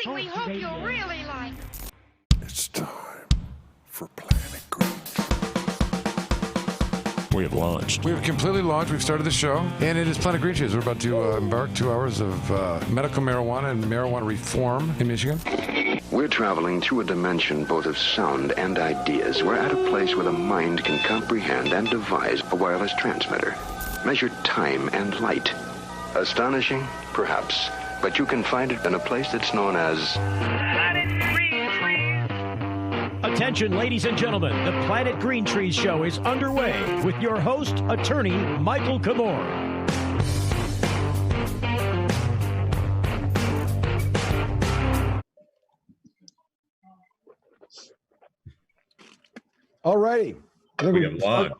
something we hope you'll really like. It's time for Planet Green. We have launched. We have completely launched. We've started the show, and it is Planet Green Trees. We're about to embark 2 hours of medical marijuana and marijuana reform in Michigan. We're traveling through a dimension both of sound and ideas. We're at a place where the mind can comprehend and devise a wireless transmitter, measure time and light. Astonishing? Perhaps. But you can find it in a place that's known as... Planet Green Trees. Attention, ladies and gentlemen, the Planet Green Trees show is underway with your host, Attorney Michael Komorn. All righty. I think We have launched.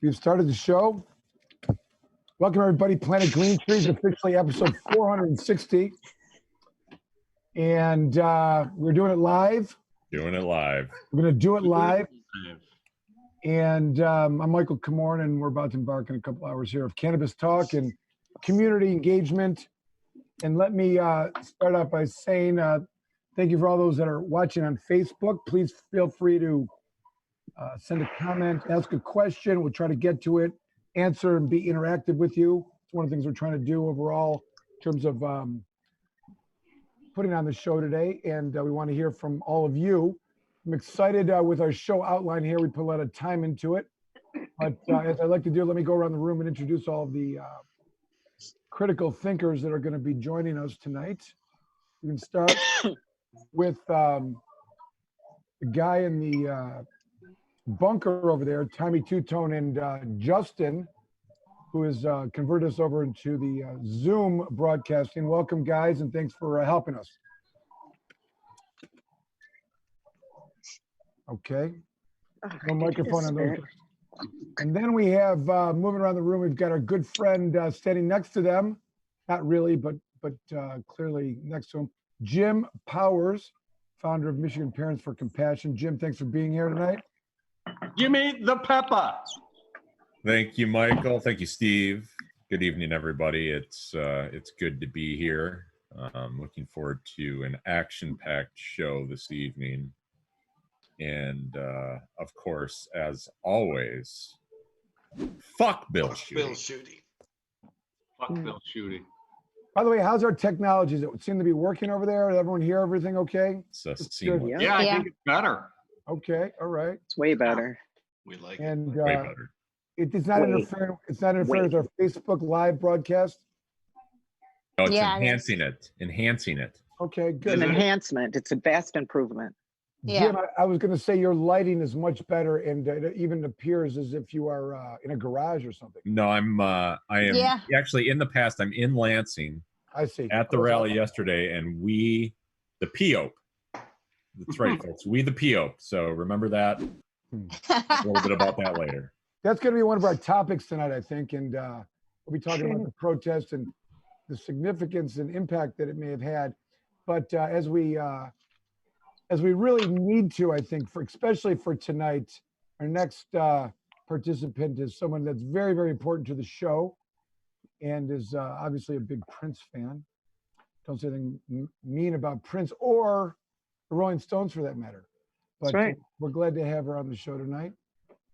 We've started the show. Welcome, everybody. Planet Green Trees, officially episode 460. And we're doing it live. Doing it live. We're going to do it live. And I'm Michael Komorn, and we're about to embark on a couple hours here of cannabis talk and community engagement. And let me start off by saying thank you for all those that are watching on Facebook. Please feel free to send a comment, ask a question. We'll try to get to it, answer, and be interactive with you. It's one of the things we're trying to do overall in terms of putting on the show today. And we want to hear from all of you. I'm excited with our show outline here. We put a lot of time into it. But as I like to do, let me go around the room and introduce all of the critical thinkers that are going to be joining us tonight. We can start with the guy in the bunker over there, Tommy Two-Tone, and Justin, who has converted us over into the Zoom broadcasting. Welcome, guys, and thanks for helping us. Okay. No microphone on those. And then we have, moving around the room, we've got our good friend standing next to them. Not really, but clearly next to him. Jim Powers, founder of Michigan Parents for Compassion. Jim, thanks for being here tonight. Gimme the pepper. Thank you, Michael. Thank you, Steve. Good evening, everybody. It's good to be here. Looking forward to an action-packed show this evening. And of course, as always, fuck Bill Schuette. Fuck Bill Schuette. By the way, how's our technology? Does it seem to be working over there? Does everyone hear everything okay? It's seamless. Yeah, I think it's better. Okay, all right. It's way better. We like And Way better. it does not interfere. It's not interfering with our Facebook live broadcast. No, it's Yeah, enhancing it. Enhancing it. Okay, It's good. an enhancement. It's a vast improvement. Jim, I was going to say your lighting is much better, and it even appears as if you are in a garage or something. No, I am actually in the past. I'm in Lansing I see. at the rally yesterday, and we, the POP. That's right, folks. We the POP. So remember that. A little bit about that later. That's going to be one of our topics tonight, I think, and we'll be talking about the protest and the significance and impact that it may have had. But as we really need to, I think, especially for tonight, our next participant is someone that's very, very important to the show and is obviously a big Prince fan. Don't say anything mean about Prince or the Rolling Stones for that matter. But That's right. We're glad to have her on the show tonight.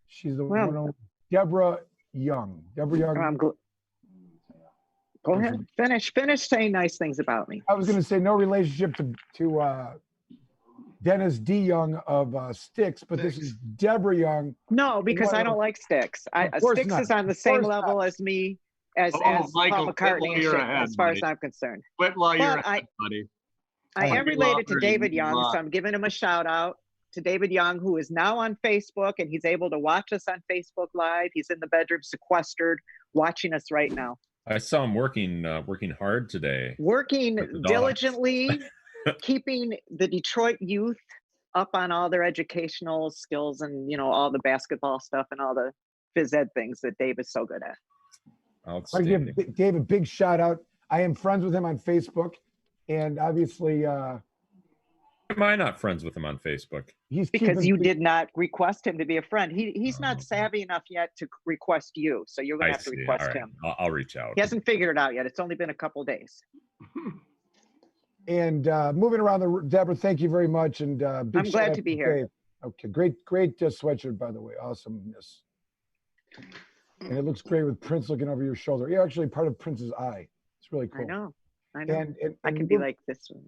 She's the one and only Deborah Young. Deborah Young. Go ahead. Finish saying nice things about me. I was going to say no relationship to Dennis D. Young of Styx, but this is Deborah Young. No, because I don't like Styx. Styx is on the same level as me, as Michael, Paul McCartney and shit, ahead, as far buddy. as I'm concerned. Quit while you're But ahead, buddy. I am related to Longer David than you Young, want. so I'm giving him a shout out to David Young, who is now on Facebook, and he's able to watch us on Facebook Live. He's in the bedroom sequestered, watching us right now. I saw him working hard today. Working With the dogs. diligently, keeping the Detroit youth up on all their educational skills and, all the basketball stuff and all the phys ed things that Dave is so good at. I give Dave a big shout out. I am friends with him on Facebook, and obviously Am I not friends with him on Facebook? he's Because keeping- you did not request him to be a friend. He's not savvy enough yet to request you, so you're going I to have to see. request All right. him. I'll reach out. He hasn't figured it out yet. It's only been a couple days. And moving around the Deborah, thank you very much. And big I'm shout glad out to be here. Dave. Okay, great sweatshirt, by the way. Awesomeness. And it looks great with Prince looking over your shoulder. You're actually part of Prince's eye. It's really cool. I know. I know. And I can be like this one.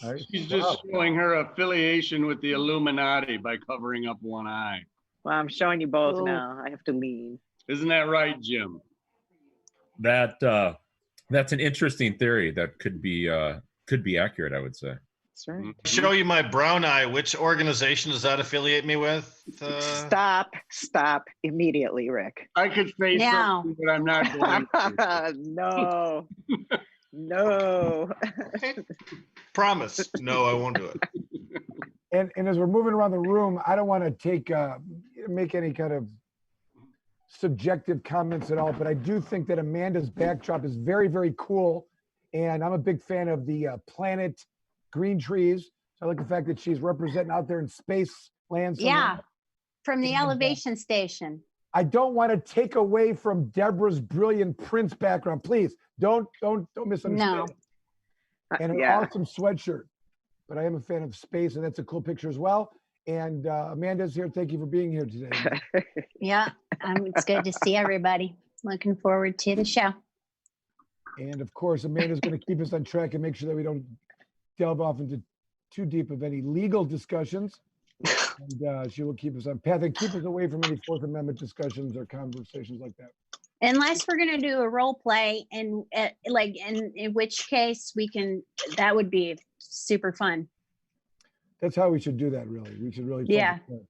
all right. She's just showing her affiliation with the Illuminati by covering up one eye. Well, I'm showing you both Oh. now. I have to lean. Isn't that right, Jim? That's an interesting theory that could be accurate, I would say. That's right. Show you my brown eye. Which organization does that affiliate me with? Stop immediately, Rick. I could say Now. something, but I'm not going to. No. No. Promise. No, I won't do it. And as we're moving around the room, I don't want to make any kind of subjective comments at all, but I do think that Amanda's backdrop is very, very cool. And I'm a big fan of the planet green trees. So I like the fact that she's representing out there in space land. Yeah, from the And, elevation station. I don't want to take away from Deborah's brilliant Prince background. Please don't misunderstand. No. And an Yeah. awesome sweatshirt. But I am a fan of space, and that's a cool picture as well. And Amanda's here. Thank you for being here today. Yeah, it's good to see everybody. Looking forward to the show. And of course, Amanda's going to keep us on track and make sure that we don't delve off into too deep of any legal discussions. And she will keep us on path and keep us away from any Fourth Amendment discussions or conversations like that. Unless we're gonna do a role play, and in which case that would be super fun. That's how we should do that, really. We should really. Yeah. focus on it.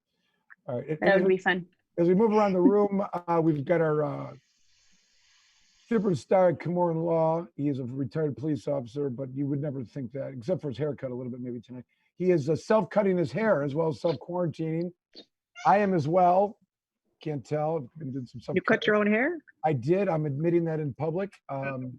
All right. That would be fun. As we move around the room, we've got our superstar Komorn Law. He is a retired police officer, but you would never think that, except for his haircut a little bit maybe tonight. He is self-cutting his hair as well as self-quarantining. I am as well. Can't tell. I've been doing some You cut your own hair? I did. I'm admitting that in public. Me and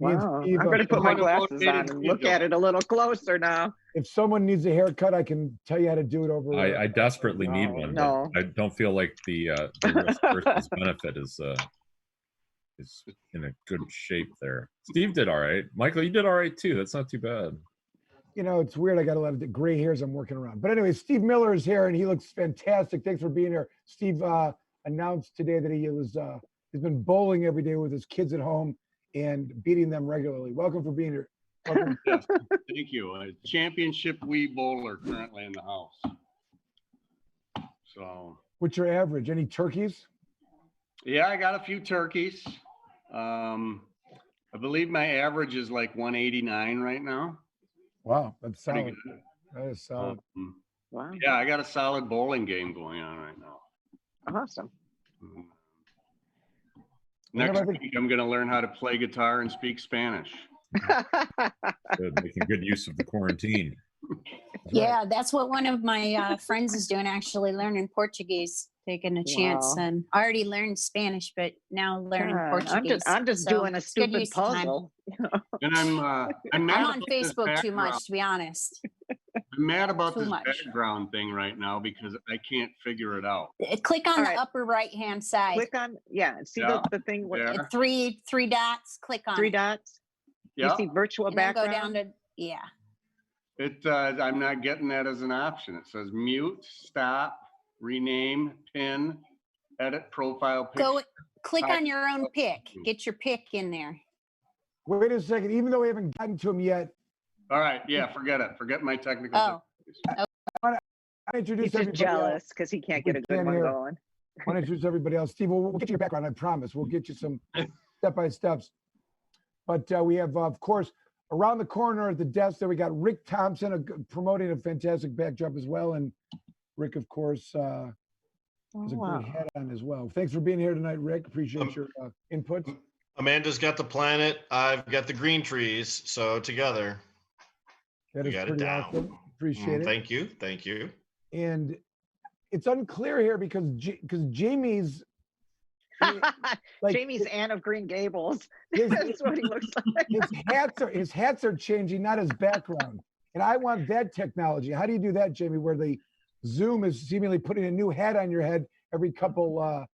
Wow. Steve, I'm going to put my Someone glasses on motivated and you, look though. at it a little closer now. if someone needs a haircut, I can tell you how to do it over. I desperately need one, No. but I don't feel like the risk versus benefit is in a good shape there. Steve did all right. Michael, you did all right too. That's not too bad. You know, it's weird. I got a lot of gray hairs I'm working around. But anyway, Steve Miller is here and he looks fantastic. Thanks for being here. Steve announced today that he's been bowling every day with his kids at home and beating them regularly. Welcome for being here. Welcome. Yes, thank you. A championship Wii bowler currently in the house. So, What's your average? Any turkeys? yeah, I got a few turkeys. I believe my average is like 189 right now. Wow, that's Pretty solid. good. That is solid. Wow. Yeah, I got a solid bowling game going on right now. Awesome. Mhm. Whenever I Next think- week, I'm going to learn how to play guitar and speak Spanish. Good, making good use of the quarantine. Yeah, that's what one of my friends is doing, actually learning Portuguese, taking a chance. Wow. And I already learned Spanish, but now learning God, Portuguese. I'm just So doing a it's good stupid use of time. puzzle. And I'm I'm mad on about this Facebook too background. much, to be honest. I'm mad about Too this much. background thing right now because I can't figure it out. Click on All the right. upper right-hand side. Click on, yeah, see Yeah. the thing with Yeah. Three dots, click on three it. dots? You Yeah, see virtual And then go background? down to, yeah. I'm not getting that as an option. It says mute, stop, rename, pin, edit profile picture. Go click Hi. on your own pick. Get your pick in there. Wait a second. Even though we haven't gotten to him yet, All right, yeah, forget it. Forget my technical. Oh. difficulties. I introduce He's just everybody else. jealous because he can't We get a good can't one hear. going. I want to introduce everybody else. Steve, we'll get you your background, I promise. We'll get you some step-by-steps. But we have, of course, around the corner at the desk there, we got Rick Thompson promoting a fantastic backdrop as well. And Rick, of course, has a wow. great hat on as well. Thanks for being here tonight, Rick. Appreciate your input. Amanda's got the planet. I've got the green trees. So together, That we is got it pretty down. awesome. Appreciate it. Thank you. Thank you. And it's unclear here because Jamie's like Jamie's Anne of Green Gables. his, That's what he looks like. his hats are changing, not his background. And I want that technology. How do you do that, Jamie? Where the Zoom is seemingly putting a new hat on your head every couple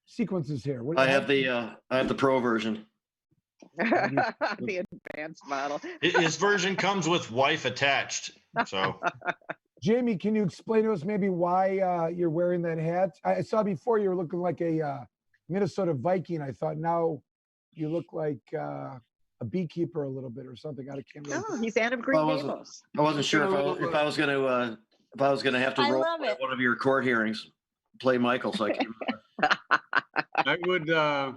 sequences here. What- I have the pro version. The advanced model. His version comes with wife attached. So Jamie, can you explain to us maybe why you're wearing that hat? I saw before you were looking like a Minnesota Viking. I thought now you look like a beekeeper a little bit or something. I can't really. Oh, he's Anne of Green Gables. I wasn't sure if I was going to have to I roll love it. one of your court hearings, play Michael. So I can't remember.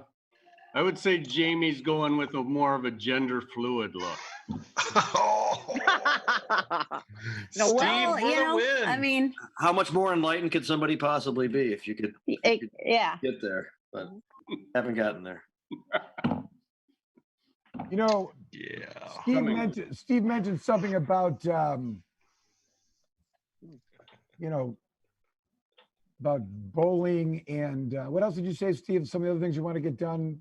I would say Jamie's going with a more of a gender fluid look. No, Well, for you the know, win. I mean, How much more enlightened could somebody possibly be if you could yeah. get there? But haven't gotten there. You know, yeah. Steve mentioned something about about bowling and what else did you say, Steve? Some of the other things you want to get done,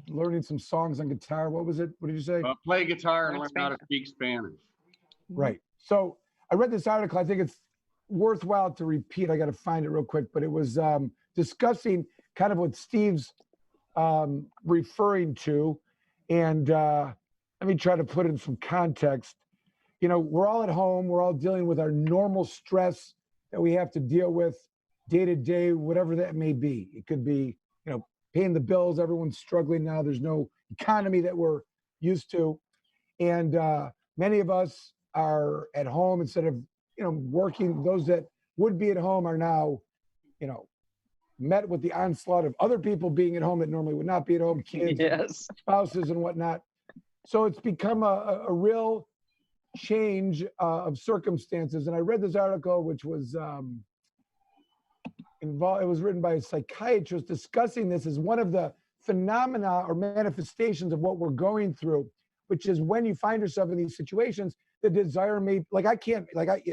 learning some songs on guitar. What was it? What did you say? Play guitar and Learn learn how to speak Spanish. Right. So I read this article. I think it's worthwhile to repeat. I got to find it real quick, but it was discussing kind of what Steve's referring to. And let me try to put in some context. You know, we're all at home. We're all dealing with our normal stress that we have to deal with day to day, whatever that may be. It could be, you know, paying the bills. Everyone's struggling now. There's no economy that we're used to. And many of us are at home instead of, you know, working. Those that would be at home are now, you know, met with the onslaught of other people being at home that normally would not be at home, kids, Yes. spouses and whatnot. So it's become a real change of circumstances. And I read this article, which was it was written by a psychiatrist discussing this as one of the phenomena or manifestations of what we're going through, which is when you find yourself in these situations, the desire may,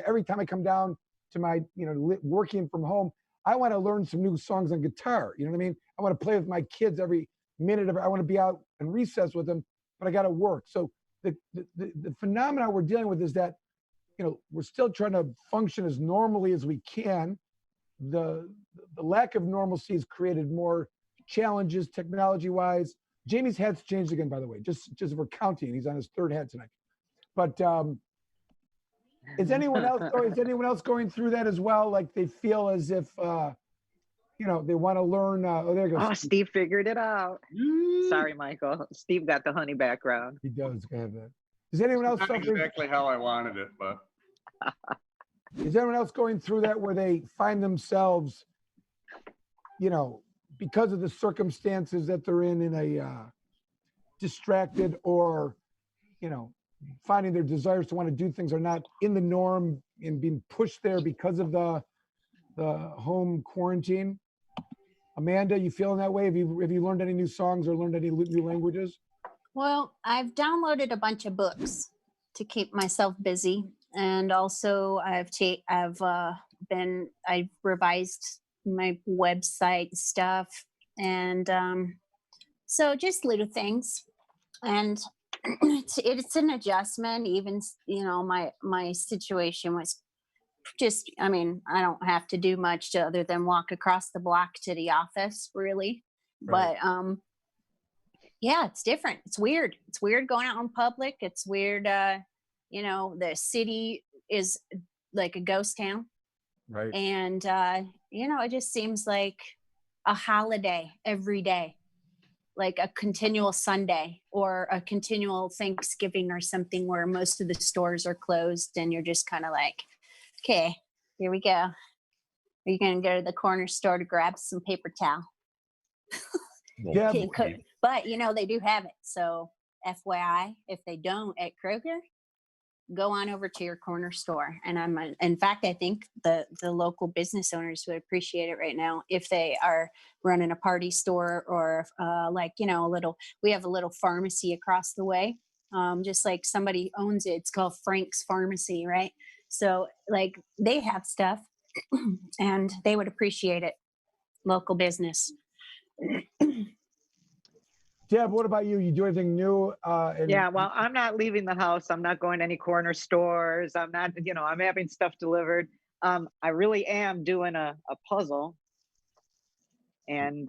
every time I come down to my, you know, working from home, I want to learn some new songs on guitar. You know what I mean? I want to play with my kids every minute I want to be out and recess with them, but I got to work. So the phenomena we're dealing with is that, you know, we're still trying to function as normally as we can. The lack of normalcy has created more challenges technology-wise. Jamie's hat's changed again, by the way, just for counting. He's on his third hat tonight. But is anyone else going through that as well? Like they feel as if you know, they want to learn. Oh, there goes. Oh, Steve figured it out. Sorry, Michael. Steve got the honey background. He does have that. Is anyone else Not suffering? exactly how I wanted it, but Is anyone else going through that where they find themselves, you know, because of the circumstances that they're in a distracted or, you know, finding their desires to want to do things are not in the norm and being pushed there because of the home quarantine? Amanda, you feeling that way? Have you learned any new songs or learned any new languages? Well, I've downloaded a bunch of books to keep myself busy, and also I've revised my website stuff, and so just little things, and it's an adjustment. Even, you know, my situation was just, I mean, I don't have to do much other than walk across the block to the office, really. Right. But yeah, it's different. It's weird. It's weird going out in public. It's weird. You know, the city is like a ghost town. Right. And, you know, it just seems like a holiday every day, like a continual Sunday or a continual Thanksgiving or something where most of the stores are closed and you're just kind of like, okay, here we go. Are you going to go to the corner store to grab some paper towel? Yeah. But, you know, they do have it. So FYI, if they don't at Kroger, go on over to your corner store. And in fact, I think the local business owners would appreciate it right now if they are running a party store or like, you know, we have a little pharmacy across the way. Just like somebody owns it. It's called Frank's Pharmacy, right? So like they have stuff and they would appreciate it. Local business. Deb, what about you? You do anything new? Yeah, well, I'm not leaving the house. I'm not going to any corner stores. I'm not, you know, I'm having stuff delivered. I really am doing a puzzle. And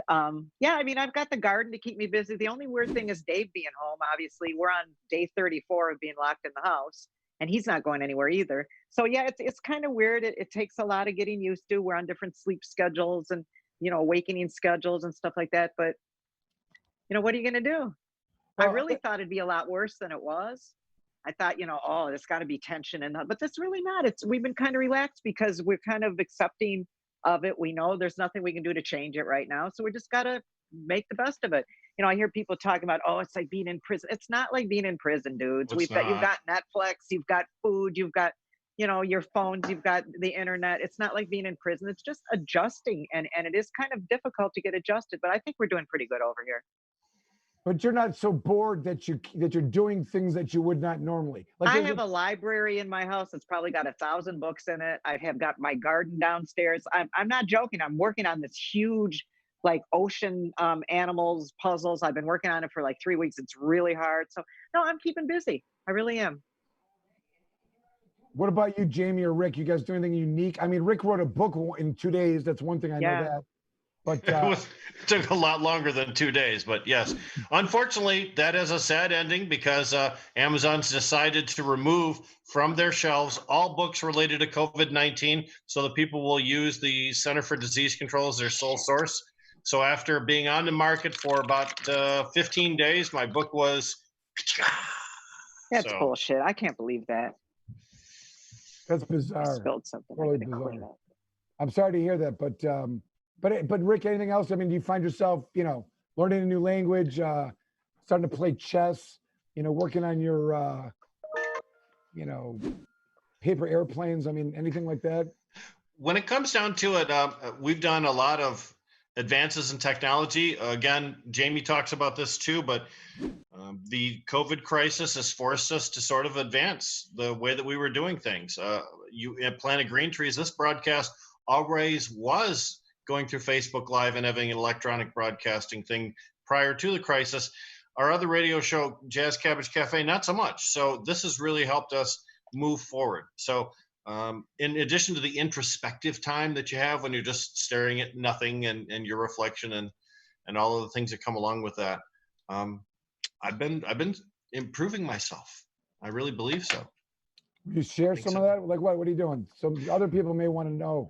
yeah, I mean, I've got the garden to keep me busy. The only weird thing is Dave being home. Obviously, we're on day 34 of being locked in the house, and he's not going anywhere either. So yeah, it's kind of weird. It takes a lot of getting used to. We're on different sleep schedules and, you know, awakening schedules and stuff like that. But, you know, what are you going to do? I Well, really thought it'd be a lot worse than it was. I thought, you know, oh, there's got to be tension and but that's really not. We've been kind of relaxed because we're kind of accepting of it. We know there's nothing we can do to change it right now, so we just got to make the best of it. You know, I hear people talking about, oh, it's like being in prison. It's not like being in prison, dudes. It's You've not. got Netflix, you've got food, you've got, you know, your phones, you've got the internet. It's not like being in prison. It's just adjusting, and it is kind of difficult to get adjusted. But I think we're doing pretty good over here. but you're not so bored that you're doing things that you would not normally. Like I there's have a library in my house. It's probably got 1,000 books in it. I have got my garden downstairs. I'm not joking. I'm working on this huge, like, ocean animals puzzles. I've been working on it for like 3 weeks. It's really hard. So no, I'm keeping busy. I really am. What about you, Jamie or Rick? You guys do anything unique? I mean, Rick wrote a book in 2 days. That's one thing I know Yeah. that. But It took a lot longer than 2 days, but yes. Unfortunately, that is a sad ending because Amazon's decided to remove from their shelves all books related to COVID-19 so that people will use the Center for Disease Control as their sole source. So after being on the market for about 15 days, my book was... That's So- bullshit. I can't believe that. that's I bizarre. spilled something. I Totally gotta clean bizarre. it. I'm sorry to hear that, but Rick, anything else? I mean, do you find yourself, you know, learning a new language, starting to play chess, you know, working on your, you know, paper airplanes? I mean, anything like that? When it comes down to it, we've done a lot of advances in technology. Again, Jamie talks about this too, but the COVID crisis has forced us to sort of advance the way that we were doing things. You at Planet Green Trees, this broadcast always was going through Facebook Live and having an electronic broadcasting thing prior to the crisis. Our other radio show, Jazz Cabbage Cafe, not so much. So this has really helped us move forward. So in addition to the introspective time that you have when you're just staring at nothing and your reflection and all of the things that come along with that, I've been improving myself. I really believe so. You share think some so. of that? Like what are you doing? Some other people may want to know.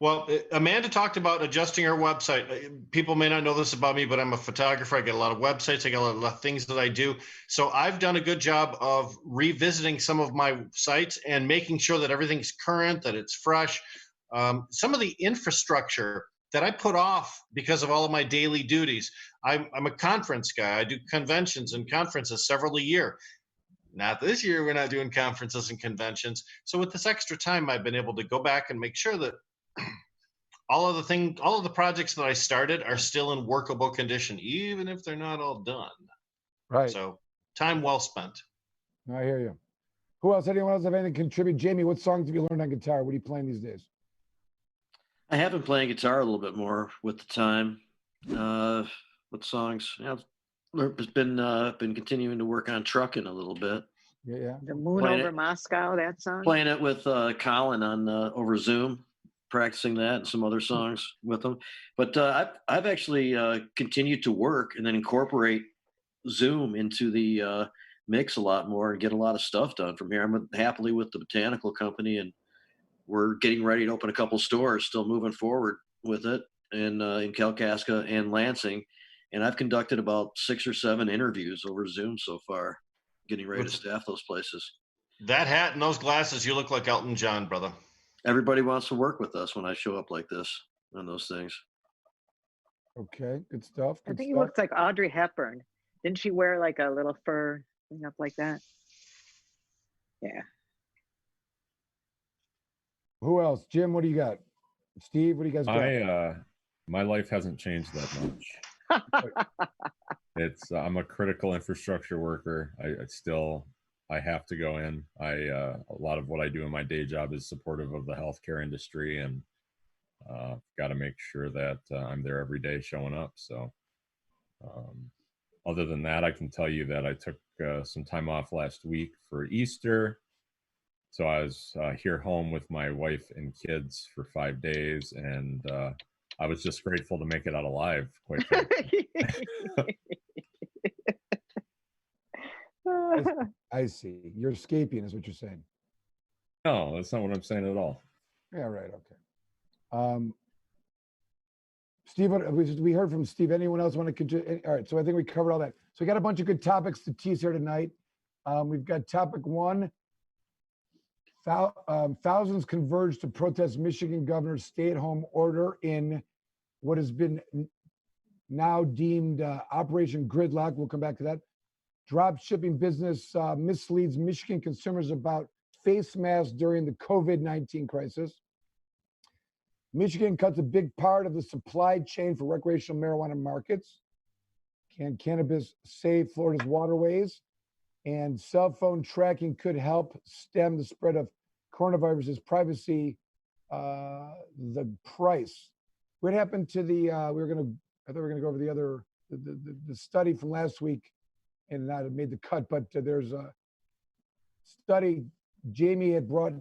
Well, Amanda talked about adjusting her website. People may not know this about me, but I'm a photographer. I get a lot of websites. I got a lot of things that I do. So I've done a good job of revisiting some of my sites and making sure that everything's current, that it's fresh. Some of the infrastructure that I put off because of all of my daily duties. I'm a conference guy. I do conventions and conferences several a year. Not this year. We're not doing conferences and conventions. So with this extra time, I've been able to go back and make sure that all of the projects that I started are still in workable condition, even if they're not all done. Right. So time well spent. I hear you. Who else? Anyone else have anything to contribute? Jamie, what songs have you learned on guitar? What are you playing these days? I have been playing guitar a little bit more with the time. What songs? Yeah, I've been continuing to work on trucking a little bit. Yeah. The Moon Playing Over it. Moscow, that song. Playing it with Colin on over Zoom, practicing that and some other songs with him. But I've actually continued to work and then incorporate Zoom into the mix a lot more and get a lot of stuff done from here. I'm happily with the botanical company, and we're getting ready to open a couple stores, still moving forward with it in Kalkaska and Lansing. And I've conducted about 6 or 7 interviews over Zoom so far, getting ready to staff those places. That hat and those glasses, you look like Elton John, brother. Everybody wants to work with us when I show up like this on those things. Okay, good stuff. I Good think he stuff. looks like Audrey Hepburn. Didn't she wear like a little fur thing up like that? Yeah. Who else? Jim, what do you got? Steve, what do you guys got? My life hasn't changed that much. I'm a critical infrastructure worker. I have to go in. A lot of what I do in my day job is supportive of the healthcare industry, and got to make sure that I'm there every day showing up. So other than that, I can tell you that I took some time off last week for Easter. So I was here home with my wife and kids for 5 days, and I was just grateful to make it out alive, quite frankly. I see. You're escaping, is what you're saying. No, that's not what I'm saying at all. Yeah, right. Okay. Steve, we heard from Steve. Anyone else want to contribute? All right. So I think we covered all that. So we got a bunch of good topics to tease here tonight. We've got topic one. Thousands converged to protest Michigan governor's stay-at-home order in what has been now deemed Operation Gridlock. We'll come back to that. Drop shipping business misleads Michigan consumers about face masks during the COVID-19 crisis. Michigan cuts a big part of the supply chain for recreational marijuana markets. Can cannabis save Florida's waterways? And Cellphone tracking could help stem the spread of coronavirus's privacy. The price. What happened to the? I thought we were going to go over the other the study from last week, and not have made the cut. But there's a study Jamie had brought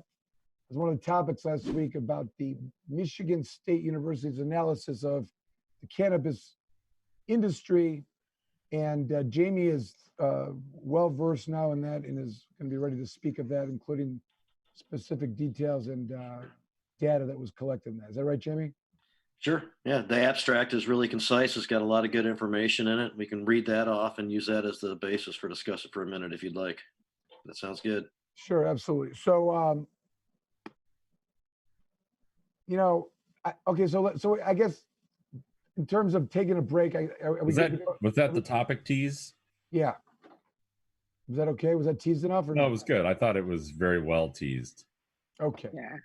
as one of the topics last week about the Michigan State University's analysis of the cannabis industry. And Jamie is well versed now in that and is going to be ready to speak of that, including specific details and data that was collected in that. Is that right, Jamie? Sure. Yeah, the abstract is really concise. It's got a lot of good information in it. We can read that off and use that as the basis for discussion for a minute if you'd like. That sounds good. Sure, absolutely. So, okay, so I guess in terms of taking a break, was that the topic tease? Yeah. Was that okay? Was that teased enough? Or no, it was good. I thought it was very well teased. Okay. Yeah.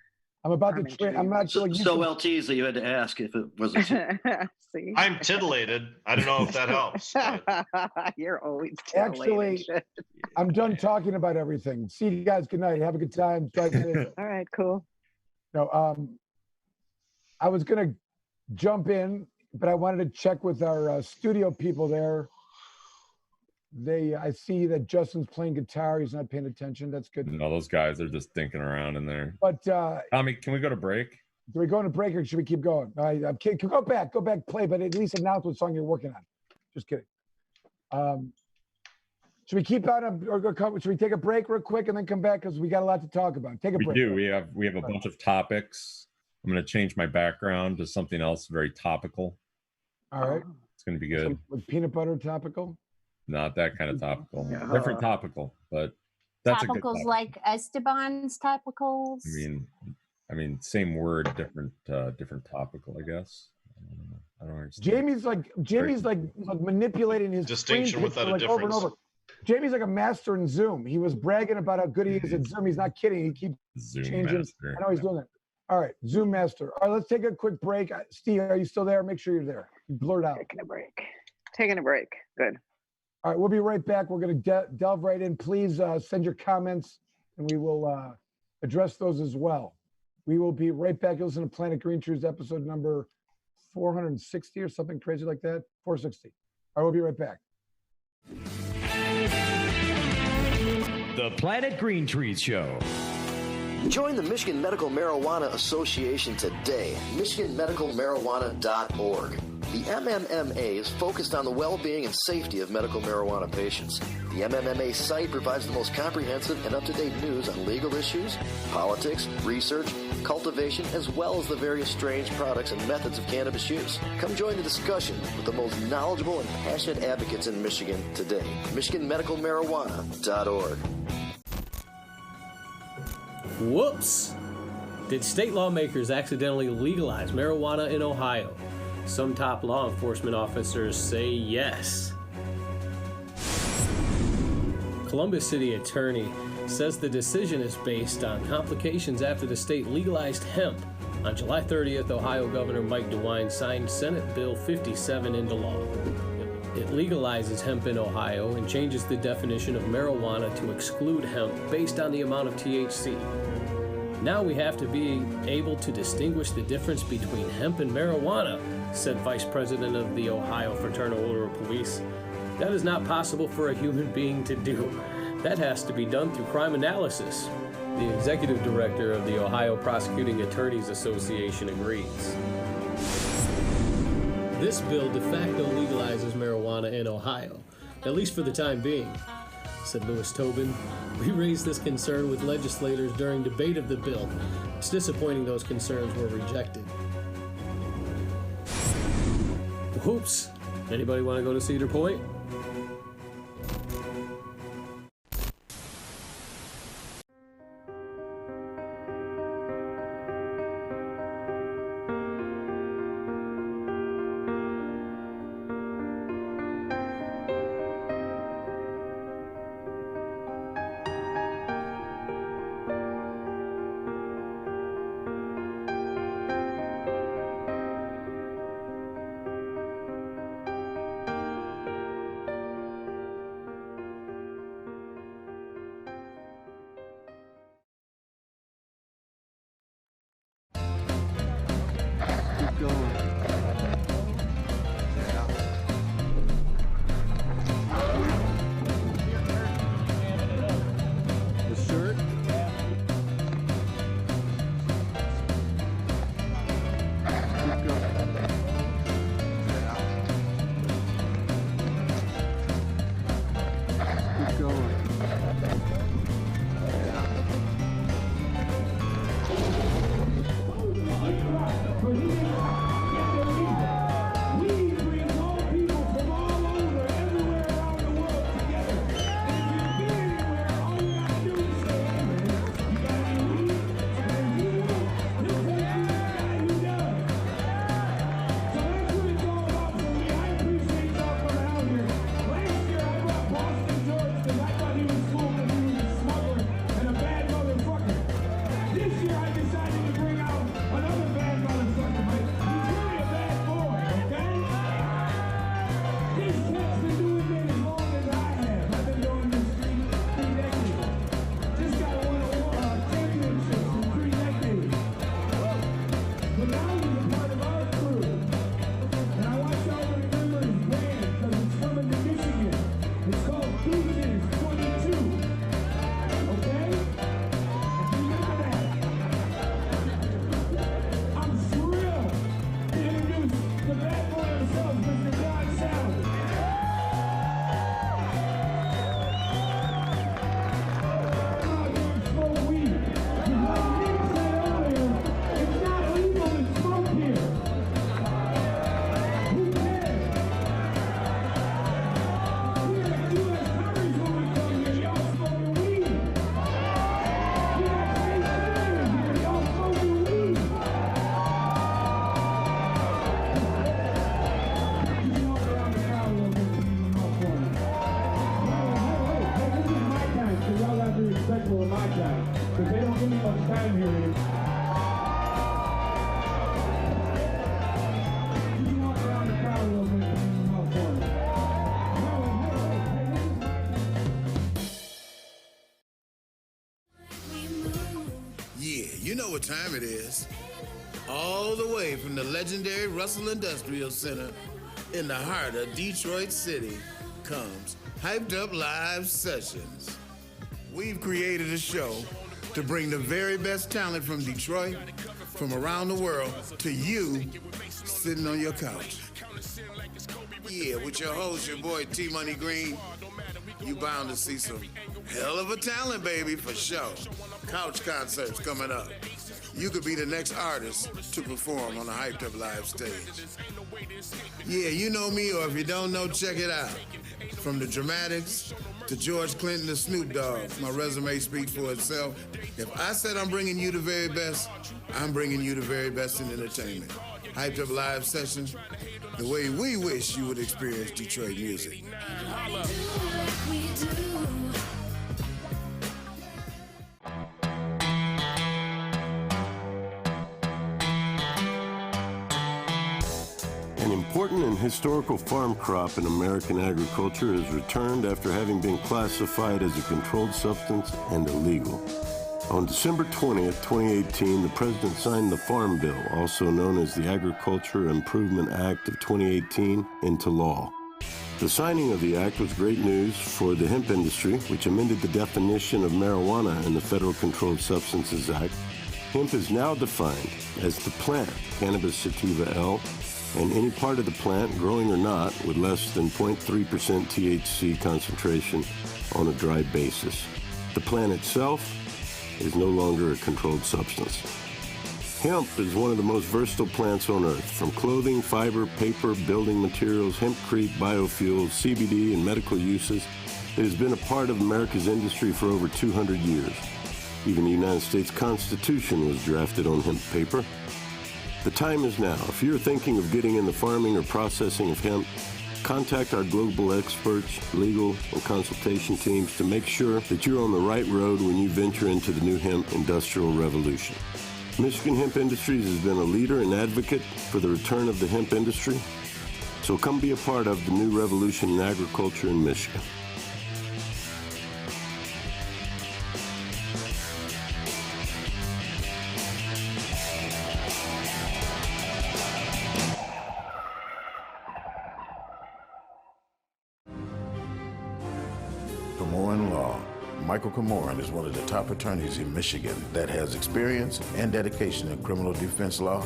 I'm about to train. I'm not sure. So well teased that you had to ask if it wasn't. See? I'm titillated. I don't know if that helps. You're always actually. titillated. I'm done talking about everything. See you guys. Good night. Have a good time. All right. Cool. No. I was gonna jump in, but I wanted to check with our studio people there. I see that Justin's playing guitar. He's not paying attention. That's good. No, those guys are just thinking around in there. But Tommy, can we go to break? Do we go on a break or should we keep going? I'm kidding. Go back, play, but at least announce what song you're working on. Just kidding. Should we keep on should we take a break real quick and then come back because we got a lot to talk about? Take a break. We do. We have a bunch of topics. I'm going to change my background to something else very topical. All right. It's going to be good. Like peanut butter topical? Not that kind of topical. Yeah. Different topical, but that's a good Topicals topic. like Esteban's topicals. I mean, same word, different topical, I guess. I don't understand. Jamie's like manipulating his Distinction screen without a picture, over and difference. over. Jamie's like a master in Zoom. He was bragging about how good he is at Zoom. He's not kidding. He keeps Zoom changing. master. I know he's doing that. All right, Zoom master. All right, let's take a quick break. Steve, are you still there? Make sure you're there. You blurred out. Taking a break. Good. All right, we'll be right back. We're going to delve right in. Please send your comments, and we will address those as well. We will be right back. You listen to Planet Green Trees episode number 460 or something crazy like that. 460. All right, we'll be right back. The Planet Green Trees Show. Join the Michigan Medical Marijuana Association today, michiganmedicalmarijuana.org. The MMMA is focused on the well-being and safety of medical marijuana patients. The MMMA site provides the most comprehensive and up-to-date news on legal issues, politics, research, cultivation, as well as the various strange products and methods of cannabis use. Come join the discussion with the most knowledgeable and passionate advocates in Michigan today. michiganmedicalmarijuana.org. Whoops! Did state lawmakers accidentally legalize marijuana in Ohio? Some top law enforcement officers say yes. Columbus City Attorney says the decision is based on complications after the state legalized hemp. On July 30th, Ohio Governor Mike DeWine signed Senate Bill 57 into law. It legalizes hemp in Ohio and changes the definition of marijuana to exclude hemp based on the amount of THC. Now we have to be able to distinguish the difference between hemp and marijuana, said Vice President of the Ohio Fraternal Order of Police. That is not possible for a human being to do. That has to be done through crime analysis. The executive director of the Ohio Prosecuting Attorneys Association agrees. This bill de facto legalizes marijuana in Ohio, at least for the time being, said Louis Tobin. We raised this concern with legislators during debate of the bill. It's disappointing those concerns were rejected. Whoops. Anybody want to go to Cedar Point? You know what time it is. All the way from the legendary Russell Industrial Center in the heart of Detroit City comes Hyped Up Live Sessions. We've created a show to bring the very best talent from Detroit, from around the world, to you sitting on your couch. Yeah, with your host, your boy T-Money Green, you bound to see some hell of a talent, baby, for sure. Couch concerts coming up. You could be the next artist to perform on a Hyped Up Live stage. Yeah, you know me, or if you don't know, check it out. From the Dramatics to George Clinton to Snoop Dogg, my resume speaks for itself. If I said I'm bringing you the very best, I'm bringing you the very best in entertainment. Hyped Up Live Sessions, the way we wish you would experience Detroit music. An important and historical farm crop in American agriculture is returned after having been classified as a controlled substance and illegal. On December 20th, 2018, the President signed the Farm Bill, also known as the Agriculture Improvement Act of 2018, into law. The signing of the act was great news for the hemp industry, which amended the definition of marijuana in the Federal Controlled Substances Act. Hemp is now defined as the plant, Cannabis sativa L, and any part of the plant, growing or not, with less than 0.3% THC concentration on a dry basis. The plant itself is no longer a controlled substance. Hemp is one of the most versatile plants on earth. From clothing, fiber, paper, building materials, hempcrete, biofuels, CBD, and medical uses, it has been a part of America's industry for over 200 years. Even the United States Constitution was drafted on hemp paper. The time is now. If you're thinking of getting in the farming or processing of hemp, contact our global experts, legal, and consultation teams to make sure that you're on the right road when you venture into the new hemp industrial revolution. Michigan Hemp Industries has been a leader and advocate for the return of the hemp industry, so come be a part of the new revolution in agriculture in Michigan. Komorn Law. Michael Komorn is one of the top attorneys in Michigan that has experience and dedication in criminal defense law.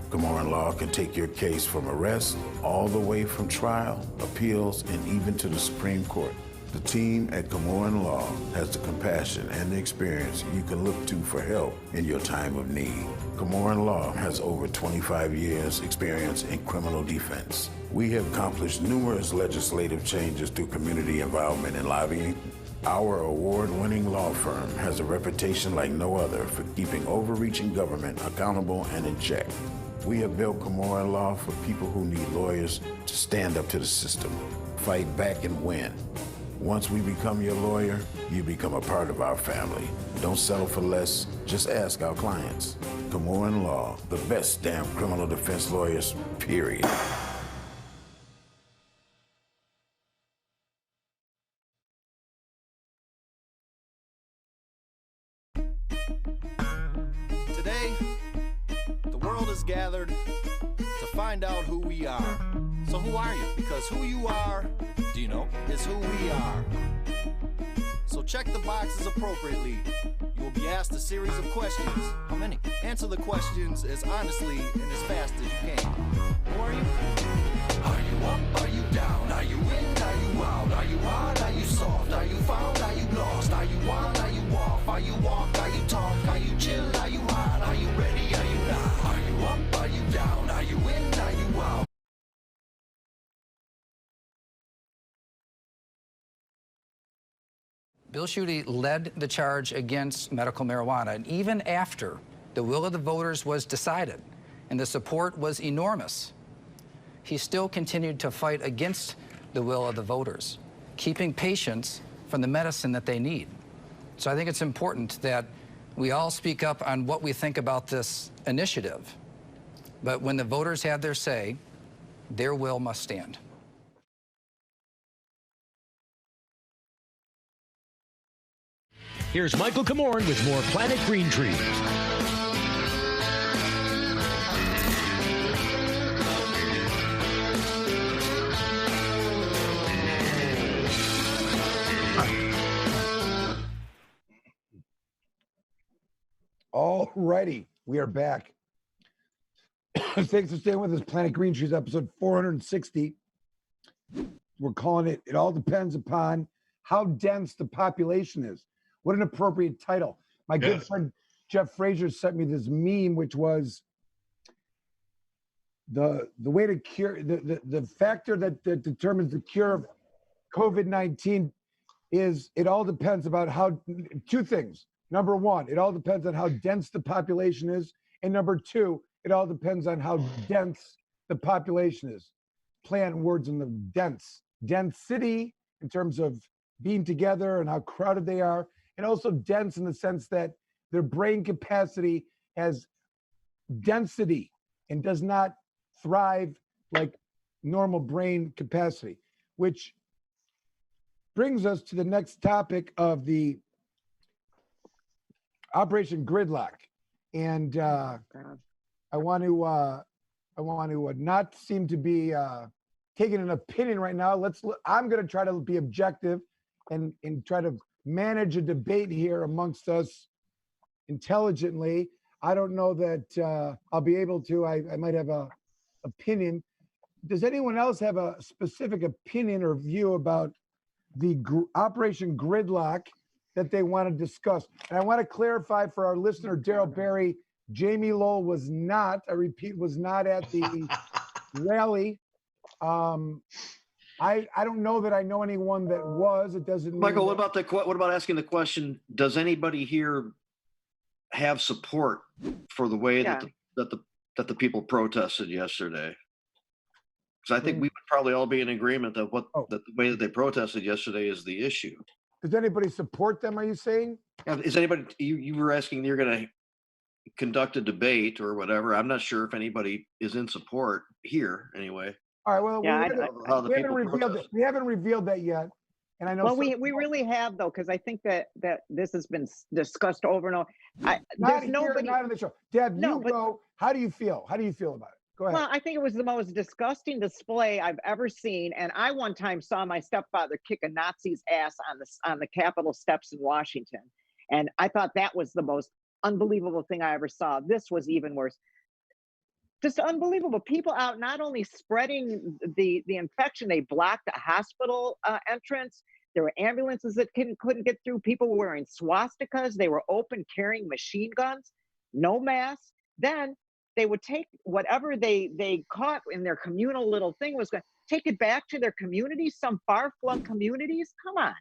Komorn Law can take your case from arrest all the way from trial, appeals, and even to the Supreme Court. The team at Komorn Law has the compassion and the experience you can look to for help in your time of need. Komorn Law has over 25 years experience in criminal defense. We have accomplished numerous legislative changes through community involvement and lobbying. Our award-winning law firm has a reputation like no other for keeping overreaching government accountable and in check. We have built Komorn Law for people who need lawyers to stand up to the system, fight back and win. Once we become your lawyer, you become a part of our family. Don't settle for less, just ask our clients. Komorn Law, the best damn criminal defense lawyers, period. Today, the world is gathered to find out who we are. So who are you? Because who you are, do you know, is who we are. So check the boxes appropriately. You will be asked a series of questions. How many? Answer the questions as honestly and as fast as you can. Who are you? Are you up? Are you down? Are you in? Are you out? Are you hard? Are you soft? Are you found? Are you lost? Are you on? Are you off? Are you walk? Are you talk? Are you chill? Are you hot? Are you ready? Are you not? Are you up? Are you down? Are you in? Are you out? Bill Schuette led the charge against medical marijuana, and even after the will of the voters was decided and the support was enormous, he still continued to fight against the will of the voters, keeping patients from the medicine that they need. So I think it's important that we all speak up on what we think about this initiative. But when the voters have their say, their will must stand. Here's Michael Komorn with more Planet Green Trees. All righty, we are back. Thanks for staying with us. Planet Green Trees, episode 460. We're calling it, it all depends upon how dense the population is. What an appropriate title. My good friend Jeff Frazier sent me this meme, which was the way to cure, the factor that determines the cure of COVID-19 is it all depends about how, two things. Number one, it all depends on how dense the population is. And number two, it all depends on how dense the population is. Play on words in the dense. Density in terms of being together and how crowded they are, and also dense in the sense that their brain capacity has density and does not thrive like normal brain capacity, which brings us to the next topic of the Operation Gridlock. And I want to not seem to be taking an opinion right now. I'm going to try to be objective and try to manage a debate here amongst us intelligently. I don't know that I'll be able to. I might have a opinion, does anyone else have a specific opinion or view about the Operation Gridlock that they want to discuss? And I want to clarify for our listener, Daryl Barry, Jamie Lowell was not, I repeat, was not at the rally. I don't know that I know anyone that was. It doesn't mean Michael, that- what about asking the question, does anybody here have support for the way that the people protested yesterday? Because I think we would probably all be in agreement that that the way that they protested yesterday is the issue. Does anybody support them, are you saying? Is anybody, you were asking, you're going to conduct a debate or whatever. I'm not sure if anybody is in support here anyway. All right, well, Yeah, we haven't revealed that yet. And I know Well, we really have though, because I think that this has been discussed over and over. not There's here, nobody. not on the show. Deb, No, you but- go. How do you feel? How do you feel about it? Go ahead. Well, I think it was the most disgusting display I've ever seen. And I one time saw my stepfather kick a Nazi's ass on the Capitol steps in Washington. And I thought that was the most unbelievable thing I ever saw. This was even worse. Just unbelievable. People out not only spreading the infection, they blocked a hospital entrance. There were ambulances that couldn't get through. People were wearing swastikas. They were open carrying machine guns, no masks. Then they would take whatever they caught in their communal little thing, was going to take it back to their communities, some far-flung communities. Come on.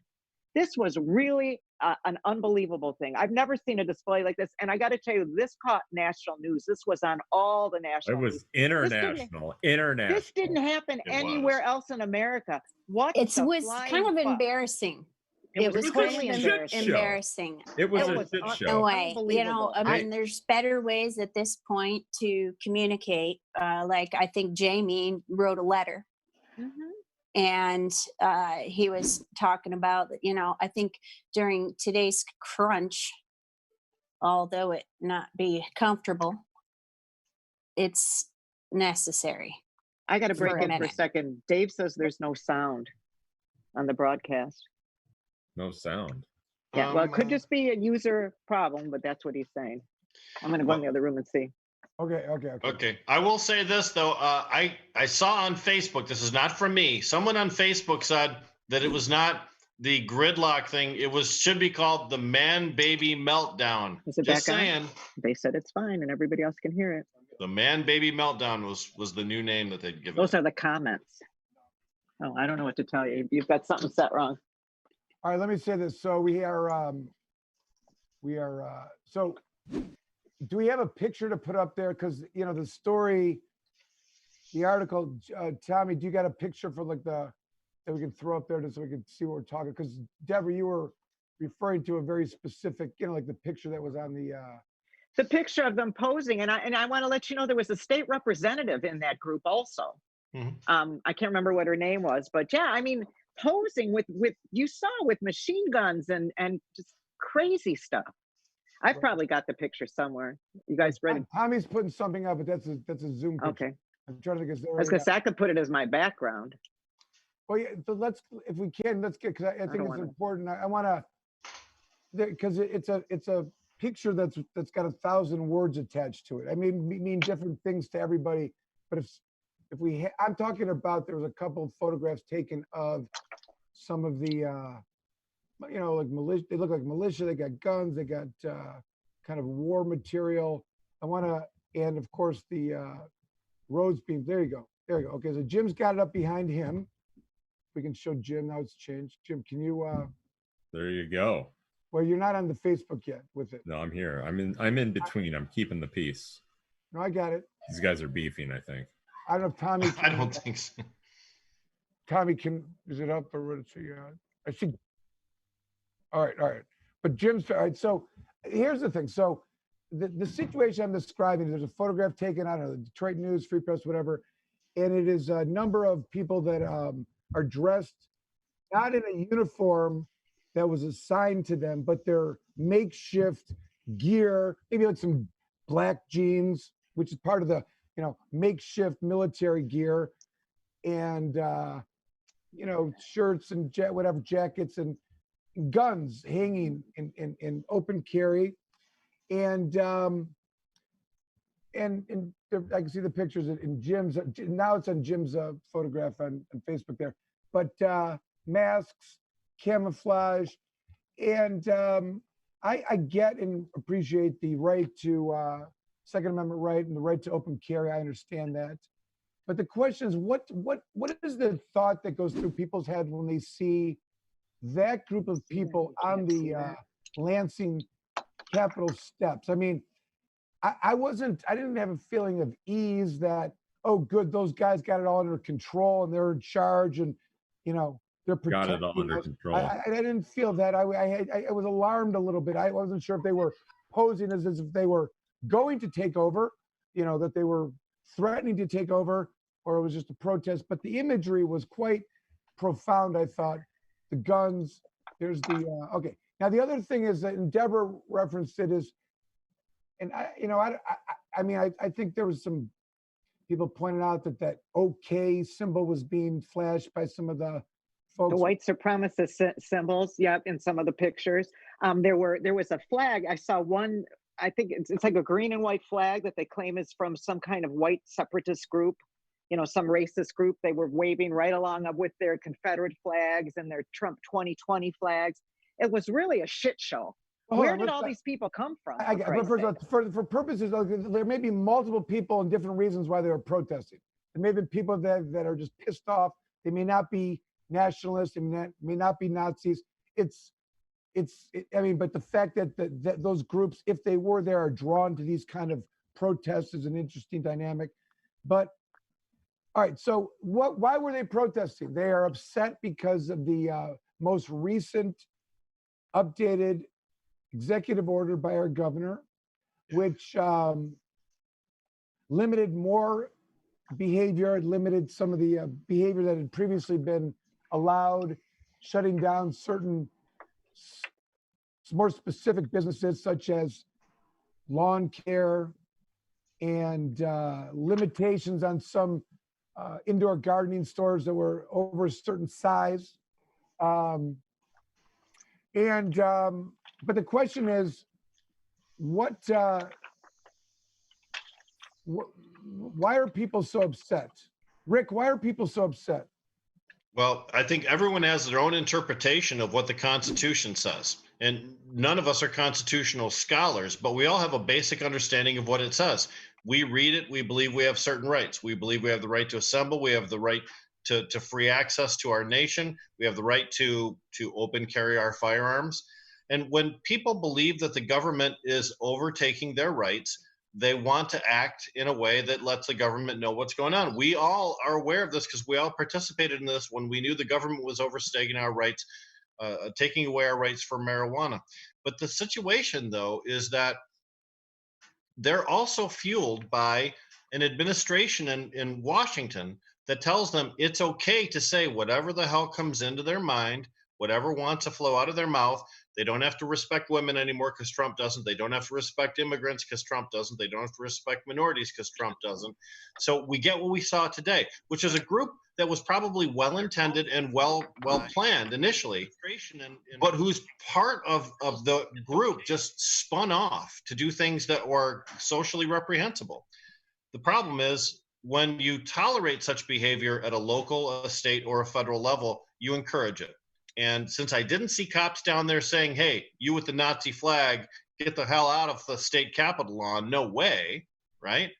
This was really an unbelievable thing. I've never seen a display like this. And I got to tell you, this caught national news. This was on all the national news. It was international. This didn't happen anywhere else in America. What? It the was flying kind of fuck? embarrassing. It was totally a shit show. embarrassing. It was a shit In a show. way, you know, I Unbelievable. mean, there's better ways at this point to communicate. Like I think Jamie wrote a letter. And he was talking about, you know, I think during today's crunch, although it not be comfortable, it's necessary. I got to break for a in for a minute. second. Dave says there's no sound on the broadcast. No sound. Yeah, well, it could just be a user problem, but that's what he's saying. I'm going to go in the other room and see. Okay. I will say this though. I saw on Facebook. This is not from me. Someone on Facebook said that it was not the gridlock thing. It should be called the man baby meltdown. Is it Just back on? saying. They said it's fine, and everybody else can hear it. The man baby meltdown was the new name that they'd given. Those are the comments. Oh, I don't know what to tell you. You've got something set wrong. All right, let me say this. So we are, so do we have a picture to put up there? Because, you know, the story, the article, Tommy, do you got a picture for like that we can throw up there just so we can see what we're talking? Because Deborah, you were referring to a very specific, you know, like the picture that was on the picture of them posing. And I want to let you know, there was a state representative in that group also. I can't remember what her name was, but yeah, I mean, posing with you saw with machine guns and just crazy stuff. I probably got the picture somewhere. You guys ready? Tommy's putting something up, but that's a Zoom picture. Okay. I'm trying to think. I was gonna say I could put it as my background. Well, yeah, but let's, if we can, let's get, because I think it's important. I want to, because it's a picture that's got 1,000 words attached to it. I mean different things to everybody, but if we, I'm talking about, there was a couple of photographs taken of some of the, you know, like militia. They look like militia. They got guns. They got kind of war material. I want to, and of course the roads being. There you go. There you go. Okay, so Jim's got it up behind him. We can show Jim now. It's changed. Jim, can you? There you go. Well, you're not on the Facebook yet with it. No, I'm here. I'm in between. I'm keeping the peace. No, I got it. These guys are beefing, I think. I don't know if Tommy. I don't think so. Tommy, is it up or what? It's I see. All right. But Jim's all right. So here's the thing. So the situation I'm describing, there's a photograph taken out of the Detroit News, Free Press, whatever, and it is a number of people that are dressed not in a uniform that was assigned to them, but their makeshift gear, maybe like some black jeans, which is part of the, you know, makeshift military gear, and you know, shirts and whatever, jackets and guns hanging in open carry, and I can see the pictures in Jim's. Now it's on Jim's photograph on Facebook there. But masks, camouflage, and I get and appreciate the right to Second Amendment right and the right to open carry. I understand that. But the question is, what is the thought that goes through people's head when they see that group of people on the Lansing Capitol steps? I mean, I didn't have a feeling of ease that, oh, good, those guys got it all under control and they're in charge and, you know, they're Got protecting it all under us. control. I didn't feel that. I was alarmed a little bit. I wasn't sure if they were posing as if they were going to take over, you know, that they were threatening to take over, or it was just a protest. But the imagery was quite profound, I thought. The guns, there's the, okay. Now, the other thing is that, and Deborah referenced it, is, and I think there was some people pointed out that OK symbol was being flashed by some of the folks. The white supremacist symbols, yep, in some of the pictures. There was a flag. I saw one, I think it's like a green and white flag that they claim is from some kind of white separatist group, you know, some racist group. They were waving right along with their Confederate flags and their Trump 2020 flags. It was really a shit show. Where did all these people come from? For purposes of, there may be multiple people and different reasons why they were protesting. There may be people that are just pissed off. They may not be nationalists. They may not be Nazis. I mean, but the fact that those groups, if they were there, are drawn to these kind of protests is an interesting dynamic. But all right, so why were they protesting? They are upset because of the most recent updated executive order by our governor, which limited more behavior, limited some of the behavior that had previously been allowed, shutting down certain more specific businesses such as lawn care and limitations on some indoor gardening stores that were over a certain size. But the question is, why are people so upset? Rick, why are people so upset? Well, I think everyone has their own interpretation of what the Constitution says. And none of us are constitutional scholars, but we all have a basic understanding of what it says. We read it, we believe we have certain rights. We believe we have the right to assemble, we have the right to free access to our nation, we have the right to open carry our firearms. And when people believe that the government is overtaking their rights, they want to act in a way that lets the government know what's going on. We all are aware of this because we all participated in this when we knew the government was overstating our rights, taking away our rights for marijuana. But the situation, though, is that they're also fueled by an administration in Washington that tells them it's okay to say whatever the hell comes into their mind, whatever wants to flow out of their mouth. They don't have to respect women anymore because Trump doesn't. They don't have to respect immigrants because Trump doesn't. They don't have to respect minorities because Trump doesn't. So we get what we saw today, which is a group that was probably well-intended and well planned initially, but whose part of the group just spun off to do things that were socially reprehensible. The problem is when you tolerate such behavior at a local, a state, or a federal level, you encourage it. And since I didn't see cops down there saying, hey, you with the Nazi flag, get the hell out of the state capitol lawn, no way, right?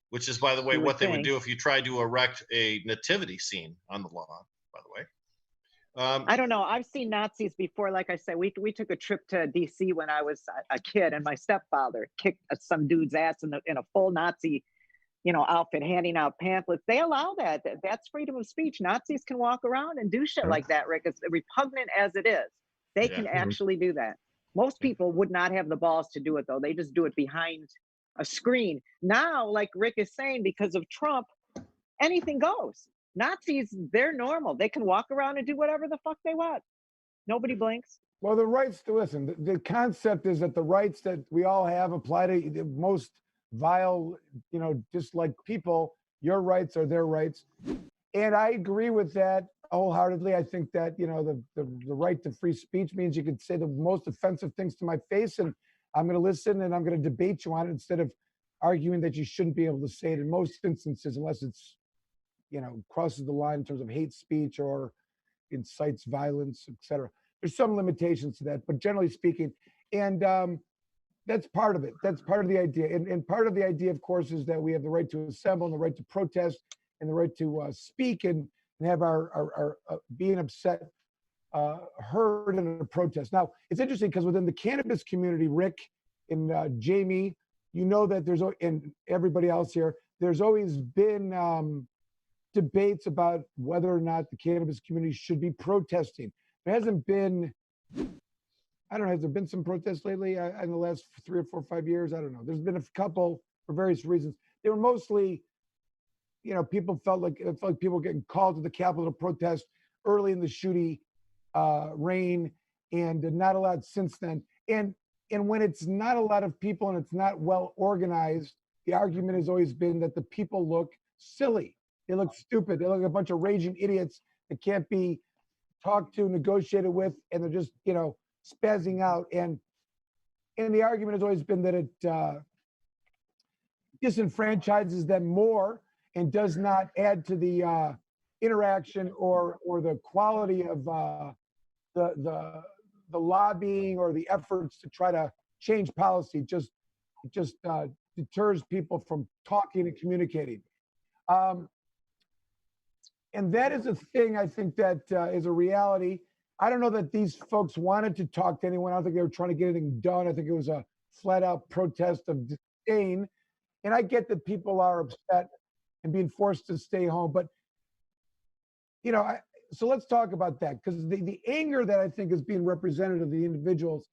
Which is, by the way, what they would do if you tried to erect a nativity scene on the lawn, by the way. I don't know. I've seen Nazis before. Like I said, we took a trip to DC when I was a kid, and my stepfather kicked some dude's ass in a full Nazi, outfit, handing out pamphlets. They allow that. That's freedom of speech. Nazis can walk around and do shit like that, Rick. As repugnant as it is, they can actually do that. Most people would not have the balls to do it, though. They just do it behind a screen. Now, like Rick is saying, because of Trump, anything goes. Nazis, they're normal. They can walk around and do whatever the fuck they want. Nobody blinks. Well, the rights to listen, the concept is that the rights that we all have apply to the most vile, just like people. Your rights are their rights. And I agree with that wholeheartedly. I think that, the right to free speech means you can say the most offensive things to my face, and I'm going to listen and I'm going to debate you on it instead of arguing that you shouldn't be able to say it in most instances unless it's, crosses the line in terms of hate speech or incites violence, etc. There's some limitations to that, but generally speaking, and that's part of it. That's part of the idea. And part of the idea, of course, is that we have the right to assemble and the right to protest and the right to speak and have our being upset heard in a protest. Now, it's interesting because within the cannabis community, Rick and Jamie, that and everybody else here, there's always been debates about whether or not the cannabis community should be protesting. There hasn't been, I don't know, has there been some protests lately in the last 3 or 4 or 5 years? I don't know. There's been a couple for various reasons. They were mostly, people it felt like people were getting called to the Capitol to protest early in the shooty reign and not a lot since then. And when it's not a lot of people and it's not well organized, the argument has always been that the people look silly. They look stupid. They look like a bunch of raging idiots that can't be talked to, negotiated with, and they're just, spazzing out. And the argument has always been that it disenfranchises them more and does not add to the interaction or the quality of the lobbying or the efforts to try to change policy. Just deters people from talking and communicating. And that is a thing I think that is a reality. I don't know that these folks wanted to talk to anyone. I don't think they were trying to get anything done. I think it was a flat out protest of disdain. And I get that people are upset and being forced to stay home. But, so let's talk about that, because the anger that I think is being represented of the individuals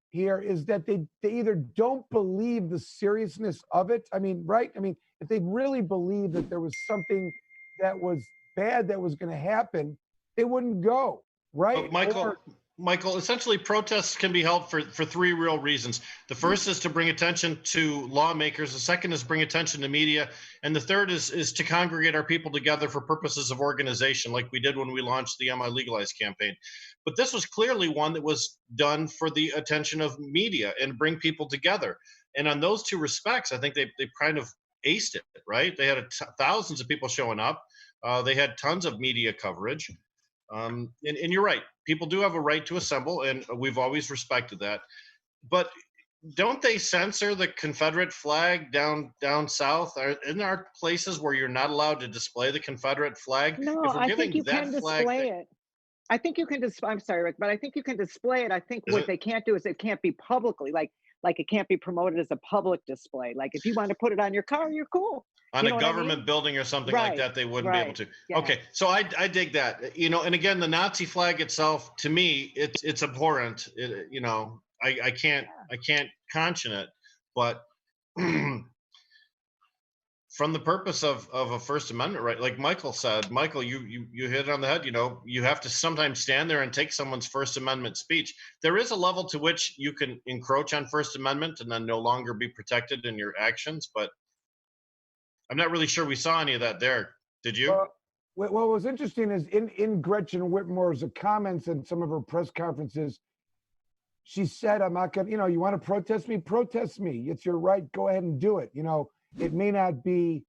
here is that they either don't believe the seriousness of it. I mean, right? I mean, if they really believed that there was something that was bad that was going to happen, they wouldn't go, right? But Michael, essentially protests can be held for 3 real reasons. The first is to bring attention to lawmakers. The second is bring attention to media. And the third is to congregate our people together for purposes of organization, like we did when we launched the Am I Legalized campaign. But this was clearly one that was done for the attention of media and bring people together. And on those 2 respects, I think they kind of aced it, right? They had thousands of people showing up. They had tons of media coverage. And you're right. People do have a right to assemble, and we've always respected that. But don't they censor the Confederate flag down south? Isn't there places where you're not allowed to display the Confederate flag? No, I think you can display it. I think you can I'm sorry, Rick, but I think you can display it. I think what they can't do is it can't be publicly, like it can't be promoted as a public display. Like if you want to put it on your car, you're cool. On a government building or something like that, they wouldn't be able to. Yeah. Okay, so I dig that. And again, the Nazi flag itself, to me, it's abhorrent. I can't conscience it, but from the purpose of a First Amendment right, like Michael said, Michael, you hit it on the head. You have to sometimes stand there and take someone's First Amendment speech. There is a level to which you can encroach on First Amendment and then no longer be protected in your actions, but I'm not really sure we saw any of that there. Did you? What was interesting is in Gretchen Whitmer's comments and some of her press conferences, she said, I'm not going to, you want to protest me? Protest me. It's your right. Go ahead and do it. It may not be,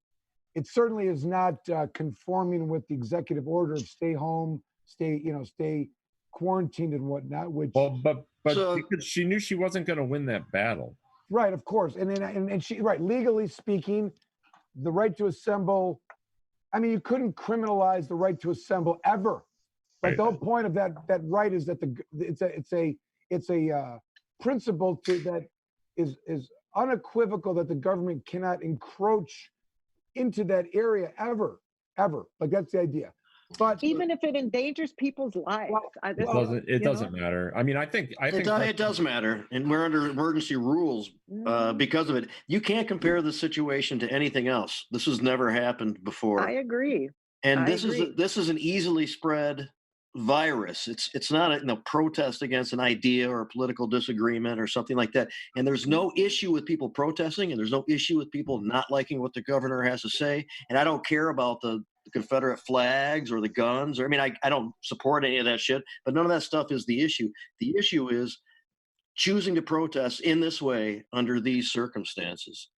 it certainly is not conforming with the executive order of stay home, stay quarantined and whatnot, which. Well, but because she knew she wasn't going to win that battle. Right, of course. And she, right, legally speaking, the right to assemble, I mean, you couldn't criminalize the right to assemble ever. But the whole point of that right is that it's a principle that is unequivocal that the government cannot encroach into that area ever. Like that's the idea. But even if it endangers people's lives, it doesn't matter. I mean, I think it does matter, and we're under emergency rules because of it. You can't compare the situation to anything else. This has never happened before. I agree. And this is an easily spread virus. It's not a protest against an idea or a political disagreement or something like that. And there's no issue with people protesting, and there's no issue with people not liking what the governor has to say. And I don't care about the Confederate flags or the guns, or I don't support any of that shit, but none of that stuff is the issue. The issue is choosing to protest in this way under these circumstances.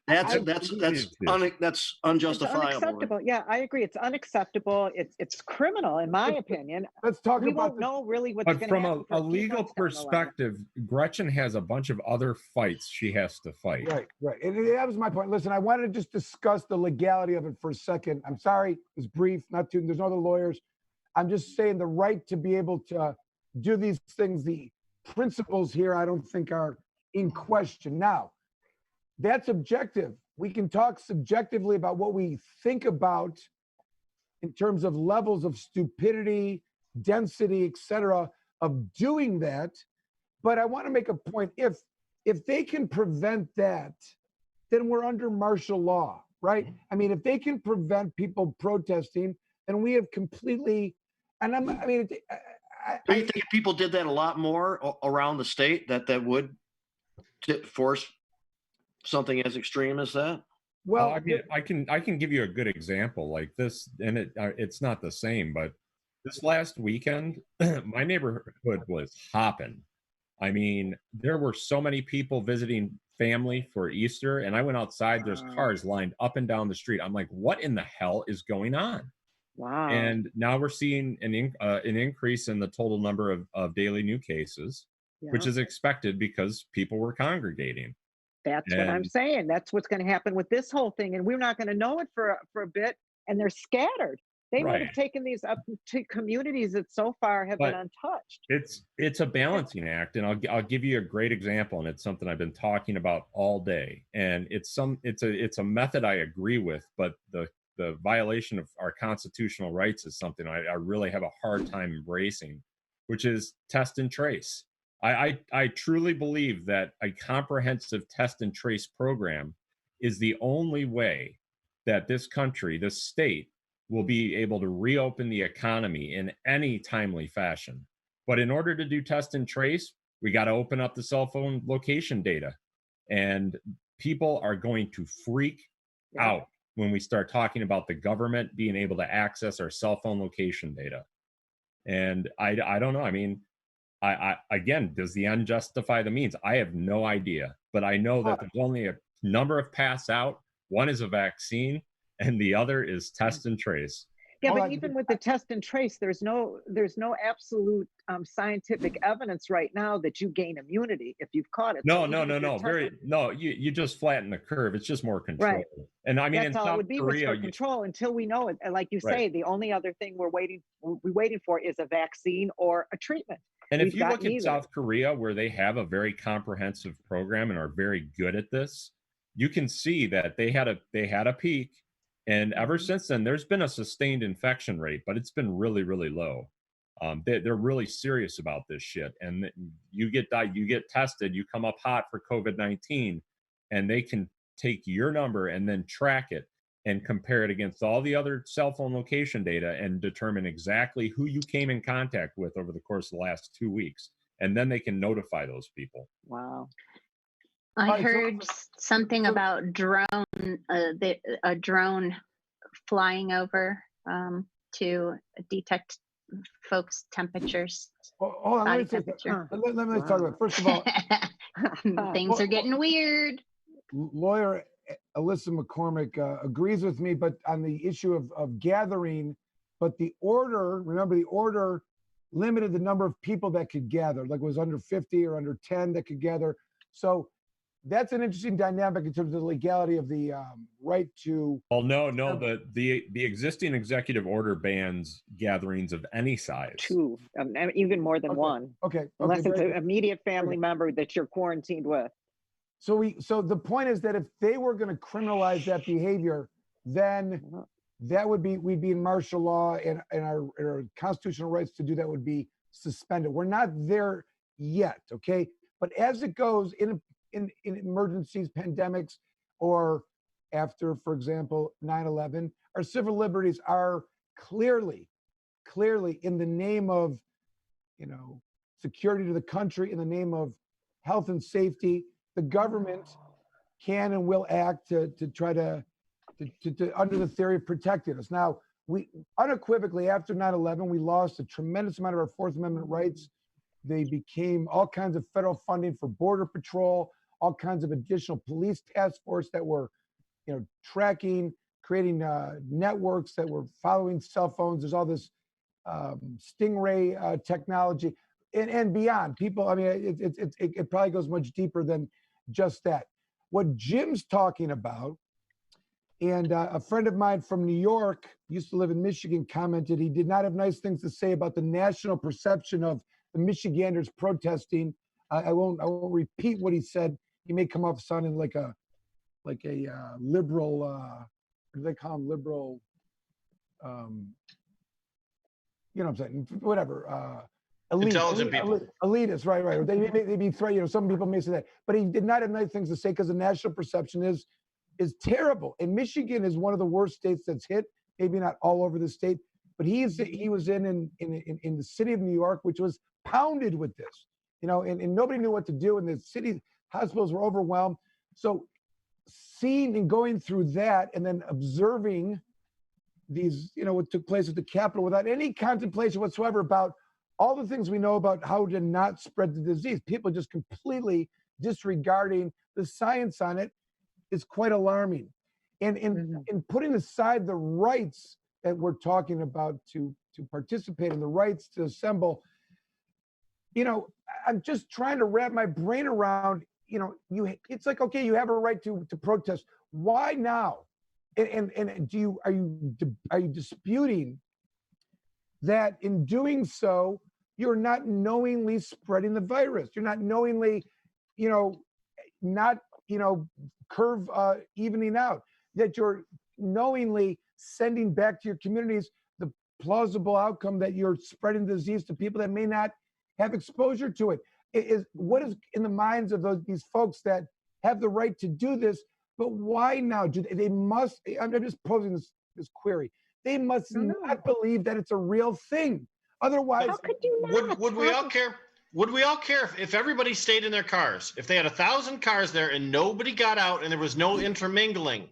That's It's unjustifiable. unacceptable. Yeah, I agree. It's unacceptable. It's criminal, in my opinion. Let's talk we about won't know really what's But going to from happen. a legal perspective, Gretchen has a bunch of other fights she has to fight. Right. And that was my point. Listen, I wanted to just discuss the legality of it for a second. I'm sorry, it's brief, there's no other lawyers. I'm just saying the right to be able to do these things, the principles here, I don't think are in question. Now, that's objective. We can talk subjectively about what we think about in terms of levels of stupidity, density, etc., of doing that. But I want to make a point. If they can prevent that, then we're under martial law, right? I mean, if they can prevent people protesting, then we have completely. And Do you think if people did that a lot more around the state, that would force something as extreme as that? Well, I mean, I can give you a good example like this, and it's not the same, but this last weekend, my neighborhood was hopping. I mean, there were so many people visiting family for Easter, and I went outside. There's cars lined up and down the street. I'm like, what in the hell is going on? Wow. And now we're seeing an increase in the total number of daily new cases, which is expected because people were congregating. That's what I'm saying. That's what's going to happen with this whole thing. And we're not going to know it for a bit. And they're scattered. They would have taken these up to communities that so far have been untouched. It's a balancing act. And I'll give you a great example. And it's something I've been talking about all day. And it's a method I agree with, but the violation of our constitutional rights is something I really have a hard time embracing, which is test and trace. I truly believe that a comprehensive test and trace program is the only way that this country, this state, will be able to reopen the economy in any timely fashion. But in order to do test and trace, we got to open up the cell phone location data. And people are going to freak out when we start talking about the government being able to access our cell phone location data. And I don't know. I mean, I again, does the end justify the means? I have no idea, but I know that there's only a number of paths out. One is a vaccine, and the other is test and trace. Yeah, but even with the test and trace, there's no absolute scientific evidence right now that you gain immunity if you've caught it. No. You just flatten the curve. It's just more control. Right. And I mean, that's in all South it would be Korea, was for control until we know it. And like you say, the only other thing we're waiting for is a vaccine or a treatment. And if you look at South Korea, where they have a very comprehensive program and are very good at this, you can see that they had a peak. And ever since then, there's been a sustained infection rate, but it's been really, really low. They're really serious about this shit. And you get tested, you come up hot for COVID-19, and they can take your number and then track it and compare it against all the other cell phone location data and determine exactly who you came in contact with over the course of the last 2 weeks. And then they can notify those people. Wow. I heard something about a drone flying over to detect folks' temperatures. Hold on, let me talk about it. First of all, things are getting weird. Lawyer Alyssa McCormick agrees with me, but on the issue of gathering, but the order, remember the order limited the number of people that could gather, like it was under 50 or under 10 that could gather. So that's an interesting dynamic in terms of the legality of the right to. Well, no, the existing executive order bans gatherings of any size. Two, even more than one. Okay. Unless it's an immediate family member that you're quarantined with. So the point is that if they were going to criminalize that behavior, then we'd be in martial law, and our constitutional rights to do that would be suspended. We're not there yet, okay? But as it goes in emergencies, pandemics, or after, for example, 9/11, our civil liberties are clearly in the name of, security to the country, in the name of health and safety. The government can and will act to try to under the theory of protecting us. Now, we unequivocally, after 9/11, we lost a tremendous amount of our Fourth Amendment rights. They became all kinds of federal funding for Border Patrol, all kinds of additional police task force that were, tracking, creating networks that were following cell phones. There's all this stingray technology and beyond. People, I mean, it probably goes much deeper than just that. What Jim's talking about, and a friend of mine from New York, used to live in Michigan, commented he did not have nice things to say about the national perception of the Michiganders protesting. I won't repeat what he said. He may come off sounding like a liberal. What do they call them? Liberal. You know what I'm saying? Whatever. Intelligent people. Elitist, right. They be threat. Some people may say that, but he did not have nice things to say because the national perception is terrible. And Michigan is one of the worst states that's hit. Maybe not all over the state, but he was in the city of New York, which was pounded with this, and nobody knew what to do, and the city hospitals were overwhelmed. So seeing and going through that, and then observing these, what took place at the Capitol without any contemplation whatsoever about all the things we know about how to not spread the disease, people just completely disregarding the science on it, is quite alarming. And in putting aside the rights that we're talking about to participate in, the rights to assemble, I'm just trying to wrap my brain around, it's like, okay, you have a right to protest. Why now? And are you disputing that in doing so, you're not knowingly spreading the virus? You're not knowingly, curve evening out, that you're knowingly sending back to your communities the plausible outcome that you're spreading the disease to people that may not have exposure to it. What is in the minds of these folks that have the right to do this, but why now? They must, I'm just posing this query. They must not believe that it's a real thing. Otherwise, how could you not? Would we all care? Would we all care if everybody stayed in their cars? If they had 1,000 cars there and nobody got out and there was no intermingling,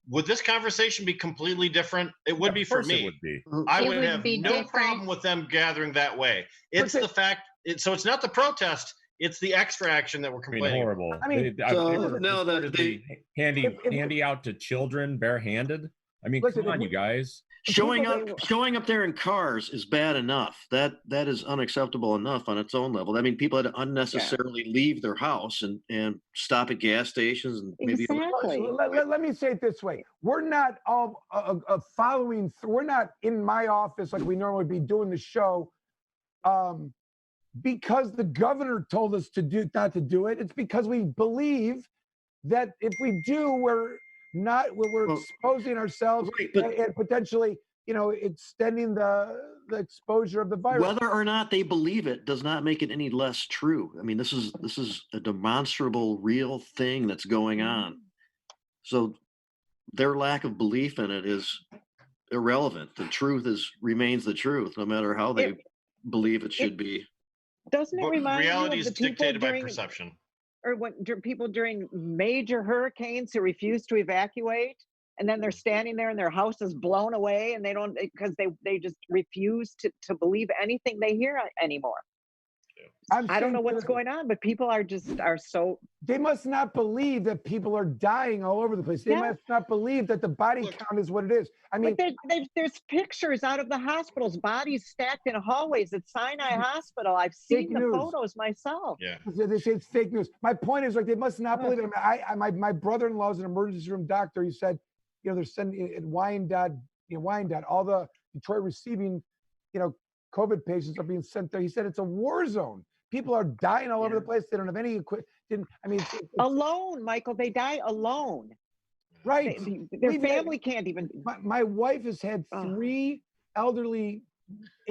would this conversation be completely different? It would be for me. It would be. I It would would have be no different. problem with them gathering that way. It's the fact. So it's not the protest. It's the extra action that we're complaining. Horrible. I mean, handy out to children barehanded. I mean, come on, you guys. Showing up there in cars is bad enough. That is unacceptable enough on its own level. I mean, people had to unnecessarily leave their house and stop at gas stations and maybe. Exactly. Let me say it this way: we're not all following. We're not in my office like we normally be doing the show, because the governor told us not to do it. It's because we believe that if we do, we're exposing ourselves and potentially, extending the exposure of the virus. Whether or not they believe it does not make it any less true. I mean, this is a demonstrable, real thing that's going on. So their lack of belief in it is irrelevant. The truth remains the truth, no matter how they believe it should be. Doesn't it remind reality you is of the people dictated by during, perception. or when people during major hurricanes who refuse to evacuate, and then they're standing there and their house is blown away, and they don't, because they just refuse to believe anything they hear anymore. I don't know what's going on, but people are so. They must not believe that people are dying all over the place. They must not believe that the body count is what it is. I mean, there's pictures out of the hospitals, bodies stacked in hallways at Sinai Hospital. I've seen the photos myself. Yeah, they say it's fake news. My point is, like, they must not believe it. My brother-in-law is an emergency room doctor. He said, they're sending at Wyandotte, all the Detroit receiving, COVID patients are being sent there. He said it's a war zone. People are dying all over the place. They don't have any equipment. It's alone, Michael. They die alone. Right. Their family can't even. My wife has had 3 elderly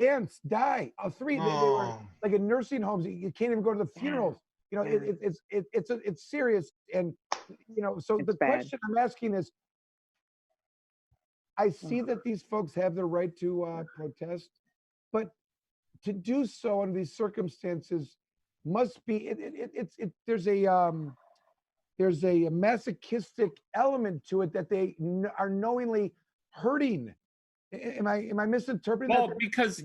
aunts die. 3. They were like in nursing homes. You can't even go to the funerals. It's serious. And so the question I'm asking is, I see that these folks have the right to protest, but to do so under these circumstances must be there's a masochistic element to it, that they are knowingly hurting Am I misinterpreting Well, that? because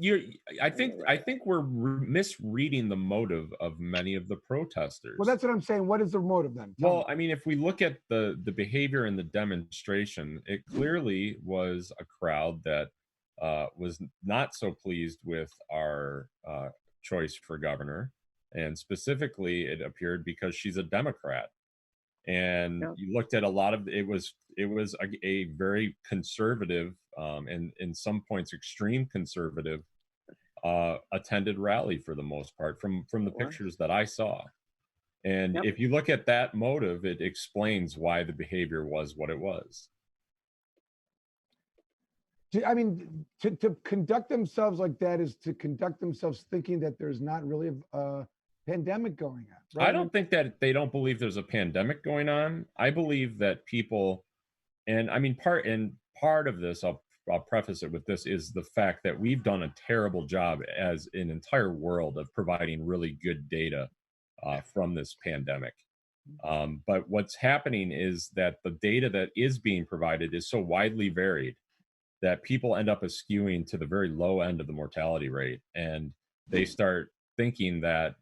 I think we're misreading the motive of many of the protesters. Well, that's what I'm saying. What is the motive then? Well, I mean, if we look at the behavior in the demonstration, it clearly was a crowd that was not so pleased with our choice for governor, and specifically, it appeared because she's a Democrat. And you looked at a lot of it was a very conservative and in some points extreme conservative attended rally for the most part from the pictures that I saw. And if you look at that motive, it explains why the behavior was what it was. I mean, to conduct themselves like that is to conduct themselves thinking that there's not really a pandemic going on. Right? I don't think that they don't believe there's a pandemic going on. I believe that people, and I mean, part of this, I'll preface it with this, is the fact that we've done a terrible job as an entire world of providing really good data from this pandemic. But what's happening is that the data that is being provided is so widely varied that people end up eschewing to the very low end of the mortality rate, and they start thinking that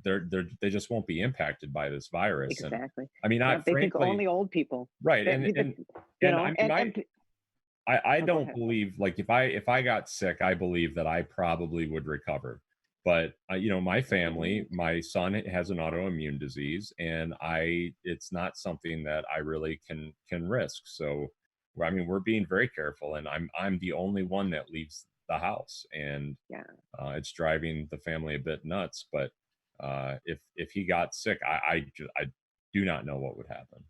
they just won't be impacted by this virus. Exactly. And, I mean, they think only old people. Right. I Go don't ahead. believe, like, if I got sick, I believe that I probably would recover. But my family, my son has an autoimmune disease, and it's not something that I really can risk. So, I mean, we're being very careful, and I'm the only one that leaves the house, and it's driving the family a bit nuts. But if he got sick, I do not know what would happen.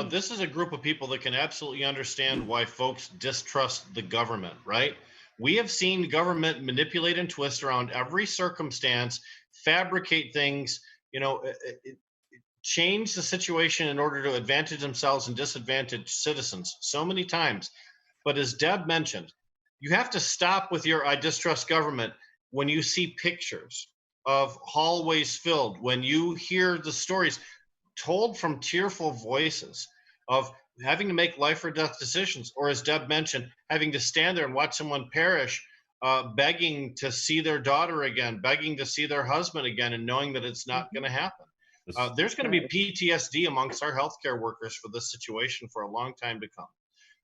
This is a group of people that can absolutely understand why folks distrust the government, right? We have seen government manipulate and twist around every circumstance, fabricate things, change the situation in order to advantage themselves and disadvantage citizens so many times. But as Deb mentioned, you have to stop with your "I distrust government" when you see pictures of hallways filled, when you hear the stories told from tearful voices of having to make life or death decisions, or as Deb mentioned, having to stand there and watch someone perish, begging to see their daughter again, begging to see their husband again, and knowing that it's not going to happen. There's going to be PTSD amongst our healthcare workers for this situation for a long time to come.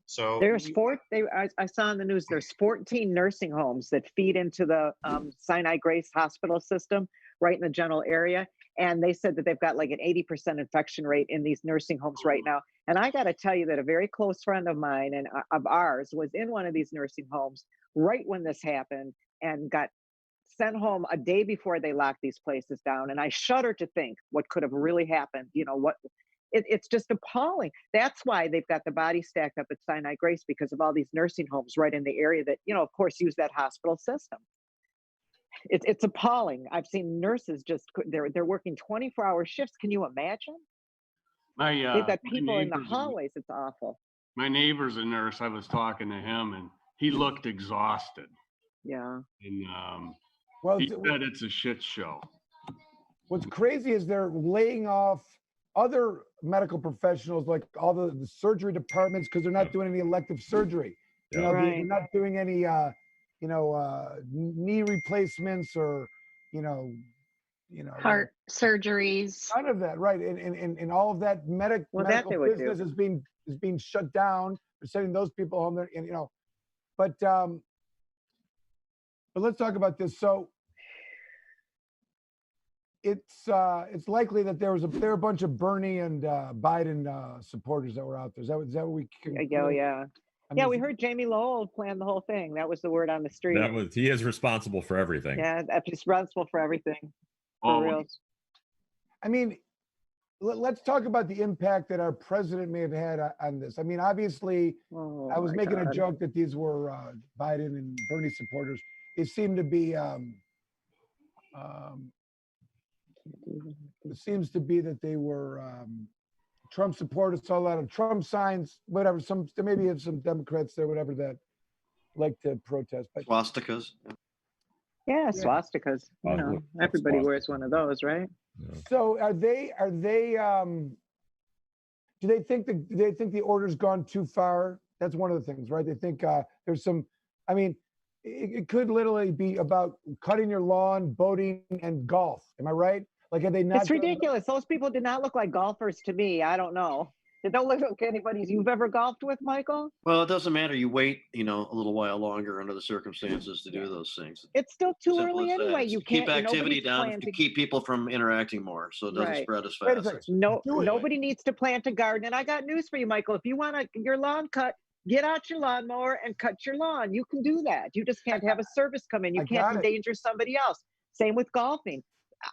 So I saw in the news there's 14 nursing homes that feed into the Sinai Grace Hospital system right in the general area. And they said that they've got like an 80% infection rate in these nursing homes right now. And I got to tell you that a very close friend of mine and of ours was in one of these nursing homes right when this happened and got sent home a day before they locked these places down. And I shudder to think what could have really happened. It's just appalling. That's why they've got the bodies stacked up at Sinai Grace, because of all these nursing homes right in the area that, of course, use that hospital system. It's appalling. I've seen nurses they're working 24-hour shifts. Can you imagine? They've got people in the hallways. It's awful. My neighbor's a nurse. I was talking to him, and he looked exhausted. Yeah. And he said it's a shit show. What's crazy is they're laying off other medical professionals, like all the surgery departments, because they're not doing any elective surgery. They're not doing any knee replacements or heart surgeries. None of that, right? And all of that medical business is being shut down. They're sending those people home there, but let's talk about this. So it's likely that there were a bunch of Bernie and Biden supporters that were out there. Is that what we can? Yeah, we heard Jamie Lowell plan the whole thing. That was the word on the street. He is responsible for everything. Yeah, he's responsible for everything. For real. I mean, let's talk about the impact that our president may have had on this. I mean, obviously, I was making a joke that these were Biden and Bernie supporters. It seemed to be, it seems to be that they were Trump supporters. Saw a lot of Trump signs, whatever. There maybe have some Democrats there, whatever, that like to protest. But swastikas. Yeah, swastikas. Everybody wears one of those, right? So are they do they think the order's gone too far That's one of the things, right? They think there's some, I mean, it could literally be about cutting your lawn, boating, and golf. Am I right? Like, are they not? It's ridiculous. Those people did not look like golfers to me. I don't know. They don't look like anybody you've ever golfed with, Michael. Well, it doesn't matter. You wait, a little while longer under the circumstances to do those things. It's still too Simple early as that. anyway. It's You to can't. keep activity nobody's down, to planting. keep people from interacting more, so it doesn't Right. spread as Wait a fast. second. No, nobody needs to plant a garden. And I got news for you, Michael. If you want your lawn cut, get out your lawnmower and cut your lawn. You can do that. You just can't have a service come in. You I can't got it. endanger somebody else. Same with golfing.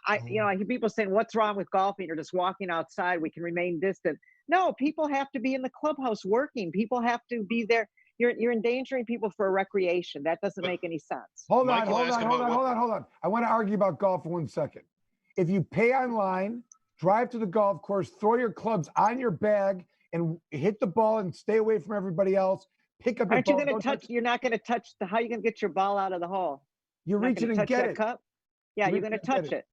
I hear people saying, "What's wrong with golfing? Or just walking outside? We can remain distant." No, people have to be in the clubhouse working. People have to be there. You're endangering people for recreation. That doesn't make any sense. Hold on. Michael asked about what- I want to argue about golf for 1 second. If you pay online, drive to the golf course, throw your clubs on your bag, and hit the ball and stay away from everybody else. Pick up your Aren't you ball. going to don't touch? You're not going to touch the. How are you going to get your ball out of the hole? You Not reach gonna it and touch get that it. cup? Yeah, You you're reach going to and get touch it.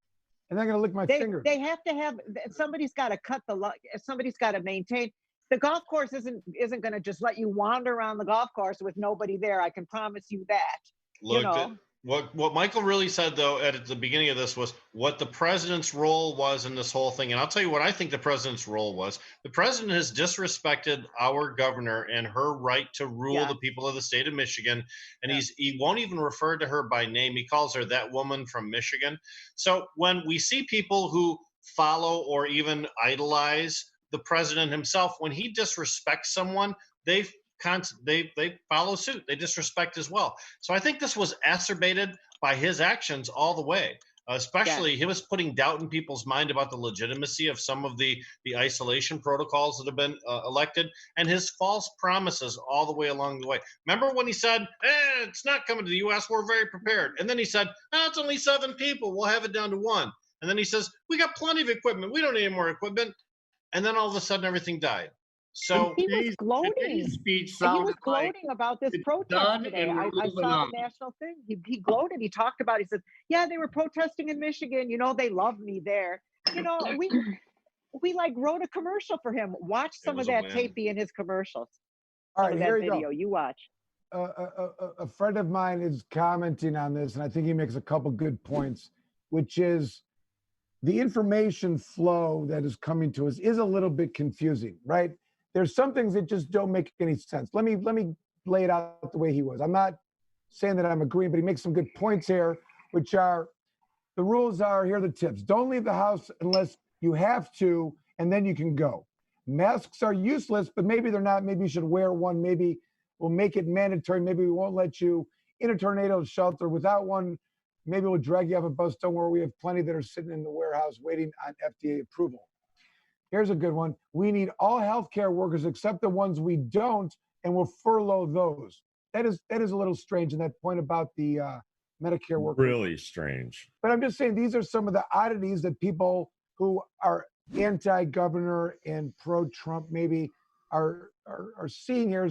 And I'm going to lick my finger. They have to have. Somebody's got to cut the. Somebody's got to maintain. The golf course isn't going to just let you wander around the golf course with nobody there. I can promise you that. Look, what Michael really said, though, at the beginning of this was what the president's role was in this whole thing. And I'll tell you what I think the president's role was. The president has disrespected our governor and her right to rule the people of the state of Michigan. And he won't even refer to her by name. He calls her that woman from Michigan. So when we see people who follow or even idolize the president himself, when he disrespects someone, they follow suit. They disrespect as well. So I think this was exacerbated by his actions all the way. Especially, he was putting doubt in people's mind about the legitimacy of some of the isolation protocols that have been elected, and his false promises all the way along the way. Remember when he said, it's not coming to the U.S., we're very prepared. And then he said, it's only 7 people, we'll have it down to 1. And then he says, we got plenty of equipment, we don't need any more equipment. And then all of a sudden, everything died. So he was gloating. Today's speech He sounded was gloating like about this it's protest done today. and we're I moving saw on. the national thing. He gloated. He talked about it. He said, yeah, they were protesting in Michigan. They love me there. We like wrote a commercial for him. Watch some of that tapey in his commercials. All Some right, of that here you video. go. You watch. A friend of mine is commenting on this, and I think he makes a couple good points, which is the information flow that is coming to us is a little bit confusing, right? There's some things that just don't make any sense. Let me lay it out the way he was. I'm not saying that I'm agreeing, but he makes some good points here, which are, the rules are, here are the tips. Don't leave the house unless you have to, and then you can go. Masks are useless, but maybe they're not. Maybe you should wear one. Maybe we'll make it mandatory. Maybe we won't let you in a tornado shelter without one. Maybe we'll drag you off a bus. Don't worry, we have plenty that are sitting in the warehouse waiting on FDA approval. Here's a good one. We need all healthcare workers except the ones we don't, and we'll furlough those. That is a little strange in that point about the Medicare workers. Really strange. But I'm just saying these are some of the oddities that people who are anti-governor and pro-Trump maybe are seeing here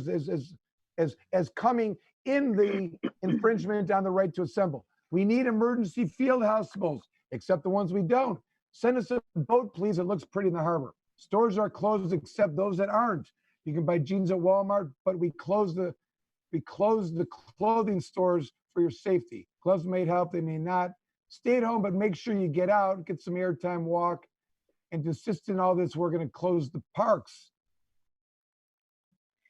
as coming in the infringement on the right to assemble. We need emergency field hospitals, except the ones we don't. Send us a boat, please. It looks pretty in the harbor. Stores are closed except those that aren't. You can buy jeans at Walmart, but we close the clothing stores for your safety. Gloves may help, they may not. Stay at home, but make sure you get out, get some airtime, walk. And to assist in all this, we're going to close the parks.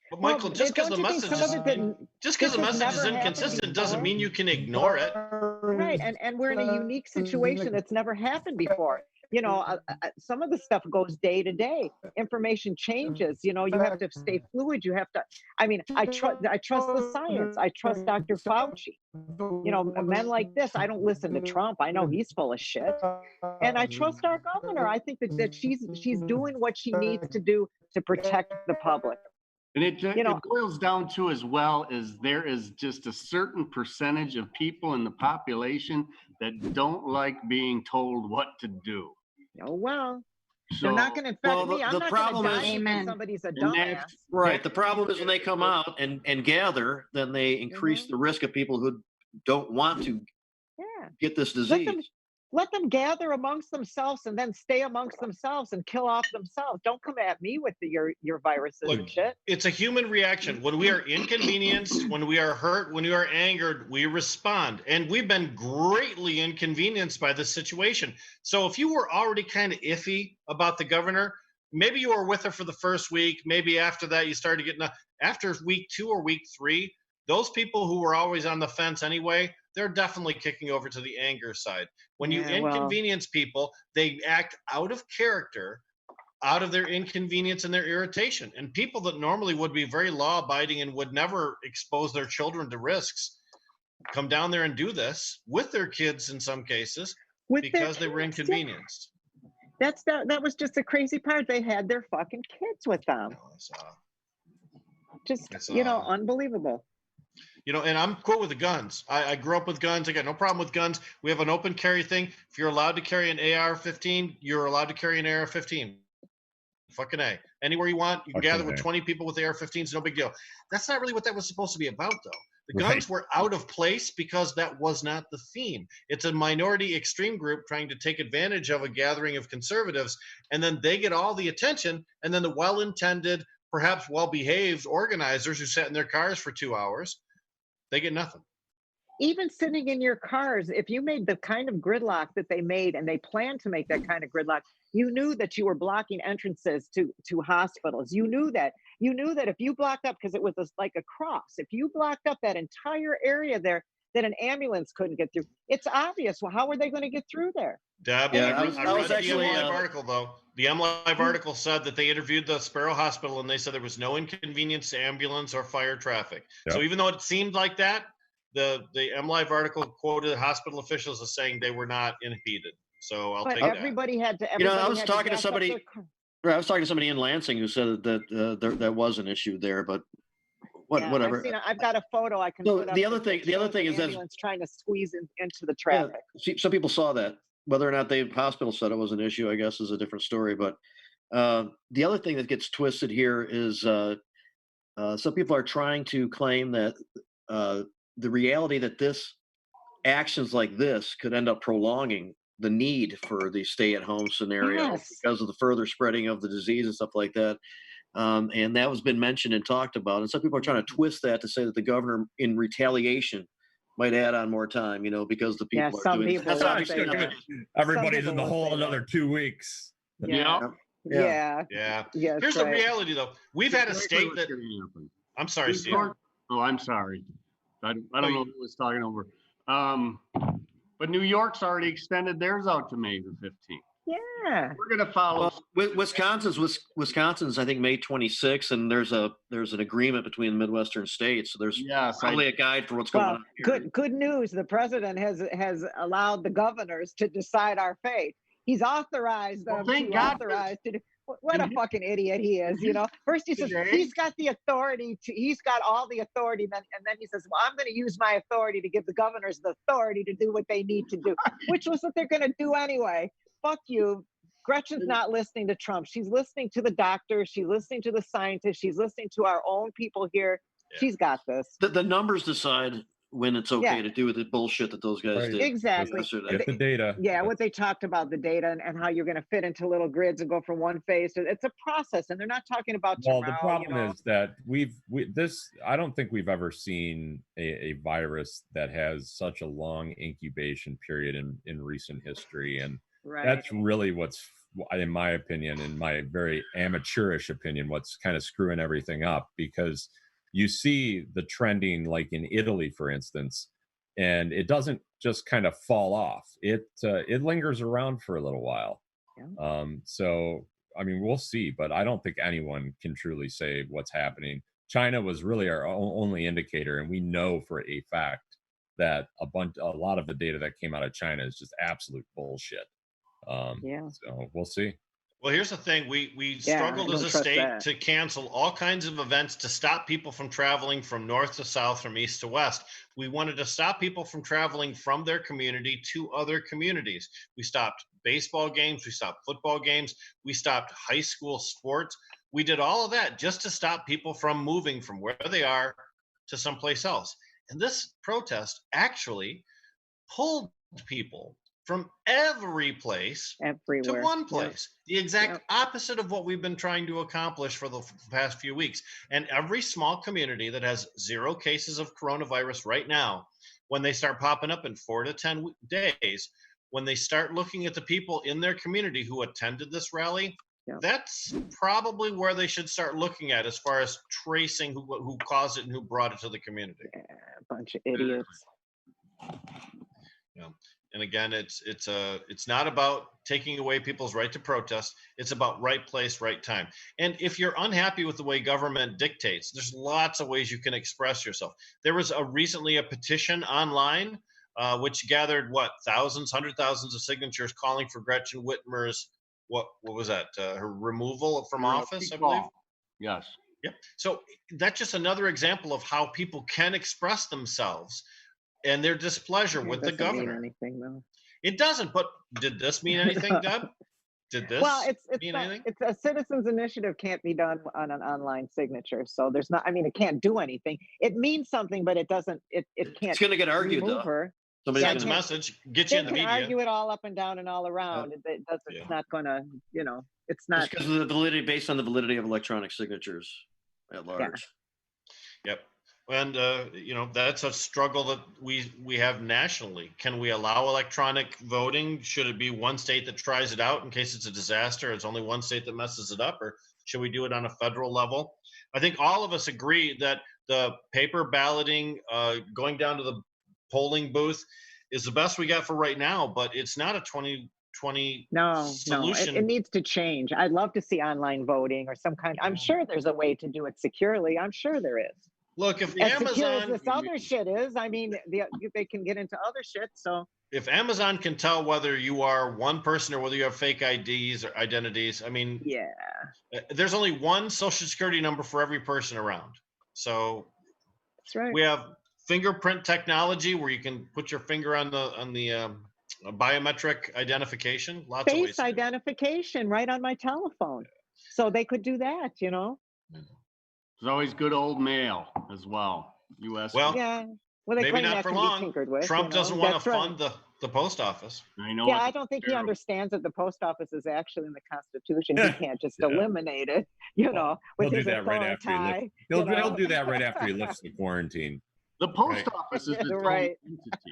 But Michael, just because the message is inconsistent doesn't mean you can ignore it. Right, and we're in a unique situation that's never happened before. Some of the stuff goes day to day. Information changes. You have to stay fluid. You have to. I trust the science. I trust Dr. Fauci. Men like this. I don't listen to Trump. I know he's full of shit. And I trust our governor. I think that she's doing what she needs to do to protect the public. And it boils down to, as well, is there is just a certain percentage of people in the population that don't like being told what to do. Oh, well. So, they're not going to infect me. I'm the not problem going to is, die if somebody's a dumbass. Right. The problem is when they come out and gather, then they increase the risk of people who don't want to get this disease. let them gather amongst themselves and then stay amongst themselves and kill off themselves. Don't come at me with your viruses and shit. It's a human reaction. When we are inconvenienced, when we are hurt, when we are angered, we respond. And we've been greatly inconvenienced by this situation. So if you were already kind of iffy about the governor, maybe you were with her for the first week. Maybe after that, you started getting, after week 2 or week 3, those people who were always on the fence anyway, they're definitely kicking over to the anger side. When you inconvenience people, they act out of character, out of their inconvenience and their irritation. And people that normally would be very law-abiding and would never expose their children to risks come down there and do this with their kids in some cases because they were inconvenienced. That was just the crazy part. They had their fucking kids with them. Unbelievable. And I'm cool with the guns. I grew up with guns. I got no problem with guns. We have an open carry thing. If you're allowed to carry an AR-15, you're allowed to carry an AR-15. Fucking A. Anywhere you want, you can gather with 20 people with AR-15s, no big deal. That's not really what that was supposed to be about, though. The guns were out of place because that was not the theme. It's a minority extreme group trying to take advantage of a gathering of conservatives, and then they get all the attention, and then the well-intended, perhaps well-behaved organizers who sat in their cars for 2 hours, they get nothing. Even sitting in your cars, if you made the kind of gridlock that they made, and they planned to make that kind of gridlock, you knew that you were blocking entrances to hospitals. You knew that. You knew that if you blocked up, because it was like a cross, if you blocked up that entire area there, that an ambulance couldn't get through. It's obvious. Well, how were they going to get through there? Deb, I read the MLive article, though. The MLive article said that they interviewed the Sparrow Hospital, and they said there was no inconvenience to ambulance or fire traffic. Yep. So even though it seemed like that, the MLive article quoted hospital officials as saying they were not impeded. So I'll take that. Everybody had to. I was talking to somebody. I was talking to somebody in Lansing who said that that was an issue there, but whatever. I've got a photo I can. So put up the other thing is that trying to squeeze into the traffic. Some people saw that. Whether or not the hospital said it was an issue, I guess, is a different story. But the other thing that gets twisted here is some people are trying to claim that the reality that actions like this could end up prolonging the need for the stay-at-home scenario because of the further spreading of the disease and stuff like that. And that has been mentioned and talked about. And some people are trying to twist that to say that the governor, in retaliation, might add on more time, because the people are doing it. That's obviously good. Everybody's in the hole another 2 weeks. Yeah. Here's the reality, though. We've had a state that. I'm sorry, Steve. Oh, I'm sorry. I don't know who was talking over. But New York's already extended theirs out to May the 15th. Yeah, we're going to follow. Well, Wisconsin's I think May 26th, and there's an agreement between the Midwestern states. So there's probably a guide for what's going on here. Good news. The president has allowed the governors to decide our fate. He's authorized them to do. What a fucking idiot he is, First he says he's got the authority he's got all the authority, and then he says, well, I'm going to use my authority to give the governors the authority to do what they need to do, which was what they're going to do anyway. Fuck you. Gretchen's not listening to Trump. She's listening to the doctors. She's listening to the scientists. She's listening to our own people here. Yeah. She's got this. The numbers decide when it's okay to do the bullshit that those guys did. Exactly. Get the data. Yeah, what they talked about, the data and how you're going to fit into little grids and go from one phase to, it's a process, and they're not talking about tomorrow. Well, the problem is that I don't think we've ever seen a virus that has such a long incubation period in recent history, and that's really what's, in my opinion, in my very amateurish opinion, what's kind of screwing everything up, because you see the trending like in Italy, for instance, and it doesn't just kind of fall off. It lingers around for a little while. Yeah. So, I mean, we'll see, but I don't think anyone can truly say what's happening. China was really our only indicator, and we know for a fact that a lot of the data that came out of China is just absolute bullshit. So we'll see. Well, here's the thing. We struggled as a state to cancel all kinds of events to stop people from traveling from north to south, from east to west. We wanted to stop people from traveling from their community to other communities. We stopped baseball games. We stopped football games. We stopped high school sports. We did all of that just to stop people from moving from where they are to someplace else. And this protest actually pulled people from every place everywhere to one place. The exact opposite of what we've been trying to accomplish for the past few weeks. And every small community that has 0 cases of coronavirus right now, when they start popping up in 4 to 10 days, when they start looking at the people in their community who attended this rally, that's probably where they should start looking at as far as tracing who caused it and who brought it to the community. Yeah, a bunch of idiots. And again, it's not about taking away people's right to protest. It's about right place, right time. And if you're unhappy with the way government dictates, there's lots of ways you can express yourself. There was recently a petition online which gathered thousands, hundred thousands of signatures calling for Gretchen Whitmer's what was that? Her removal from office, I believe. Yes. Yep. So that's just another example of how people can express themselves and their displeasure with the governor. Mean anything, though. It doesn't. But did this mean anything, Deb? Did this mean anything? It's a citizens initiative can't be done on an online signature. So there's not. I mean, it can't do anything. It means something, but it doesn't. It can't. It's going to get argued though. Her. Sends a message, get you in the media. They can argue it all up and down and all around. It doesn't. It's not going to. It's not. It's because of the validity, based on the validity of electronic signatures at large. Yep. And that's a struggle that we have nationally. Can we allow electronic voting? Should it be one state that tries it out in case it's a disaster? It's only one state that messes it up, or should we do it on a federal level? I think all of us agree that the paper balloting, going down to the polling booth, is the best we got for right now. But it's not a 2020 solution. No, it needs to change. I'd love to see online voting or some kind. I'm sure there's a way to do it securely. I'm sure there is. Look, if as Amazon, secure as this other shit is, I mean, they can get into other shit. So if Amazon can tell whether you are one person or whether you have fake IDs or identities, I mean, there's only one social security number for every person around. So that's right. We have fingerprint technology where you can put your finger on the biometric identification. Lots of ways. Face identification right on my telephone. So they could do that, There's always good old mail as well. U.S. Well, they maybe not for long. With, Trump doesn't want to fund the post office. I know. Yeah, I don't think he understands that the post office is actually in the Constitution. He can't just eliminate it. With he'll do his that right after he lifts. He'll do that right after he lifts the quarantine. The post office is its own entity.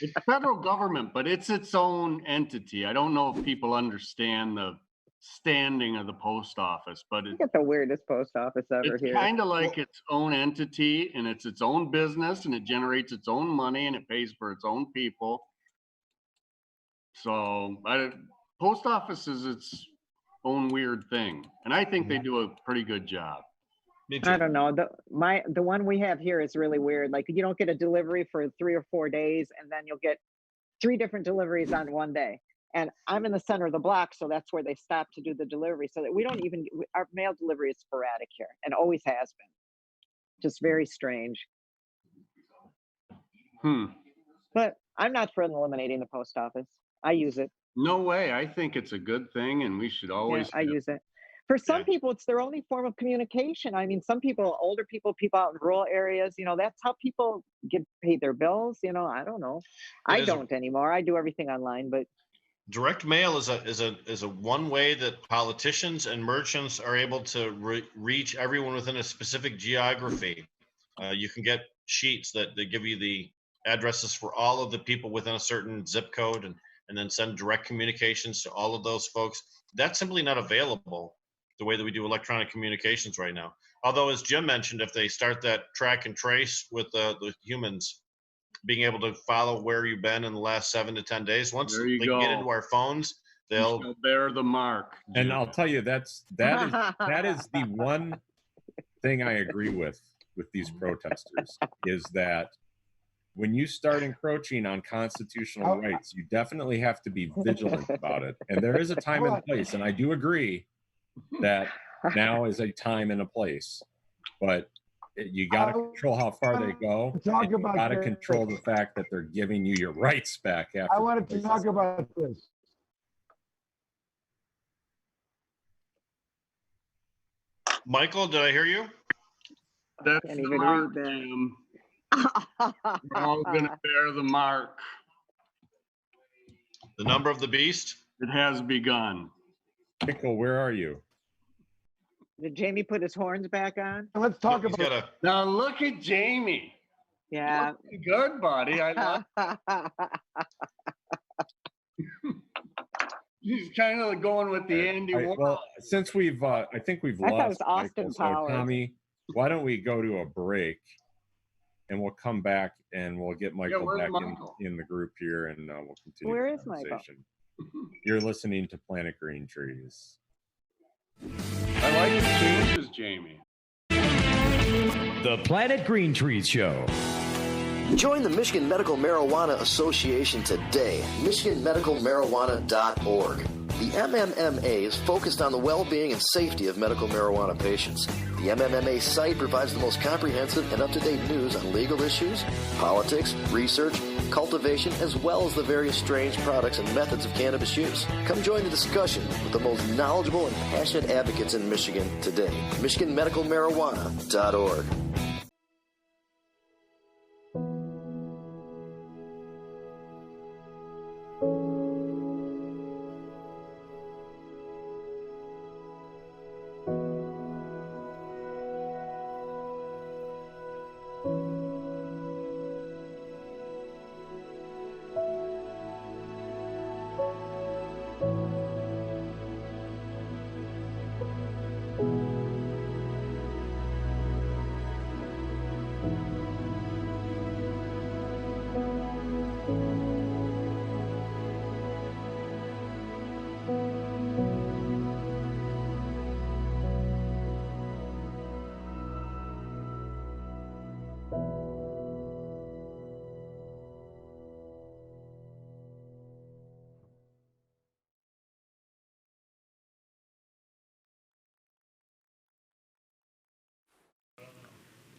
It's federal government, but it's its own entity. I don't know if people understand the standing of the post office, but it's the weirdest post office ever here. It's kind of like its own entity, and it's its own business, and it generates its own money, and it pays for its own people. So, post office is its own weird thing, and I think they do a pretty good job. I don't know. The one we have here is really weird. Like, you don't get a delivery for 3 or 4 days, and then you'll get 3 different deliveries on one day. And I'm in the center of the block, so that's where they stop to do the delivery. So that we don't even, our mail delivery is sporadic here and always has been. Just very strange. But I'm not for eliminating the post office. I use it. No way. I think it's a good thing, and we should always. I use it. For some people, it's their only form of communication. I mean, some people, older people out in rural areas, that's how people get paid their bills. I don't know. I don't anymore. I do everything online, but. Direct mail is a one way that politicians and merchants are able to reach everyone within a specific geography. You can get sheets that they give you the addresses for all of the people within a certain zip code and then send direct communications to all of those folks. That's simply not available the way that we do electronic communications right now. Although, as Jim mentioned, if they start that track and trace with the humans, being able to follow where you've been in the last 7 to 10 days. Once they get into our phones, they'll bear the mark. And I'll tell you, that is the one thing I agree with these protesters is that when you start encroaching on constitutional rights, you definitely have to be vigilant about it. And there is a time and a place, and I do agree that now is a time and a place, but you got to control how far they go. You got to control the fact that they're giving you your rights back. After I wanted to talk about this. Michael, did I hear you? That's the mark, Jim. We're all going to bear the mark. The number of the beast? It has begun. Michael, where are you? Did Jamie put his horns back on? Let's talk He's about. got a, Now look at Jamie. Yeah. Looking good, buddy. I love. He's kind of going with the Andy Warhol. Well, since we've, I think we've I thought it lost was Austin Michael, so Powers. Tommy, why don't we go to a break and we'll come back and we'll get Michael where's back Michael? in the group here and we'll continue Where the is Michael? conversation. You're listening to Planet Green Trees. I like the changes, Jamie. The Planet Green Trees Show. Join the Michigan Medical Marijuana Association today, michiganmedicalmarijuana.org. The MMMA is focused on the well-being and safety of medical marijuana patients. The MMMA site provides the most comprehensive and up-to-date news on legal issues, politics, research, cultivation, as well as the various strange products and methods of cannabis use. Come join the discussion with the most knowledgeable and passionate advocates in Michigan today. michiganmedicalmarijuana.org.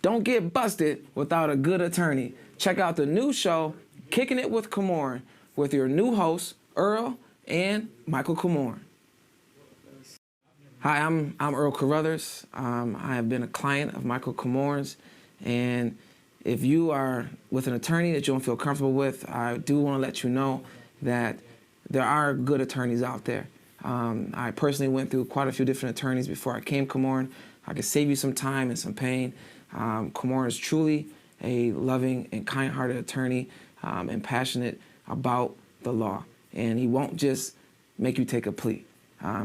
Don't get busted without a good attorney. Check out the new show, Kicking It with Komorn, with your new hosts, Earl and Michael Komorn. Hi, I'm Earl Carruthers. I have been a client of Michael Komorn's, and if you are with an attorney that you don't feel comfortable with, I do want to let you know that there are good attorneys out there. I personally went through quite a few different attorneys before I came Komorn. I could save you some time and some pain. Komorn is truly a loving and kind-hearted attorney and passionate about the law. And he won't just make you take a plea.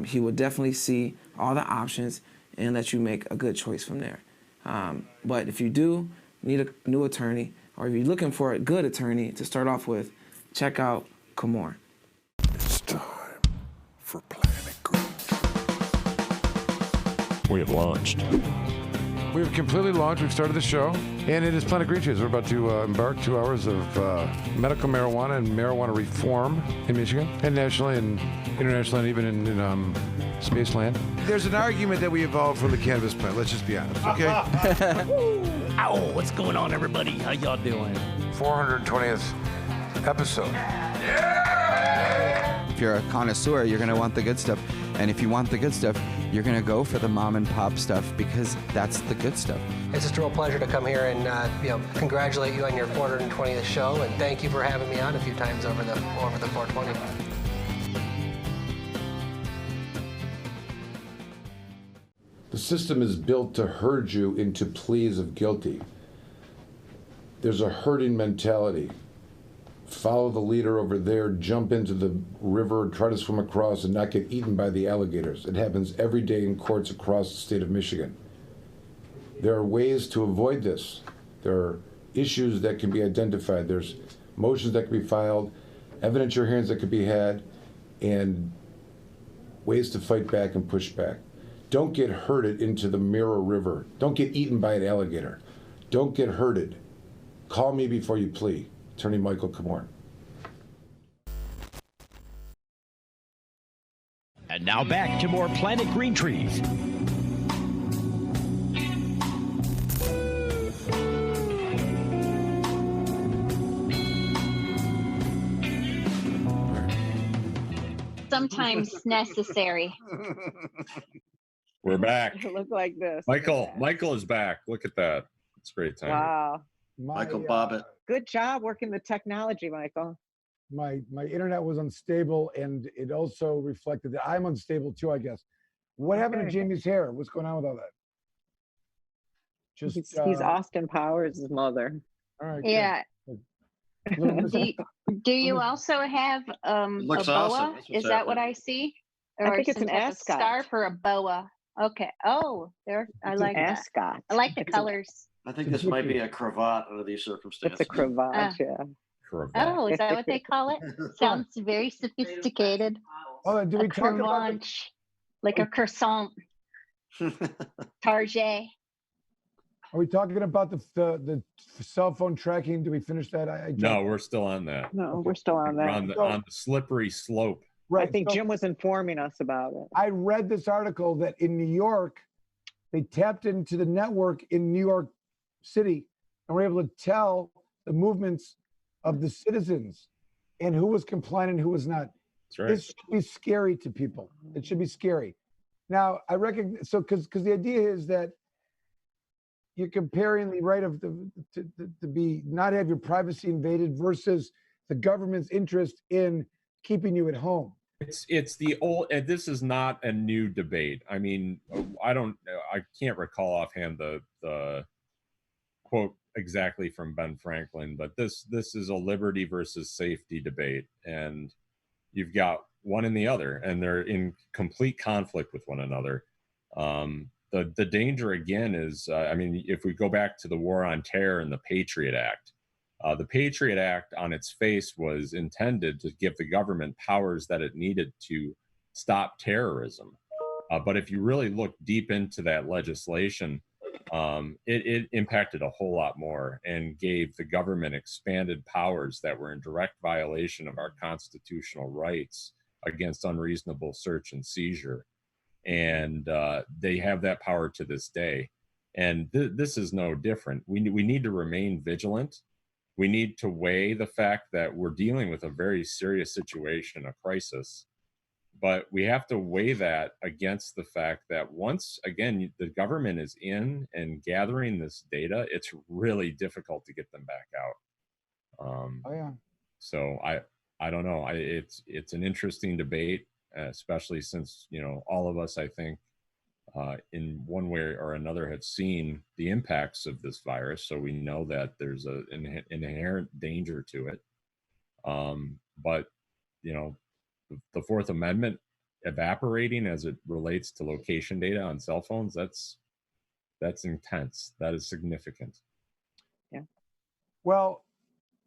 He will definitely see all the options and let you make a good choice from there. But if you do need a new attorney, or if you're looking for a good attorney to start off with, check out Komorn. It's time for Planet Green. We have launched. We've completely launched. We've started the show, and it is Planet Green Trees. We're about to embark 2 hours of medical marijuana and marijuana reform in Michigan, and nationally and internationally, and even in Spaceland. There's an argument that we evolved from the cannabis plant. Let's just be honest, okay? Ow, what's going on, everybody? How y'all doing? 420th episode. If you're a connoisseur, you're going to want the good stuff. And if you want the good stuff, you're going to go for the mom and pop stuff because that's the good stuff. It's just a real pleasure to come here and congratulate you on your 420th show, and thank you for having me on a few times over the 420. The system is built to herd you into pleas of guilty. There's a herding mentality. Follow the leader over there, jump into the river, try to swim across and not get eaten by the alligators. It happens every day in courts across the state of Michigan. There are ways to avoid this. There are issues that can be identified. There's motions that can be filed, evidentiary hearings that can be had, and ways to fight back and push back. Don't get herded into the Mirror River. Don't get eaten by an alligator. Don't get herded. Call me before you plea. Attorney Michael Komorn. And now back to more Planet Green Trees. Sometimes necessary. We're back. It looked like this. Michael is back. Look at that. It's great time. Wow. Michael Bobbitt. Good job working the technology, Michael. my internet was unstable, and it also reflected that I'm unstable too, I guess. What happened to Okay. Jamie's hair? What's going on with all that? Just He's Austin Powers' mother. all right. Yeah. Do you also have a looks boa? awesome. That's what's Is that what happening. I see? I Or think it's some an type of ascot. scarf or a boa? Okay. Oh, there. I like that. Ascot. I like the It's a- colors. I think this might be a cravat under these circumstances. It's a cravat, yeah. Oh, is that what they call it? Sounds very sophisticated. Oh, do we talk about the, Crevant, like a croissant. Target. are we talking about the cell phone tracking? Do we finish that? No, we're still on that. No, we're still on We're that. on the slippery slope. Right. I think so Jim was informing us about it. I read this article that in New York, they tapped into the network in New York City and were able to tell the movements of the citizens and who was compliant and who was not. That's right. This should be scary to people. It should be scary. Now, I recognize, so because the idea is that you're comparing the right of to be not have your privacy invaded versus the government's interest in keeping you at home. It's the old, and this is not a new debate. I mean, I can't recall offhand the quote exactly from Ben Franklin, but this is a liberty versus safety debate, and you've got one and the other, and they're in complete conflict with one another. The danger again is, I mean, if we go back to the War on Terror and the Patriot Act, the Patriot Act on its face was intended to give the government powers that it needed to stop terrorism. But if you really look deep into that legislation, it impacted a whole lot more and gave the government expanded powers that were in direct violation of our constitutional rights against unreasonable search and seizure. And they have that power to this day. And this is no different. We need to remain vigilant. We need to weigh the fact that we're dealing with a very serious situation, a crisis. But we have to weigh that against the fact that once again, the government is in and gathering this data, it's really difficult to get them back out. Oh yeah. So I don't know. It's an interesting debate, especially since, you know, all of us, I think, in one way or another have seen the impacts of this virus. So we know that there's an inherent danger to it. But, you know, the Fourth Amendment evaporating as it relates to location data on cell phones, that's intense. That is significant. Yeah. Well,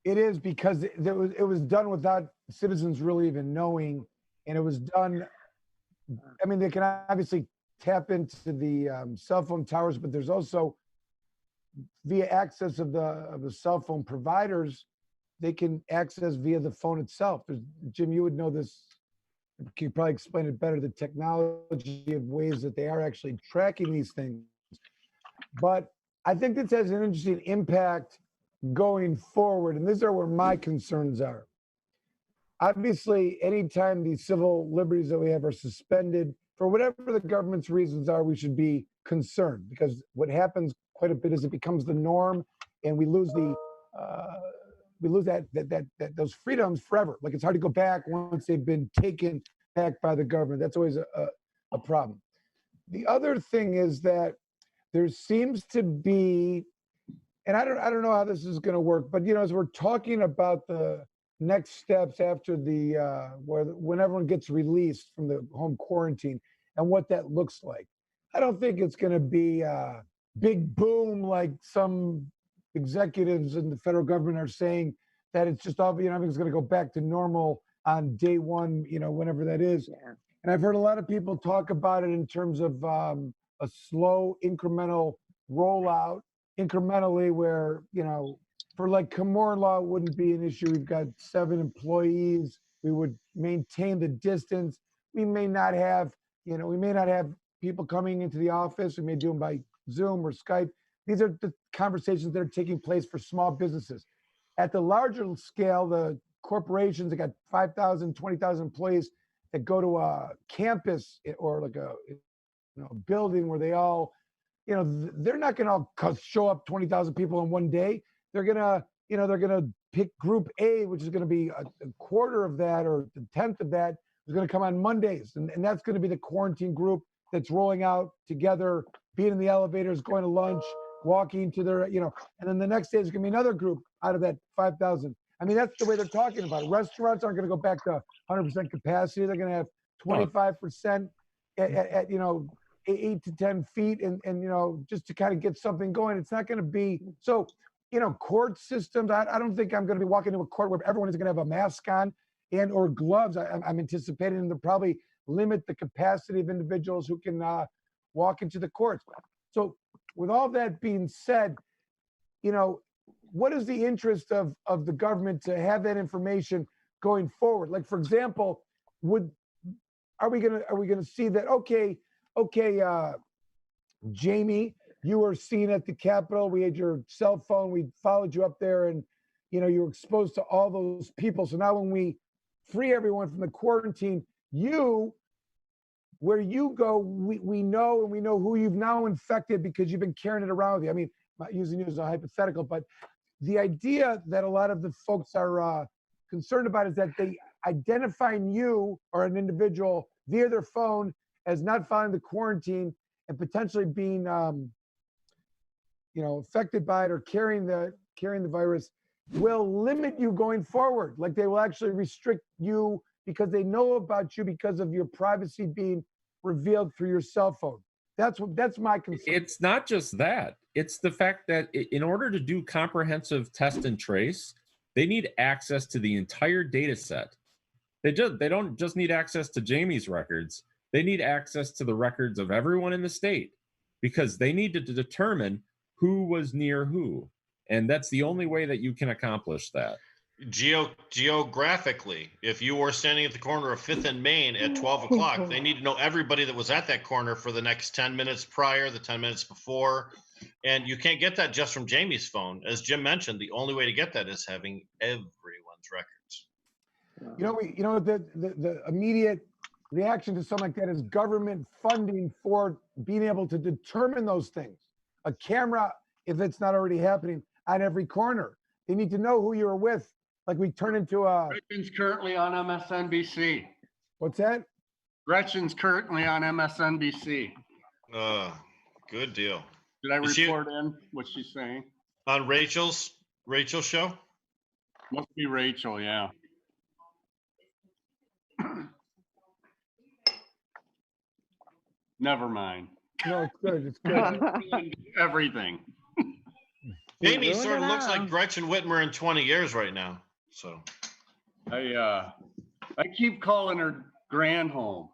it is because it was done without citizens really even knowing, and it was done. I mean, they can obviously tap into the cell phone towers, but there's also via access of the cell phone providers, they can access via the phone itself. Jim, you would know this. You could probably explain it better, the technology of ways that they are actually tracking these things. But I think this has an interesting impact going forward, and these are where my concerns are. Obviously, anytime the civil liberties that we have are suspended, for whatever the government's reasons are, we should be concerned, because what happens quite a bit is it becomes the norm, and we lose those freedoms forever. Like, it's hard to go back once they've been taken back by the government. That's always a problem. The other thing is that there seems to be, and I don't know how this is going to work, but, you know, as we're talking about the next steps after the when everyone gets released from the home quarantine and what that looks like, I don't think it's going to be a big boom like some executives in the federal government are saying, that it's just all, you know, everything's going to go back to normal on day one, you know, whenever that is. Yeah. And I've heard a lot of people talk about it in terms of a slow incremental rollout, incrementally, where, you know, for like Komorn law, it wouldn't be an issue. We've got 7 employees. We would maintain the distance. We may not have, you know, we may not have people coming into the office. We may do them by Zoom or Skype. These are the conversations that are taking place for small businesses. At the larger scale, the corporations that got 5,000, 20,000 employees that go to a campus or like a, you know, building where they all, you know, they're not going to show up 20,000 people in one day. They're going to, you know, they're going to pick group A, which is going to be a quarter of that or the 10th of that is going to come on Mondays. And that's going to be the quarantine group that's rolling out together, being in the elevators, going to lunch, walking to their, and then the next day is going to be another group out of that 5,000. I mean, that's the way they're talking about it. Restaurants aren't going to go back to 100% capacity. They're going to have 25% at 8 to 10 feet and just to kind of get something going. It's not going to be so, court systems. I don't think I'm going to be walking into a court where everyone is going to have a mask on and or gloves. I'm anticipating them to probably limit the capacity of individuals who can walk into the courts. So with all that being said, what is the interest of the government to have that information going forward? Like, for example, are we gonna see that? Okay, Jamie, you were seen at the Capitol. We had your cell phone. We followed you up there, and you were exposed to all those people. So now, when we free everyone from the quarantine, where you go, we know, and we know who you've now infected because you've been carrying it around with you. I mean, I'm not using you as a hypothetical, but the idea that a lot of the folks are concerned about is that they identifying you or an individual via their phone as not following the quarantine and potentially being, affected by it or carrying the virus will limit you going forward. Like, they will actually restrict you because they know about you because of your privacy being revealed through your cell phone. That's my concern. It's not just that. It's the fact that in order to do comprehensive test and trace, they need access to the entire data set. They don't just need access to Jamie's records. They need access to the records of everyone in the state because they need to determine who was near who. And that's the only way that you can accomplish that. Geographically, if you were standing at the corner of 5th and Main at 12 o'clock, they need to know everybody that was at that corner for the next 10 minutes prior, the 10 minutes before. And you can't get that just from Jamie's phone. As Jim mentioned, the only way to get that is having everyone's records. The immediate reaction to something like that is government funding for being able to determine those things. A camera, if it's not already happening, on every corner. They need to know who you were with. Like, we turn into a... Gretchen's currently on MSNBC. What's that? Gretchen's currently on MSNBC. Good deal. Did I report in what she's saying? On Rachel's show? Must be Rachel, yeah. Never mind. No, it's good. It's good. Everything. Jamie sort of looks like Gretchen Whitmer in 20 years right now. So I keep calling her Granholm.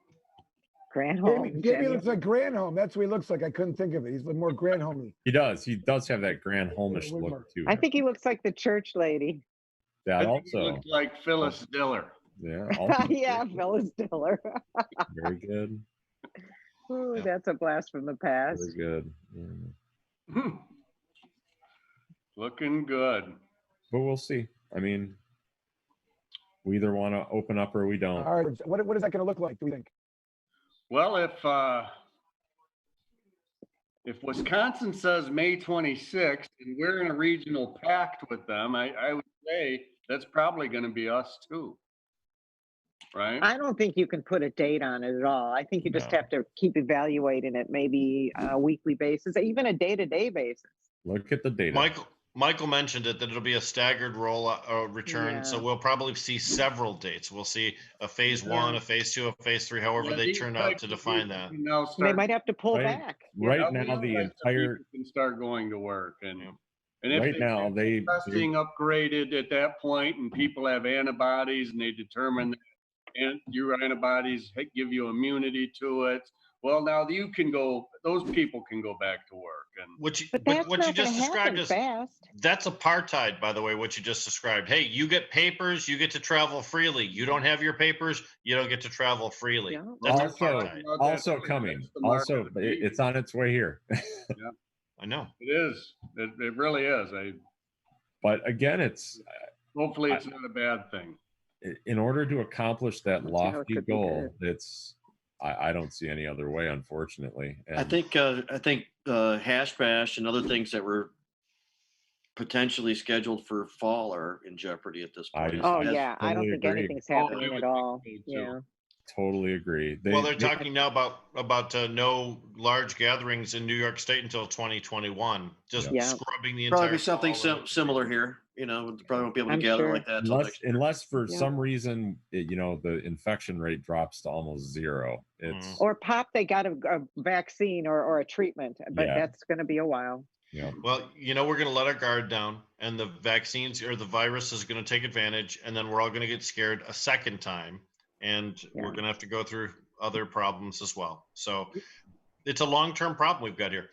Granholm. Jamie looks like Granholm. That's what he looks like. I couldn't think of it. He's more Granholm-y. He does have that Granholmish look too. I think he looks like the church lady. That I think he looks like Phyllis Diller. Yeah. Yeah, Phyllis Diller. Very good. Ooh, that's a blast from the past. Very good. Yeah. Looking good. But we'll see. I mean, we either want to open up or we don't. All right. What is that going to look like, do we think? Well, if Wisconsin says May 26th and we're in a regional pact with them, I would say that's probably going to be us too. Right? I don't think you can put a date on it at all. I think you just have to keep evaluating it, maybe on a weekly basis, even a day-to-day basis. Look at the data. Michael mentioned it, that it'll be a staggered return. Yeah. So we'll probably see several dates. We'll see a phase 1, a phase 2, a phase 3, however they turn out to define that. They might have to pull back. Right now, the entire can start going to work, and if right now they testing upgraded at that point, and people have antibodies, and they determine and your antibodies give you immunity to it. Well, now those people can go back to work. And what you just described is that's apartheid, by the way, what you just described. Hey, you get papers, you get to travel freely. You don't have your papers, you don't get to travel freely. Yeah. That's also coming. Also, it's on its way here. Yeah. I know. It is. It really is. But again, hopefully it's not a bad thing. In order to accomplish that lofty goal, I don't see any other way, unfortunately. And I think Hash Bash and other things that were potentially scheduled for fall are in jeopardy at this point. Oh As- yeah, I don't totally think agree. anything's Oh, I happening would at think all. so, too. Yeah. Totally agree. Well, they're talking now about no large gatherings in New York State until 2021. Just Yeah. scrubbing the Probably entire. be something fall. similar here. You know, probably won't be able to I'm gather sure. like that till next year. Unless for Yeah. some reason, the infection rate drops to almost zero. Mm-hmm. It's Or pop, they got a vaccine or a treatment, but Yeah. that's going to be a while. Well, we're going to let our guard down, and the vaccines or the virus is going to take advantage, and then we're all going to get scared a second time, and we're going to have to go through other problems as well. So it's a long-term problem we've got here.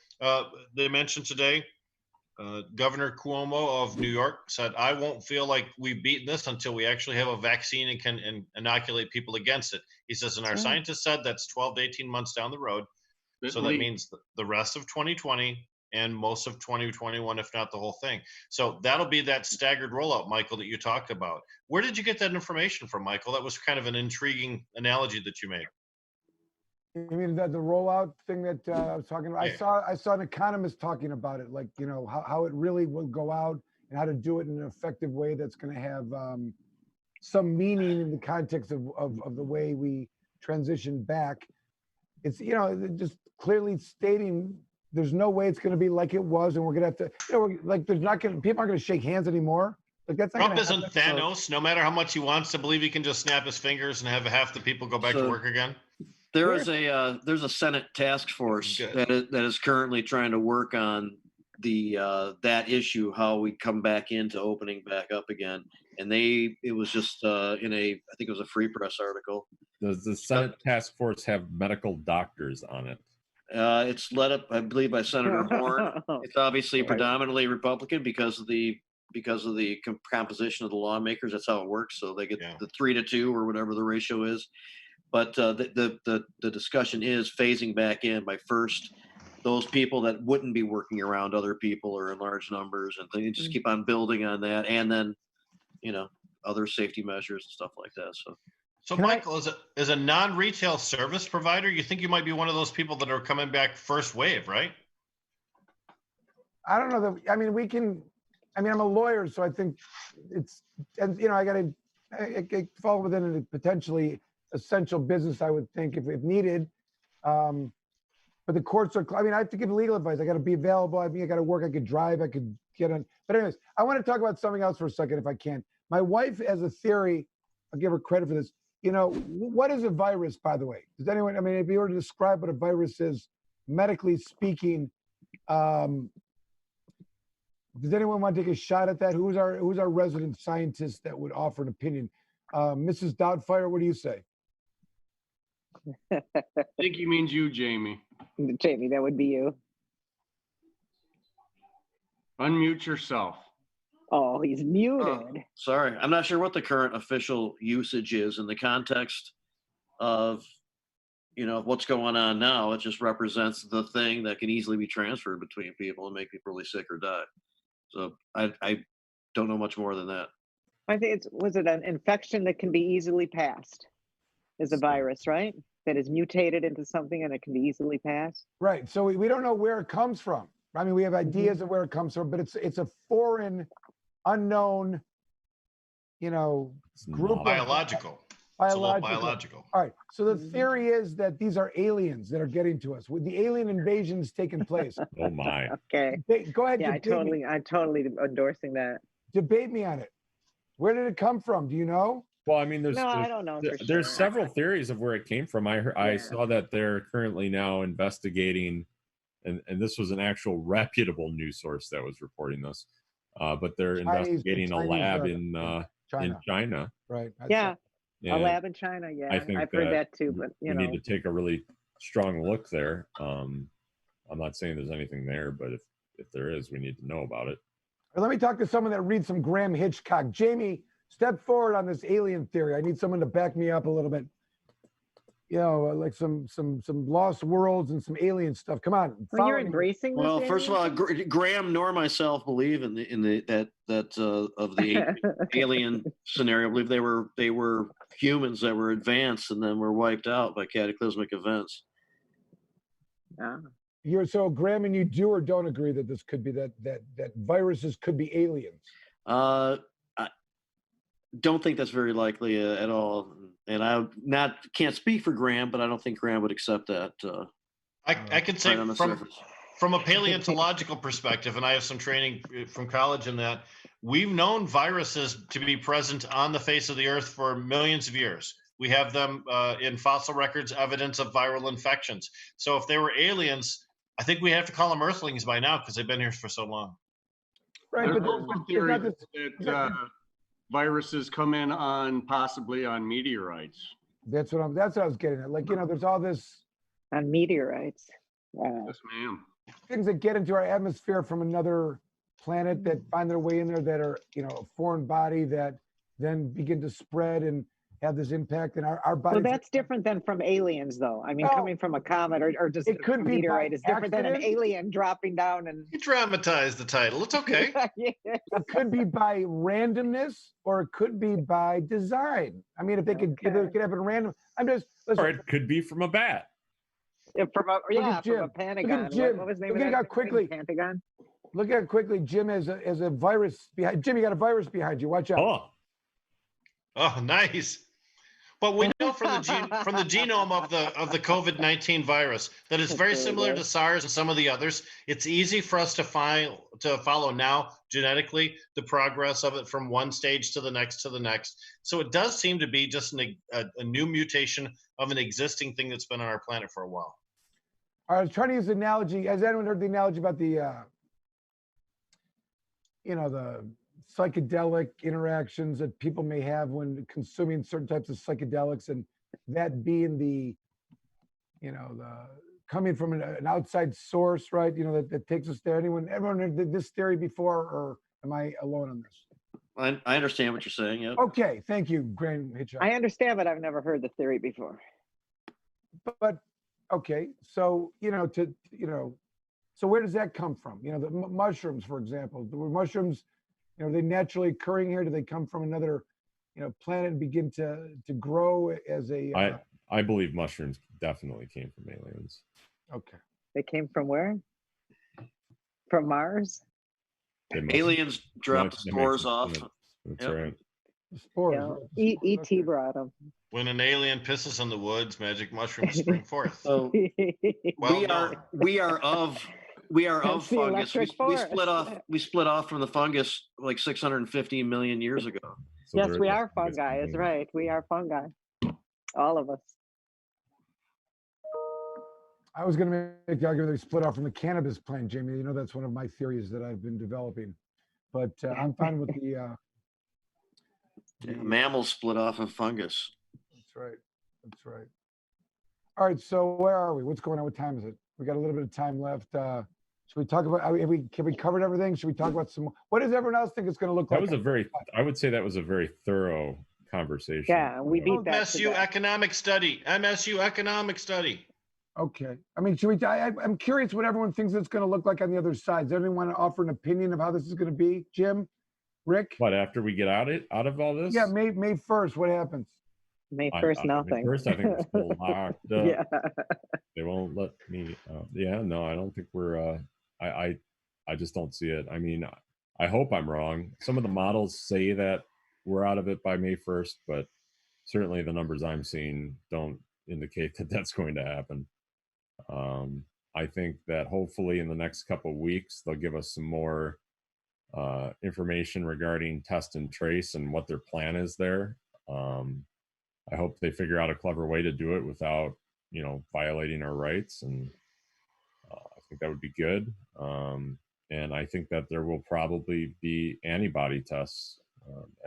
They mentioned today, Governor Cuomo of New York said, "I won't feel like we've beaten this until we actually have a vaccine and can inoculate people against it." He says, and our Right. scientists said that's 12 to 18 months down the road. So that means the rest of 2020 and most of 2021, if not the whole thing. So that'll be that staggered rollout, Michael, that you talked about. Where did you get that information from, Michael? That was kind of an intriguing analogy that you made. You mean the rollout thing that I was talking about? Yeah. I saw an economist talking about it, like, how it really will go out and how to do it in an effective way that's going to have some meaning in the context of the way we transition back. It's, just clearly stating there's no way it's going to be like it was, and we're going to have to, like, people aren't going to shake hands anymore. Like, that's not Trump gonna isn't happen. Thanos. No matter how much he wants to believe he can just snap his fingers and have half the people go back to So- work again. There is there's a Senate task force that is currently trying to work on that issue, how we come back into opening back up again. And it was just in I think it was a Free Press article. Does the Senate task force have medical doctors on it? It's led up, I believe, by Senator Horn. It's obviously predominantly Republican because of the composition of the lawmakers. That's how it works. So they get the 3-2 or whatever the ratio is. But the discussion is phasing back in by first those people that wouldn't be working around other people or in large numbers, and they just keep on building on that, and then other safety measures and stuff like that. So Michael, as a non-retail service provider, you think you might be one of those people that are coming back first wave, right? I don't know that. I mean, I'm a lawyer, so I think it's, and I got to fall within a potentially essential business, I would think, if needed. But the courts are, I have to give legal advice. I got to be available. I got to work. I could drive. I could get on. But anyways, I want to talk about something else for a second, if I can. My wife has a theory. I'll give her credit for this. What is a virus, by the way? Does anyone, if you were to describe what a virus is, medically speaking, does anyone want to take a shot at that? Who's our resident scientist that would offer an opinion? Mrs. Doubtfire, what do you say? I think he means you, Jamie. Jamie, that would be you. Unmute yourself. Oh, he's muted. Sorry, I'm not sure what the current official usage is in the context of what's going on now. It just represents the thing that can easily be transferred between people and make people really sick or die. So I don't know much more than that. I think was it an infection that can be easily passed? Is a virus, right? That is mutated into something and it can be easily passed. Right. So we don't know where it comes from. We have ideas of where it comes from, but it's a foreign, unknown, group. Biological. Biological. All right. So the theory is that these are aliens that are getting to us. With the alien invasions taking place. Oh my. Okay. Go ahead. Yeah, I'm totally endorsing that. Debate me on it. Where did it come from? Do you know? Well, I don't know. There's several theories of where it came from. I saw that they're currently now investigating, and this was an actual reputable news source that was reporting this. But they're investigating a lab in China. Right. Yeah. And a lab in China. Yeah. I've heard that too. But we need to take a really strong look there. I'm not saying there's anything there, but if there is, we need to know about it. Let me talk to someone that reads some Graham Hitchcock. Jamie, step forward on this alien theory. I need someone to back me up a little bit. Like some lost worlds and some alien stuff. Come on. Well, you're embracing this. Well, first of all, Graham nor myself believe in the of the alien scenario. I believe they were humans that were advanced and then were wiped out by cataclysmic events. So Graham, and you do or don't agree that this could be that viruses could be aliens? I don't think that's very likely at all. And I can't speak for Graham, but I don't think Graham would accept that. I can say right on the from surface. from a paleontological perspective, and I have some training from college in that, we've known viruses to be present on the face of the earth for millions of years. We have them in fossil records, evidence of viral infections. So if they were aliens, I think we have to call them earthlings by now because they've been here for so long. Right, There's but also theory that viruses come in possibly on meteorites. That's what I was getting at. Like, there's all this on meteorites. Wow. Yes, ma'am. Things that get into our atmosphere from another planet that find their way in there that are, a foreign body that then begin to spread and have this impact in our body. So that's different than from aliens, though. I mean, coming from a comet or just it could a be meteorite is different than an accident. alien dropping down and. You dramatize the title. It's okay. It could be by randomness, or it could be by design. I mean, if they could happen random. Listen, or it could be from a bat. From a Pentagon. What was the name of that? Quickly. Pentagon. Look at it quickly. Jim has a virus behind. Jim, you got a virus behind you. Watch out. Oh, nice. But we know from the genome of the COVID-19 virus that it's very similar to SARS and some of the others. It's easy for us to follow now genetically the progress of it from one stage to the next to the next. So it does seem to be just a new mutation of an existing thing that's been on our planet for a while. All right, I was trying to use the analogy. Has anyone heard the analogy about the the psychedelic interactions that people may have when consuming certain types of psychedelics, and that being the coming from an outside source, right? That takes us there. Everyone heard this theory before, or am I alone on this? I understand what you're saying. Yeah. Okay, thank you, Graham Hitchcock. I understand, but I've never heard the theory before. But okay, so so where does that come from? The mushrooms, for example. Were mushrooms, are they naturally occurring here? Do they come from another, planet and begin to grow as a? I believe mushrooms definitely came from aliens. Okay. They came from where? From Mars? Aliens dropped spores off. That's right. Spores. Yeah. E.T. brought them. When an alien pisses in the woods, magic mushrooms spring forth. So we are of fungus. We split off from the fungus like 650 million years ago. So yes, we are fungi. That's right. We are fungi. All of us. I was going to make the argument they split off from the cannabis plant, Jamie. That's one of my theories that I've been developing. But I'm fine with the. Mammals split off of fungus. That's right. That's right. All right. So where are we? What's going on? What time is it? We got a little bit of time left. Should we talk about? Have we covered everything? Should we talk about some more? What does everyone else think it's going to look like? I would say that was a very thorough conversation. Yeah, we beat that. MSU economic study. MSU economic study. Okay. I mean, should we? I'm curious what everyone thinks it's going to look like on the other side. Does everyone want to offer an opinion of how this is going to be? Jim, Rick. What, after we get out of all this? Yeah, May 1st. What happens? May 1st, nothing. May 1st, I think it's still locked up. Yeah. They won't let me. No, I don't think we're. I just don't see it. I mean, I hope I'm wrong. Some of the models say that we're out of it by May 1st, but certainly the numbers I'm seeing don't indicate that that's going to happen. I think that hopefully in the next couple of weeks, they'll give us some more information regarding test and trace and what their plan is there. I hope they figure out a clever way to do it without, violating our rights. And I think that would be good. And I think that there will probably be antibody tests,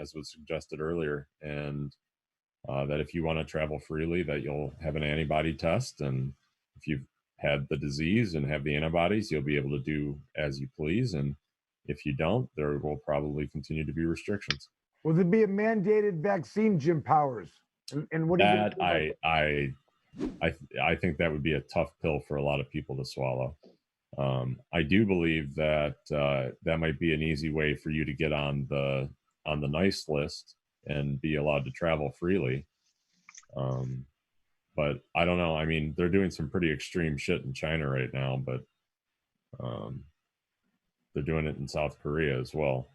as was suggested earlier. And that if you want to travel freely, that you'll have an antibody test. And if you've had the disease and have the antibodies, you'll be able to do as you please. And if you don't, there will probably continue to be restrictions. Will there be a mandated vaccine, Jim Powers? And what do you think? I think that would be a tough pill for a lot of people to swallow. I do believe that that might be an easy way for you to get on the nice list and be allowed to travel freely. But I don't know. I mean, they're doing some pretty extreme shit in China right now, but they're doing it in South Korea as well.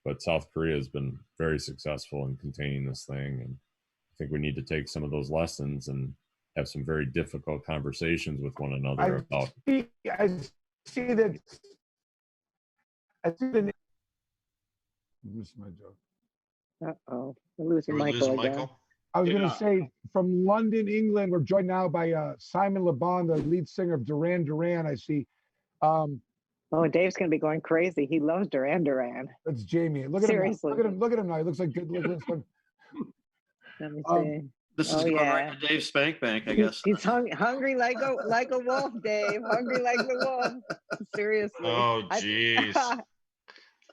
But South Korea has been very successful in containing this thing, and I think we need to take some of those lessons and have some very difficult conversations with one another about. I see that. I see that. Missed my joke. Uh-oh, we're losing We're Michael losing again. Michael. I was going to say, from London, England, we're joined now by Simon Le Bon, the lead singer of Duran Duran. I see. Oh, Dave's going to be going crazy. He loves Duran Duran. That's Jamie. Look at Seriously. him. Look at him. Look at him now. He looks like good. Look at him. Let me see. This is going right to Dave's Spank Bank, I guess. He's hungry like a wolf, Dave. Hungry like the wolf. Seriously. Oh, jeez.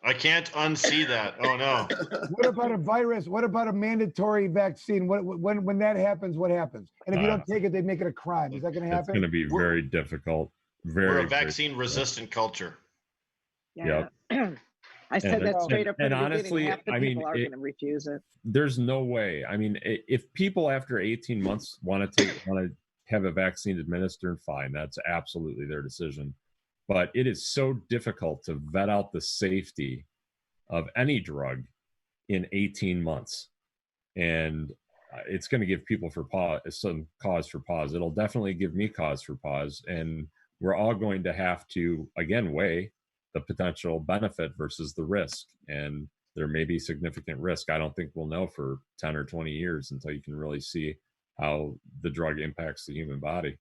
I can't unsee that. Oh no. What about a virus? What about a mandatory vaccine? When that happens, what happens? And if you don't take it, they make it a crime. Is that going to happen? It's going to be very difficult. We're a vaccine-resistant culture. Yeah. Yep. I said that straight up. And from the honestly, beginning. Half the I mean, people are going to refuse it. There's no way. I mean, if people after 18 months want to have a vaccine administered, fine. That's absolutely their decision. But it is so difficult to vet out the safety of any drug in 18 months. And it's going to give people some cause for pause. It'll definitely give me cause for pause. And we're all going to have to, again, weigh the potential benefit versus the risk. And there may be significant risk. I don't think we'll know for 10 or 20 years until you can really see how the drug impacts the human body.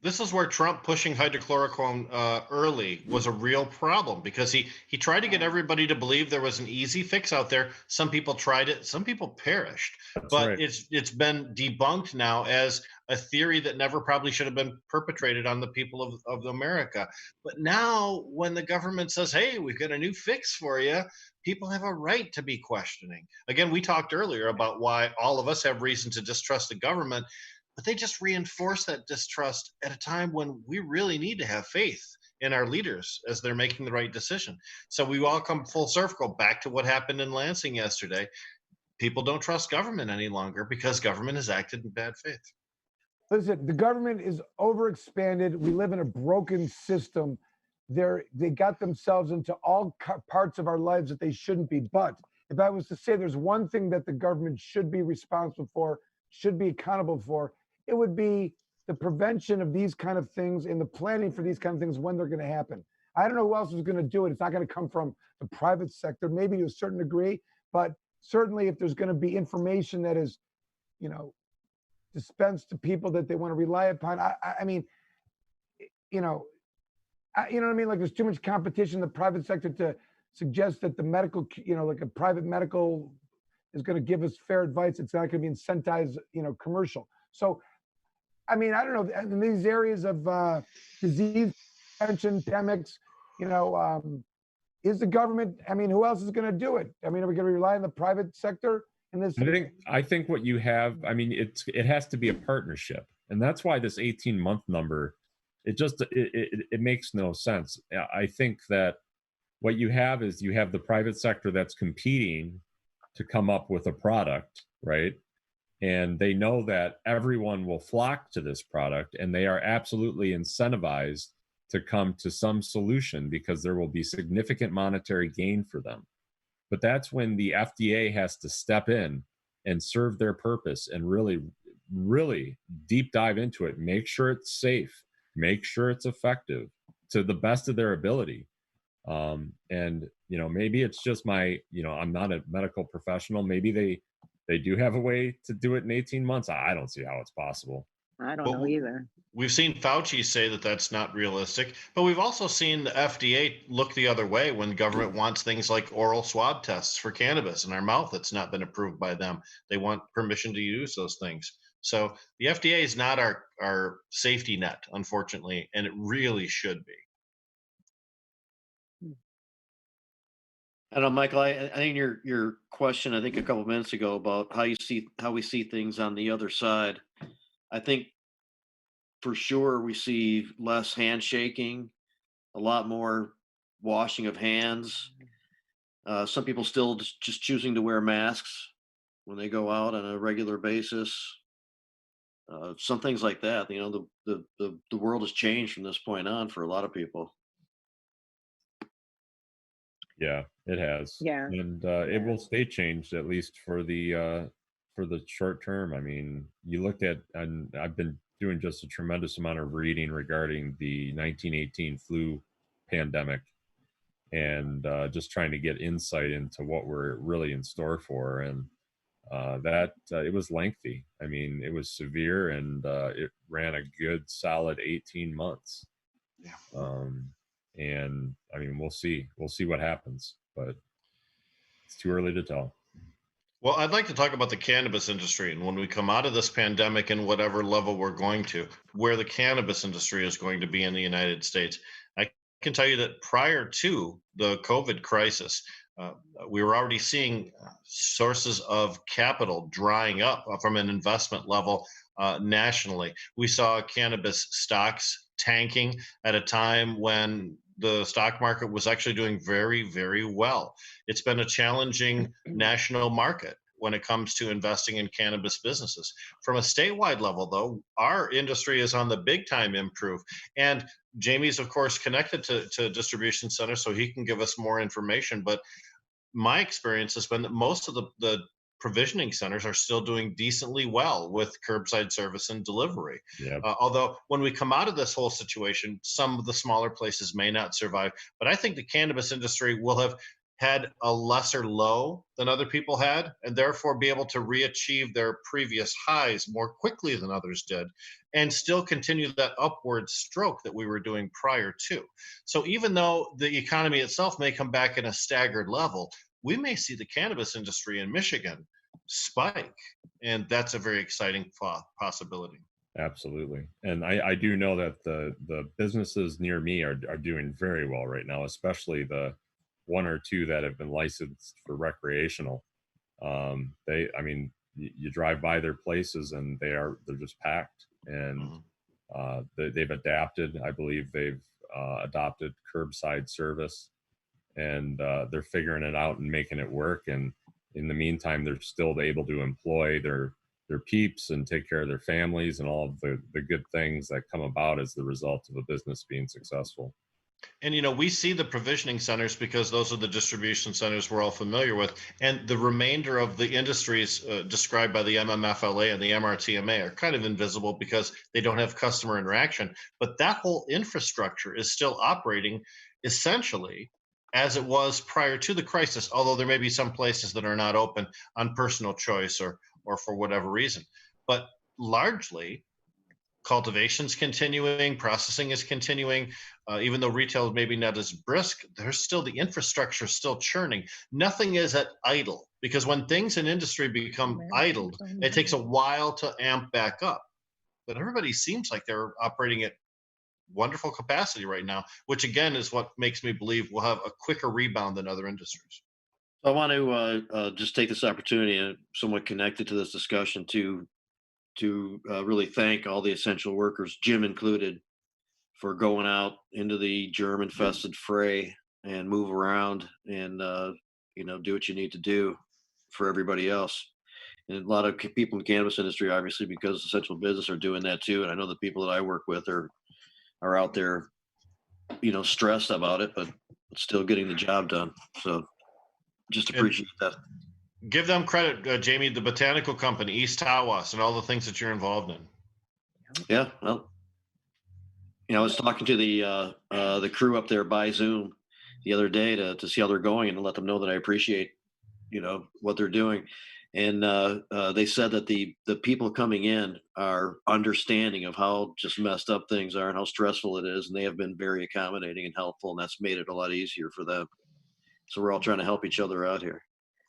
This is where Trump pushing hydrochloroquine early was a real problem, because he tried to get everybody to believe there was an easy fix out there. Some people tried it, some people perished. But right. It's been debunked now as a theory that never probably should have been perpetrated on the people of America. But now when the government says, hey, we've got a new fix for you, people have a right to be questioning. Again, we talked earlier about why all of us have reason to distrust the government. But they just reinforce that distrust at a time when we really need to have faith in our leaders as they're making the right decision. So we all come full circle back to what happened in Lansing yesterday. People don't trust government any longer because government has acted in bad faith. Listen, the government is overexpanded. We live in a broken system. They got themselves into all parts of our lives that they shouldn't be. But if I was to say there's one thing that the government should be responsible for, should be accountable for, it would be the prevention of these kind of things and the planning for these kind of things when they're going to happen. I don't know who else is going to do it. It's not going to come from the private sector, maybe to a certain degree, but certainly if there's going to be information that is, dispensed to people that they want to rely upon. I mean, you know what I mean? Like there's too much competition in the private sector to suggest that the medical, like a private medical is going to give us fair advice. It's not going to be incentivized, commercial. So, I mean, I don't know, in these areas of disease prevention, pandemics, is the government, I mean, who else is going to do it? I mean, are we going to rely on the private sector in this? I think what you have, I mean, it has to be a partnership. And that's why this 18-month number, it makes no sense. I think that what you have is you have the private sector that's competing to come up with a product, right? And they know that everyone will flock to this product, and they are absolutely incentivized to come to some solution because there will be significant monetary gain for them. But that's when the FDA has to step in and serve their purpose and really, really deep dive into it, make sure it's safe, make sure it's effective to the best of their ability. And, maybe it's just I'm not a medical professional. Maybe they do have a way to do it in 18 months. I don't see how it's possible. I don't know either. We've seen Fauci say that that's not realistic, but we've also seen the FDA look the other way when the government wants things like oral swab tests for cannabis in our mouth that's not been approved by them. They want permission to use those things. So the FDA is not our safety net, unfortunately, and it really should be. I don't know, Michael, I think your question, I think a couple of minutes ago about how we see things on the other side, I think for sure we see less handshaking, a lot more washing of hands. Some people still just choosing to wear masks when they go out on a regular basis. some things like that. You know, the world has changed from this point on for a lot of people. Yeah, it has. Yeah. And it will stay changed, at least for the short term. I mean, you looked at, and I've been doing just a tremendous amount of reading regarding the 1918 flu pandemic, and just trying to get insight into what we're really in store for. And it was lengthy. I mean, it was severe, and it ran a good solid 18 months. Yeah. And I mean, we'll see what happens, but it's too early to tell. Well, I'd like to talk about the cannabis industry, and when we come out of this pandemic and whatever level we're going to, where the cannabis industry is going to be in the United States. I can tell you that prior to the COVID crisis, we were already seeing sources of capital drying up from an investment level nationally. We saw cannabis stocks tanking at a time when the stock market was actually doing very, very well. It's been a challenging national market when it comes to investing in cannabis businesses. From a statewide level, though, our industry is on the big time improve. And Jamie's, of course, connected to distribution centers, so he can give us more information. But my experience has been that most of the provisioning centers are still doing decently well with curbside service and delivery. Yeah. Although when we come out of this whole situation, some of the smaller places may not survive. But I think the cannabis industry will have had a lesser low than other people had, and therefore be able to re-achieve their previous highs more quickly than others did, and still continue that upward stroke that we were doing prior to. So even though the economy itself may come back in a staggered level, we may see the cannabis industry in Michigan spike, and that's a very exciting possibility. Absolutely. And I do know that the businesses near me are doing very well right now, especially the one or two that have been licensed for recreational. I mean, you drive by their places and they're just packed, and they've adapted. I believe they've adopted curbside service, and they're figuring it out and making it work. And in the meantime, they're still able to employ their peeps and take care of their families and all of the good things that come about as the result of a business being successful. And, you know, we see the provisioning centers because those are the distribution centers we're all familiar with. And the remainder of the industries described by the MMFLA and the MRTMA are kind of invisible because they don't have customer interaction. But that whole infrastructure is still operating essentially as it was prior to the crisis, although there may be some places that are not open on personal choice or for whatever reason. But largely, cultivation's continuing, processing is continuing. Even though retail is maybe not as brisk, there's still the infrastructure still churning. Nothing is at idle, because when things in industry become idled, it takes a while to amp back up. But everybody seems like they're operating at wonderful capacity right now, which again is what makes me believe we'll have a quicker rebound than other industries. I want to just take this opportunity, and somewhat connected to this discussion, to really thank all the essential workers, Jim included, for going out into the germ-infested fray and move around and do what you need to do for everybody else. And a lot of people in the cannabis industry, obviously, because essential business, are doing that too. And I know the people that I work with are out there, stressed about it, but still getting the job done. So just appreciate that. Give them credit, Jamie, the botanical company, East Tawas, and all the things that you're involved in. Yeah, well, I was talking to the crew up there by Zoom the other day to see how they're going and to let them know that I appreciate, what they're doing. And they said that the people coming in are understanding of how just messed up things are and how stressful it is, and they have been very accommodating and helpful, and that's made it a lot easier for them. So we're all trying to help each other out here.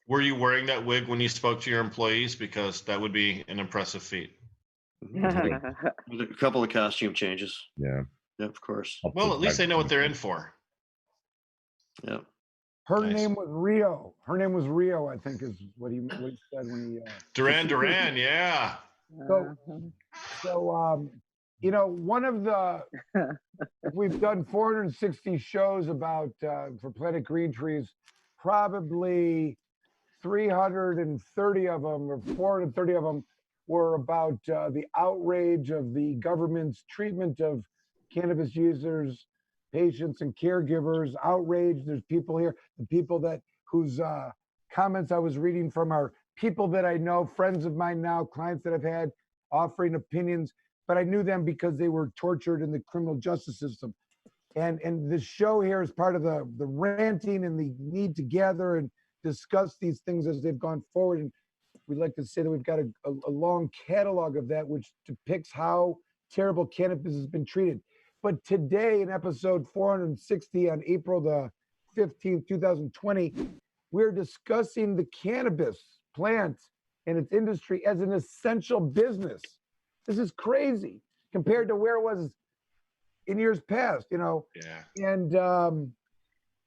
Were you wearing that wig when you spoke to your employees? Because that would be an impressive feat. With a couple of costume changes. Yeah, of course. Well, at least they know what they're in for. Yeah. Her name was Rio. Her name was Rio, I think, is what he said when he. Duran, yeah. So, one of the we've done 460 shows about for Planet Green Trees, probably 330 of them or 430 of them were about the outrage of the government's treatment of cannabis users, patients, and caregivers. Outrage. There's people here, the people that whose comments I was reading from are people that I know, friends of mine now, clients that I've had offering opinions, but I knew them because they were tortured in the criminal justice system. And the show here is part of the ranting and the need to gather and discuss these things as they've gone forward. And we'd like to say that we've got a long catalog of that, which depicts how terrible cannabis has been treated. But today, in episode 460 on April the 15th, 2020, we're discussing the cannabis plant and its industry as an essential business. This is crazy compared to where it was in years past, you know. Yeah.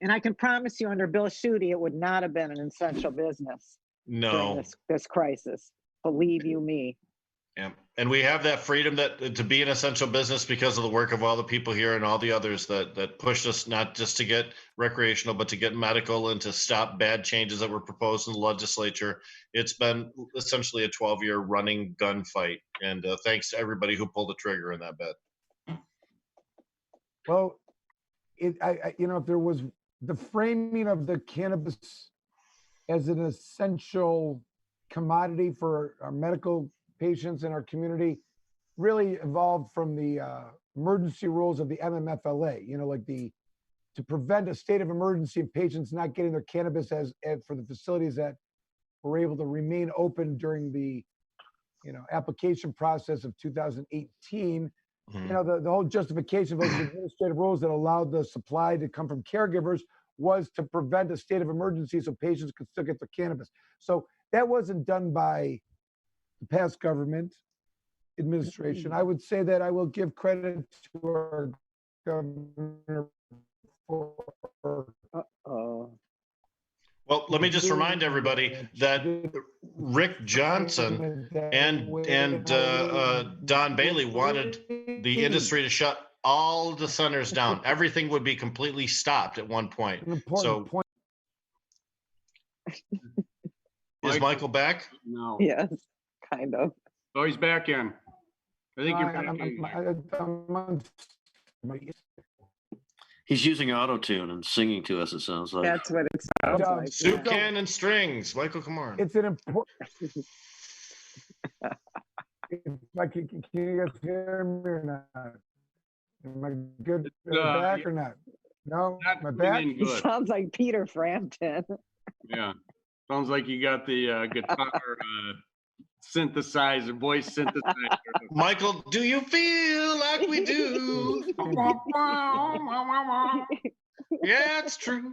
And I can promise you, under Bill Schuette, it would not have been an essential business during No. this crisis. Believe you me. Yeah. And we have that freedom that to be an essential business because of the work of all the people here and all the others that pushed us not just to get recreational, but to get medical and to stop bad changes that were proposed in the legislature. It's been essentially a 12-year running gunfight. And thanks to everybody who pulled the trigger in that bet. Well, you know, if there was the framing of the cannabis as an essential commodity for our medical patients in our community, really evolved from the emergency rules of the MMFLA. You know, like to prevent a state of emergency of patients not getting their cannabis as for the facilities that were able to remain open during the, you know, application process of 2018. You know, the whole justification of those administrative rules that allowed the supply to come from caregivers was to prevent a state of emergency so patients could still get their cannabis. So that wasn't done by the past government administration. I would say that I will give credit to our governor for Well, let me just remind everybody that Rick Johnson and Don Bailey wanted the industry to shut all the centers down. Everything would be completely stopped at one point. So, is Michael back? No. Yes, kind of. Oh, he's back in. I think you're back in. He's using auto-tune and singing to us, it sounds like. That's what it sounds like. Soup can and strings, Michael Komorn. It's an important. Can you guys hear me or not? Am I good back or not? No, my back. It sounds like Peter Frampton. Yeah, sounds like you got the guitar synthesizer, voice synthesizer. Michael, do you feel like we do? Yeah, it's true.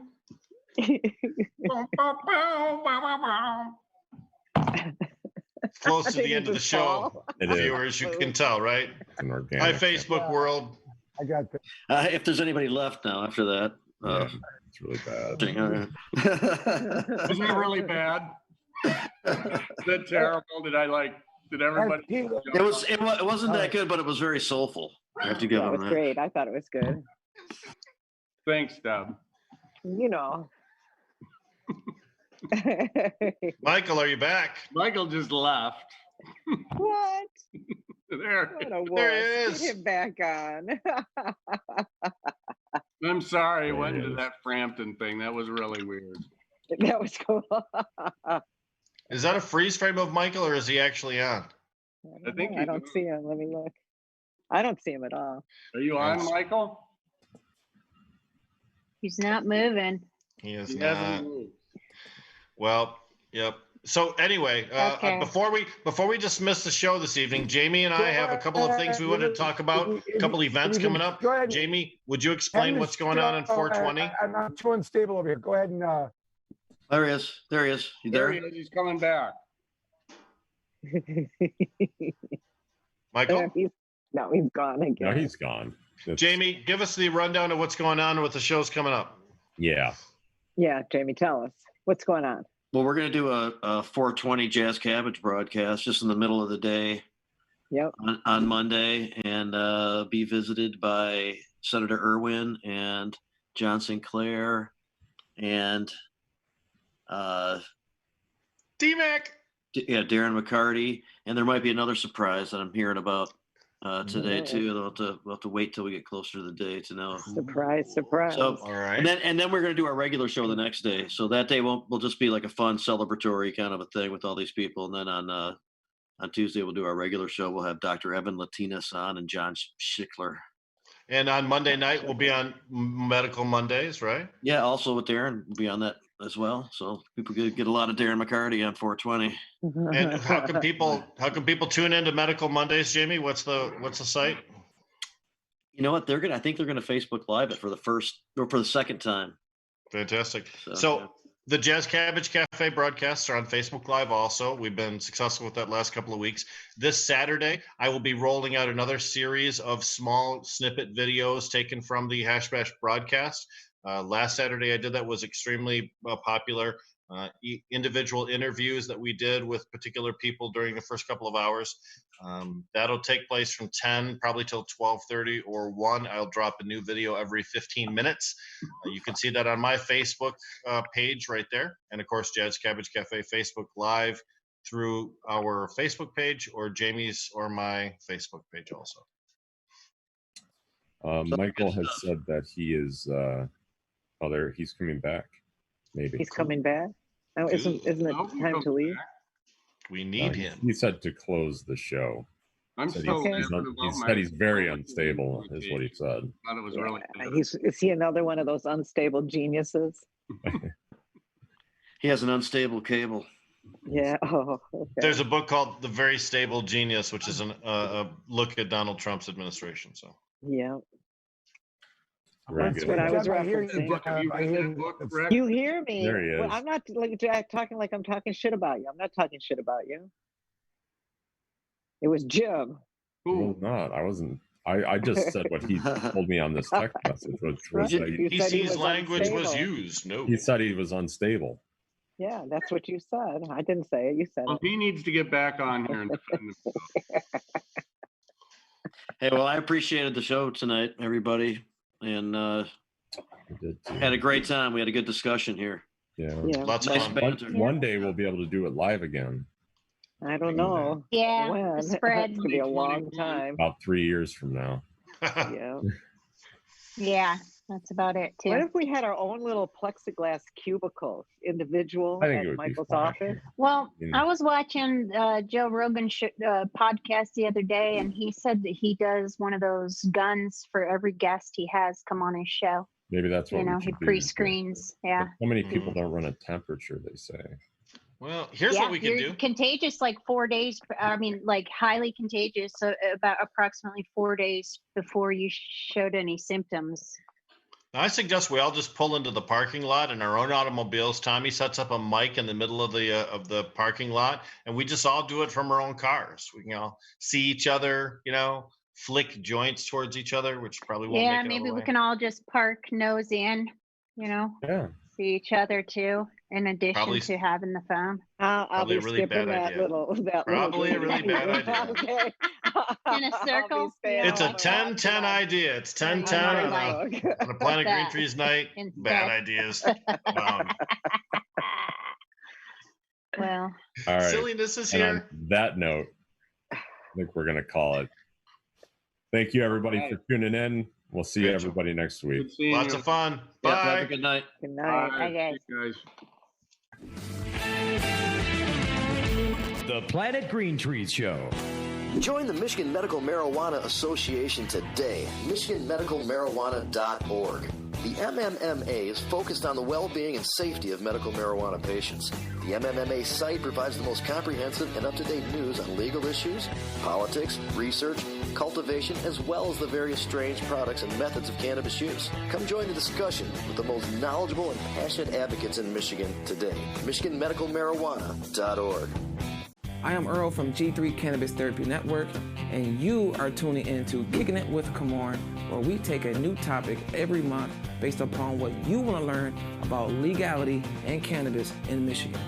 Close to the end of the show, viewers, you can tell, right? Hi, Facebook world. I got that. If there's anybody left now after that. It's really bad. Was it really bad? Is that terrible? Did everybody? It wasn't that good, but it was very soulful. I have to give That him was that. great. I thought it was good. Thanks, Deb. You know. Michael, are you back? Michael just left. What? There What a There wuss. he is. Get him back on. I'm sorry, I went into that Frampton thing. That was really weird. That was cool. Is that a freeze frame of Michael, or is he actually on? I think I don't see him. Let me look. I don't see him at all. Are you on, Michael? He's not moving. He is He not. hasn't moved. Well, yep. So anyway, Okay. before we dismiss the show this evening, Jamie and I have a couple of things we wanted to talk about. A couple events coming up. Go ahead. Jamie, would you explain what's going on in 420? I'm too unstable over here. Go ahead and. There he is. There he is. You There there? he is. He's coming back. Michael? No, he's gone again. No, he's gone. Jamie, give us the rundown of what's going on with the shows coming up. Yeah. Yeah, Jamie, tell us what's going on. Well, we're going to do a 420 Jazz Cabbage broadcast just in the middle of the day. Yep. On Monday, and be visited by Senator Irwin and John Sinclair and D-Mac. Yeah, Darren McCarty, and there might be another surprise that I'm hearing about today too. We'll have to wait till we get closer to the day to know. Surprise, surprise. So, All right. and then we're going to do our regular show the next day. So that day will just be like a fun celebratory kind of a thing with all these people. And then on Tuesday we'll do our regular show. We'll have Dr. Evan Latinas on and John Schickler. And on Monday night, we'll be on Medical Mondays, right? Yeah, also with Darren, we'll be on that as well. So people get a lot of Darren McCarty on 420. And how can people tune into Medical Mondays, Jamie? What's the site? You know what? I think they're gonna Facebook Live it for the second time. Fantastic. So the Jazz Cabbage Cafe broadcasts are on Facebook Live also. We've been successful with that last couple of weeks. This Saturday, I will be rolling out another series of small snippet videos taken from the Hash Bash broadcast. Last Saturday I did that, was extremely popular. Individual interviews that we did with particular people during the first couple of hours. That'll take place from 10 probably till 12:30 or 1. I'll drop a new video every 15 minutes. You can see that on my Facebook page right there. And of course, Jazz Cabbage Cafe Facebook Live through our Facebook page or Jamie's or my Facebook page also. Michael has said that he is, he's coming back. Maybe He's coming back. Oh, isn't it time to leave? We need him. He said to close the show. I'm He still said he's very unstable, is what he said. Thought it was really Is he another one of those unstable geniuses? He has an unstable cable. Yeah. Oh, okay. There's a book called The Very Stable Genius, which is a look at Donald Trump's administration. So yeah. Very That's good. what I was I hear you, referencing. You hear me? There he is. Well, I'm not talking like I'm talking shit about you. I'm not talking shit about you. It was Jim. Well, not. I wasn't. I just said what he told me on this text message. He sees language was used. No. He said he was unstable. Yeah, that's what you said. I didn't say it. You said Well, it. he needs to get back on here and defend himself. Hey, well, I appreciated the show tonight, everybody, and had a great time. We had a good discussion here. Yeah. Lots of Nice fun. banter. One day we'll be able to do it live again. I don't know. Yeah, When? the spread. It's gonna be a long time. About 3 years from now. Yeah. Yeah, that's about it too. What if we had our own little plexiglass cubicles, individual I think it at would be Michael's fine. office? Well, Mm. I was watching Joe Rogan's podcast the other day, and he said that he does one of those guns for every guest he has come on his show. Maybe that's what You know, we he should do. pre-screens. Yeah. So many people don't run a temperature, they say. Well, here's Yeah, what we can you're do. contagious like 4 days. I mean, like highly contagious. So about approximately 4 days before you showed any symptoms. I suggest we all just pull into the parking lot in our own automobiles. Tommy sets up a mic in the middle of the parking lot, and we just all do it from our own cars. We can all see each other, flick joints towards each other, which probably won't Yeah, make it maybe all the we way. can all just park nose in, Yeah. see each other too, in addition Probably- to having the phone. I'll Probably be a really skipping bad that idea. little. Probably a really bad idea. Okay. In a circle? It's a No. 10-10 idea. It's 10-10 I on like a Planet Green that Trees night. instead. Bad ideas. Well, All right. Silliness is And here. on that note, I think we're going to call it. Thank you, everybody, for tuning in. We'll see everybody next week. Lots of fun. Yeah, Bye. have a good night. Good night. Bye, guys. The Planet Green Trees Show. Join the Michigan Medical Marijuana Association today, michiganmedicalmarijuana.org. The MMMA is focused on the well-being and safety of medical marijuana patients. The MMMA site provides the most comprehensive and up-to-date news on legal issues, politics, research, cultivation, as well as the various strange products and methods of cannabis use. Come join the discussion with the most knowledgeable and passionate advocates in Michigan today. michiganmedicalmarijuana.org. I am Earl from G3 Cannabis Therapy Network, and you are tuning into Kicking It with Komorn, where we take a new topic every month based upon what you want to learn about legality and cannabis in Michigan.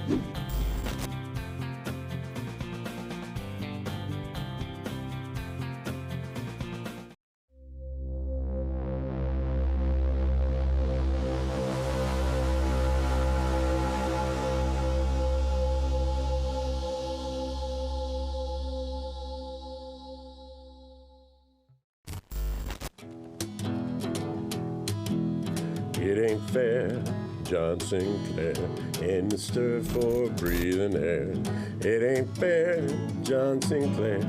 It ain't fair, John Sinclair, in the stir for breathing air. It ain't fair, John Sinclair,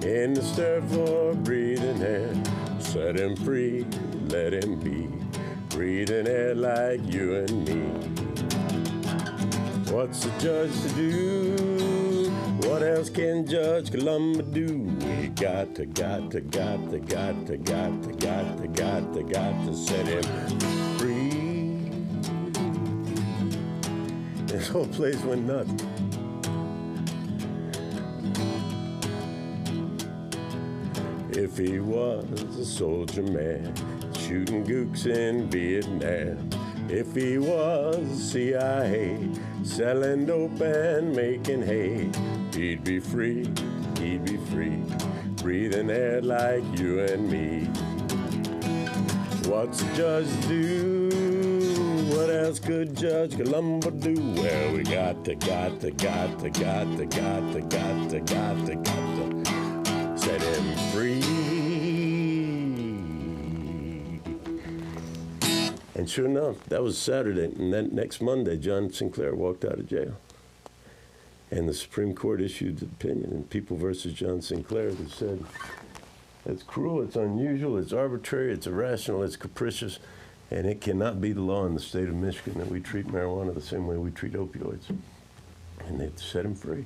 in the stir for breathing air. Set him free, let him be, breathing air like you and me. What's the judge to do? What else can Judge Columba do? We got to set him free. This whole place went nuts. If he was a soldier man, shooting gooks in Vietnam. If he was CIA, selling dope and making hay, he'd be free, breathing air like you and me. What's a judge do? What else could Judge Columba do? Well, we got to set him free. And sure enough, that was Saturday, and then next Monday, John Sinclair walked out of jail. And the Supreme Court issued an opinion in People versus John Sinclair that said, it's cruel, it's unusual, it's arbitrary, it's irrational, it's capricious, and it cannot be the law in the state of Michigan that we treat marijuana the same way we treat opioids. And they set him free.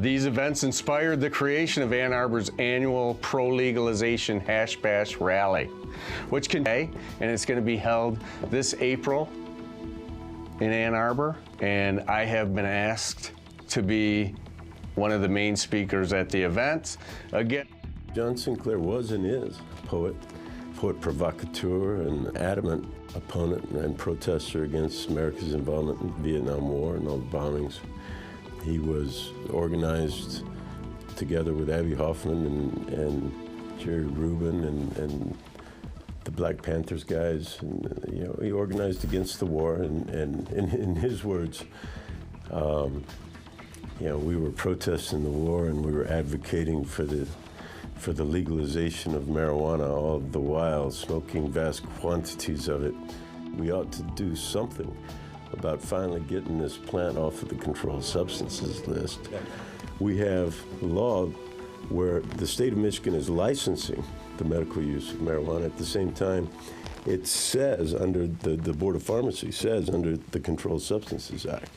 These events inspired the creation of Ann Arbor's annual pro-legalization Hash Bash Rally, which can and it's going to be held this April in Ann Arbor, and I have been asked to be one of the main speakers at the event. Again, John Sinclair was and is a poet provocateur, and adamant opponent and protester against America's involvement in the Vietnam War and all the bombings. He was organized together with Abby Hoffman and Jerry Rubin and the Black Panthers guys. And, he organized against the war. And in his words, we were protesting the war and we were advocating for the legalization of marijuana, all the while smoking vast quantities of it. We ought to do something about finally getting this plant off of the controlled substances list. We have law where the state of Michigan is licensing the medical use of marijuana. At the same time, it says under the Board of Pharmacy says under the Controlled Substances Act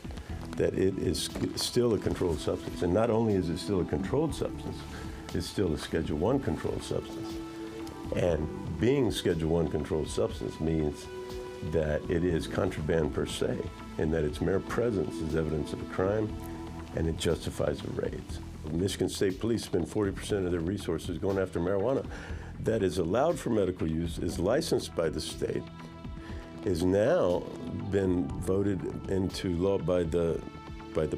that it is still a controlled substance. And not only is it still a controlled substance, it's still a Schedule I controlled substance. And being Schedule I controlled substance means that it is contraband per se, and that its mere presence is evidence of a crime, and it justifies the raids. Michigan State Police spend 40% of their resources going after marijuana that is allowed for medical use, is licensed by the state, is now been voted into law by the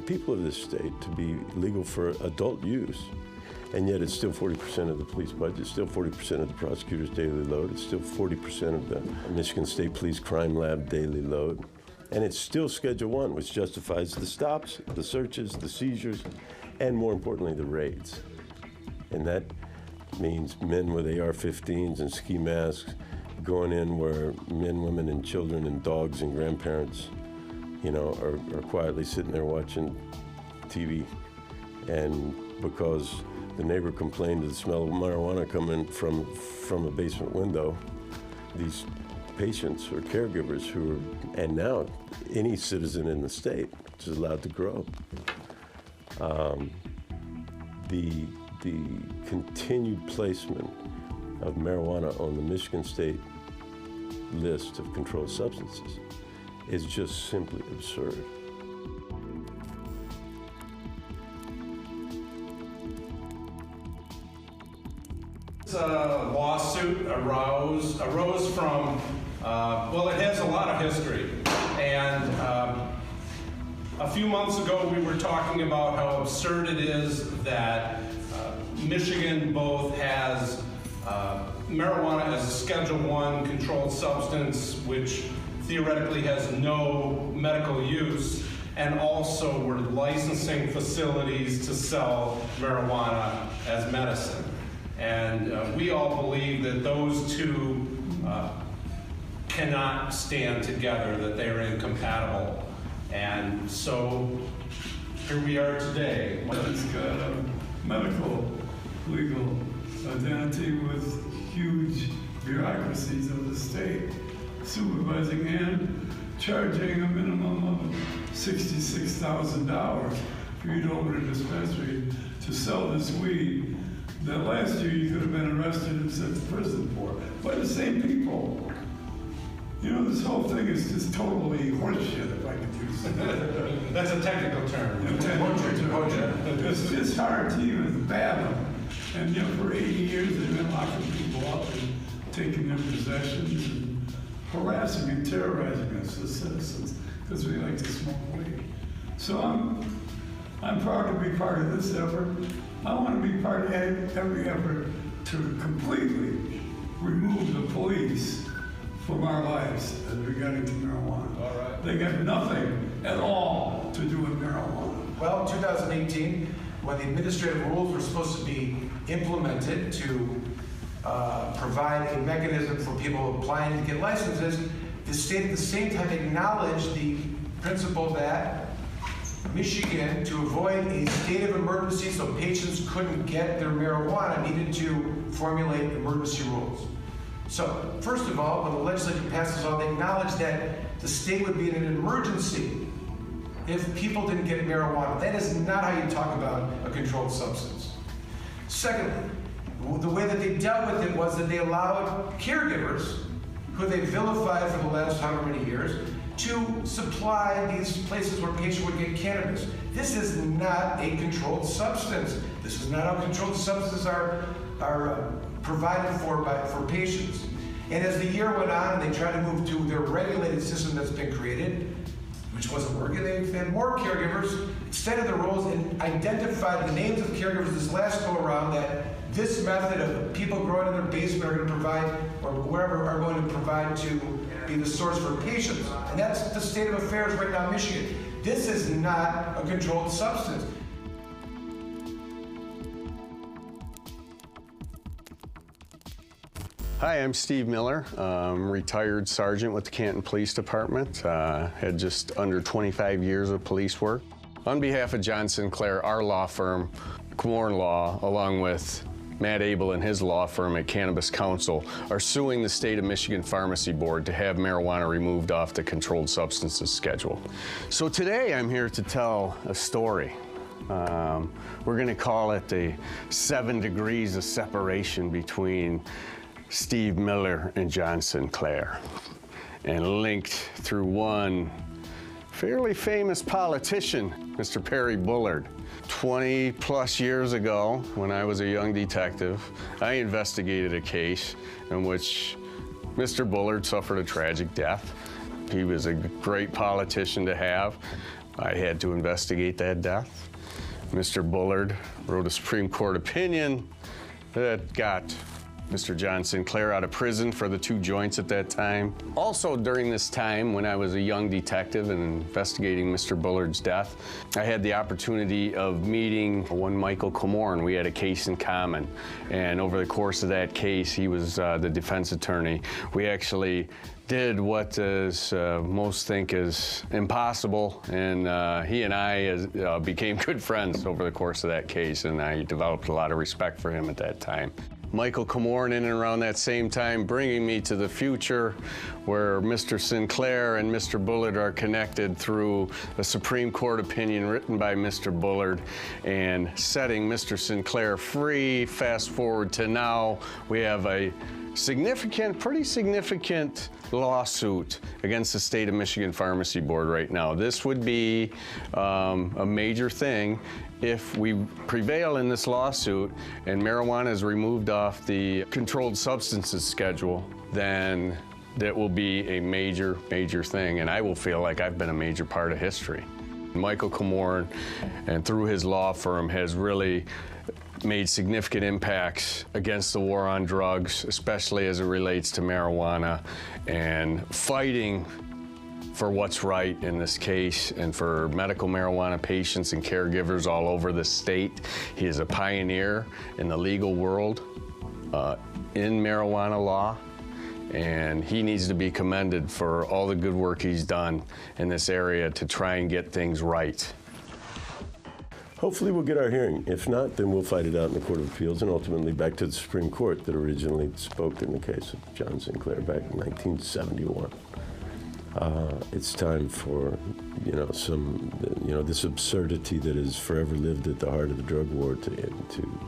people of this state to be legal for adult use. And yet it's still 40% of the police budget, still 40% of the prosecutor's daily load, it's still 40% of the Michigan State Police Crime Lab daily load. And it's still Schedule I, which justifies the stops, the searches, the seizures, and more importantly, the raids. And that means men with AR-15s and ski masks going in where men, women, and children and dogs and grandparents, are quietly sitting there watching TV. And because the neighbor complained of the smell of marijuana coming from a basement window, these patients or caregivers and now any citizen in the state is allowed to grow. The continued placement of marijuana on the Michigan State list of controlled substances is just simply absurd. This lawsuit arose from, it has a lot of history. And a few months ago, we were talking about how absurd it is that Michigan both has marijuana as a Schedule I controlled substance, which theoretically has no medical use, and also we're licensing facilities to sell marijuana as medicine. And we all believe that those two cannot stand together, that they are incompatible. And so here we are today. It's got a medical legal identity with huge bureaucracies of the state supervising and charging a minimum of $66,000 for you to open a dispensary to sell this weed that last year you could have been arrested and sent to prison for by the same people. You know, this whole thing is just totally horseshit, if I could use it. That's a technical term. It's hard to even fathom. And you know, for 80 years they've been locking people up and taking their possessions and harassing and terrorizing us as citizens because we like to smoke weed. So I'm proud to be part of this effort. I want to be part of every effort to completely remove the police from our lives as regarding to marijuana. All right. They got nothing at all to do with marijuana. Well, in 2018, when the administrative rules were supposed to be implemented to provide a mechanism for people applying to get licenses, the state at the same time acknowledged the principle that Michigan, to avoid a state of emergency so patients couldn't get their marijuana, needed to formulate emergency rules. So, first of all, when the legislature passed this law, they acknowledged that the state would be in an emergency if people didn't get marijuana. That is not how you talk about a controlled substance. Secondly, the way that they dealt with it was that they allowed caregivers, who they vilified for the last however many years, to supply these places where patients would get cannabis. This is not a controlled substance. This is not how controlled substances are provided for patients. And as the year went on, they tried to move to their regulated system that's been created, which wasn't working. They had more caregivers, extended the rules, and identified the names of caregivers this last go around that this method of people growing in their basement are going to provide, or wherever are going to provide to be the source for patients. And that's the state of affairs right now in Michigan. This is not a controlled substance. Hi, I'm Steve Miller. I'm a retired sergeant with the Canton Police Department. Had just under 25 years of police work. On behalf of John Sinclair, our law firm, Komorn Law, along with Matt Abel and his law firm at Cannabis Council, are suing the State of Michigan Pharmacy Board to have marijuana removed off the controlled substances schedule. So today I'm here to tell a story. We're going to call it the 7 degrees of separation between Steve Miller and John Sinclair, and linked through one fairly famous politician, Mr. Perry Bullard. 20 plus years ago, when I was a young detective, I investigated a case in which Mr. Bullard suffered a tragic death. He was a great politician to have. I had to investigate that death. Mr. Bullard wrote a Supreme Court opinion that got Mr. John Sinclair out of prison for the 2 joints at that time. Also during this time, when I was a young detective and investigating Mr. Bullard's death, I had the opportunity of meeting one Michael Komorn. We had a case in common, and over the course of that case, he was the defense attorney. We actually did what most think is impossible, and he and I became good friends over the course of that case, and I developed a lot of respect for him at that time. Michael Komorn, in and around that same time, bringing me to the future where Mr. Sinclair and Mr. Bullard are connected through a Supreme Court opinion written by Mr. Bullard and setting Mr. Sinclair free. Fast forward to now, we have a pretty significant lawsuit against the State of Michigan Pharmacy Board right now. This would be a major thing. If we prevail in this lawsuit and marijuana is removed off the controlled substances schedule, then that will be a major, major thing, and I will feel like I've been a major part of history. Michael Komorn, and through his law firm, has really made significant impacts against the war on drugs, especially as it relates to marijuana, and fighting for what's right in this case and for medical marijuana patients and caregivers all over the state. He is a pioneer in the legal world in marijuana law, and he needs to be commended for all the good work he's done in this area to try and get things right. Hopefully we'll get our hearing. If not, then we'll fight it out in the Court of Appeals and ultimately back to the Supreme Court that originally spoke in the case of John Sinclair back in 1971. It's time for, this absurdity that has forever lived at the heart of the drug war to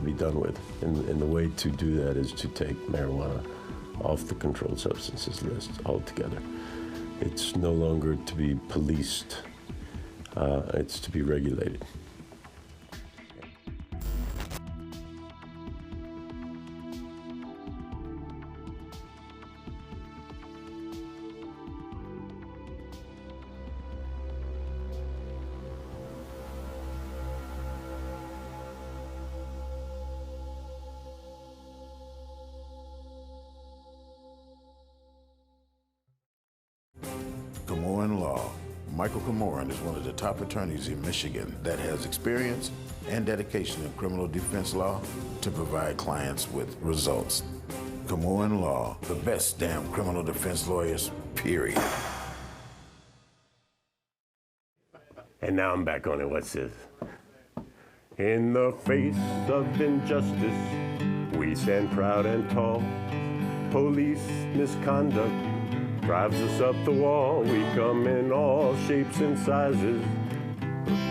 be done with. And the way to do that is to take marijuana off the controlled substances list altogether. It's no longer to be policed. It's to be regulated. Komorn Law. Michael Komorn is one of the top attorneys in Michigan that has experience and dedication in criminal defense law to provide clients with results. Komorn Law, the best damn criminal defense lawyers, period. And now I'm back on it. What's this? In the face of injustice, we stand proud and tall. Police misconduct drives us up the wall. We come in all shapes and sizes,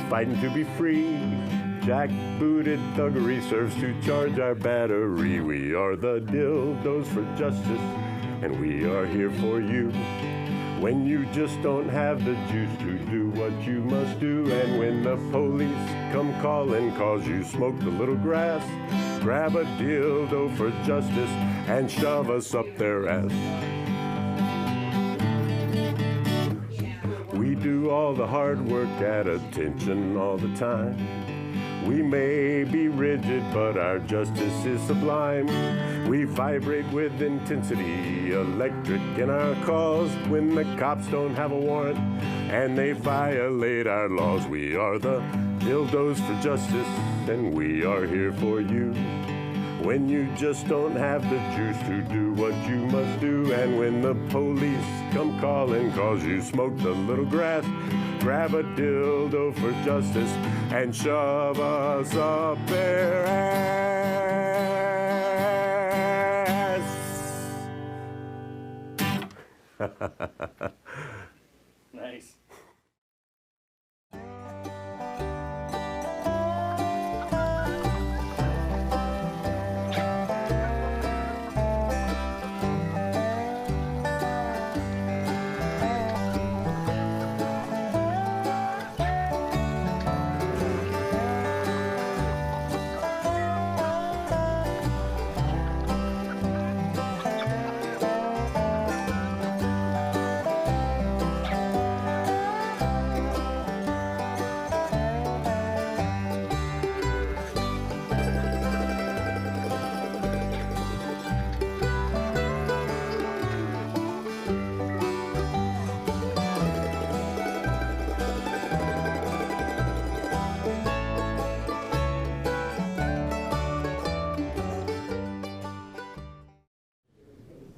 fighting to be free. Jack-booted thuggery serves to charge our battery. We are the dildos for justice, and we are here for you. When you just don't have the juice to do what you must do, and when the police come calling cause you smoked a little grass, grab a dildo for justice and shove us up their ass. We do all the hard work at attention all the time. We may be rigid, but our justice is sublime. We vibrate with intensity, electric in our cause. When the cops don't have a warrant and they violate our laws, we are the dildos for justice, and we are here for you. When you just don't have the juice to do what you must do, and when the police come calling cause you smoked a little grass, grab a dildo for justice and shove us up their ass. Nice.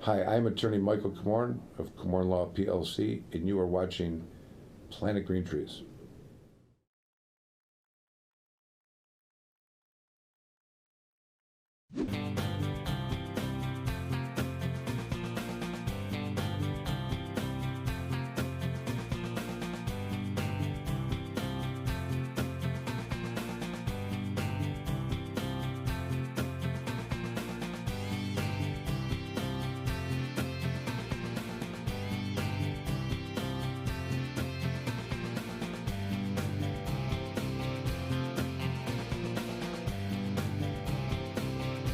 Hi, I'm Attorney Michael Komorn of Komorn Law PLC, and you are watching Planet Green Trees.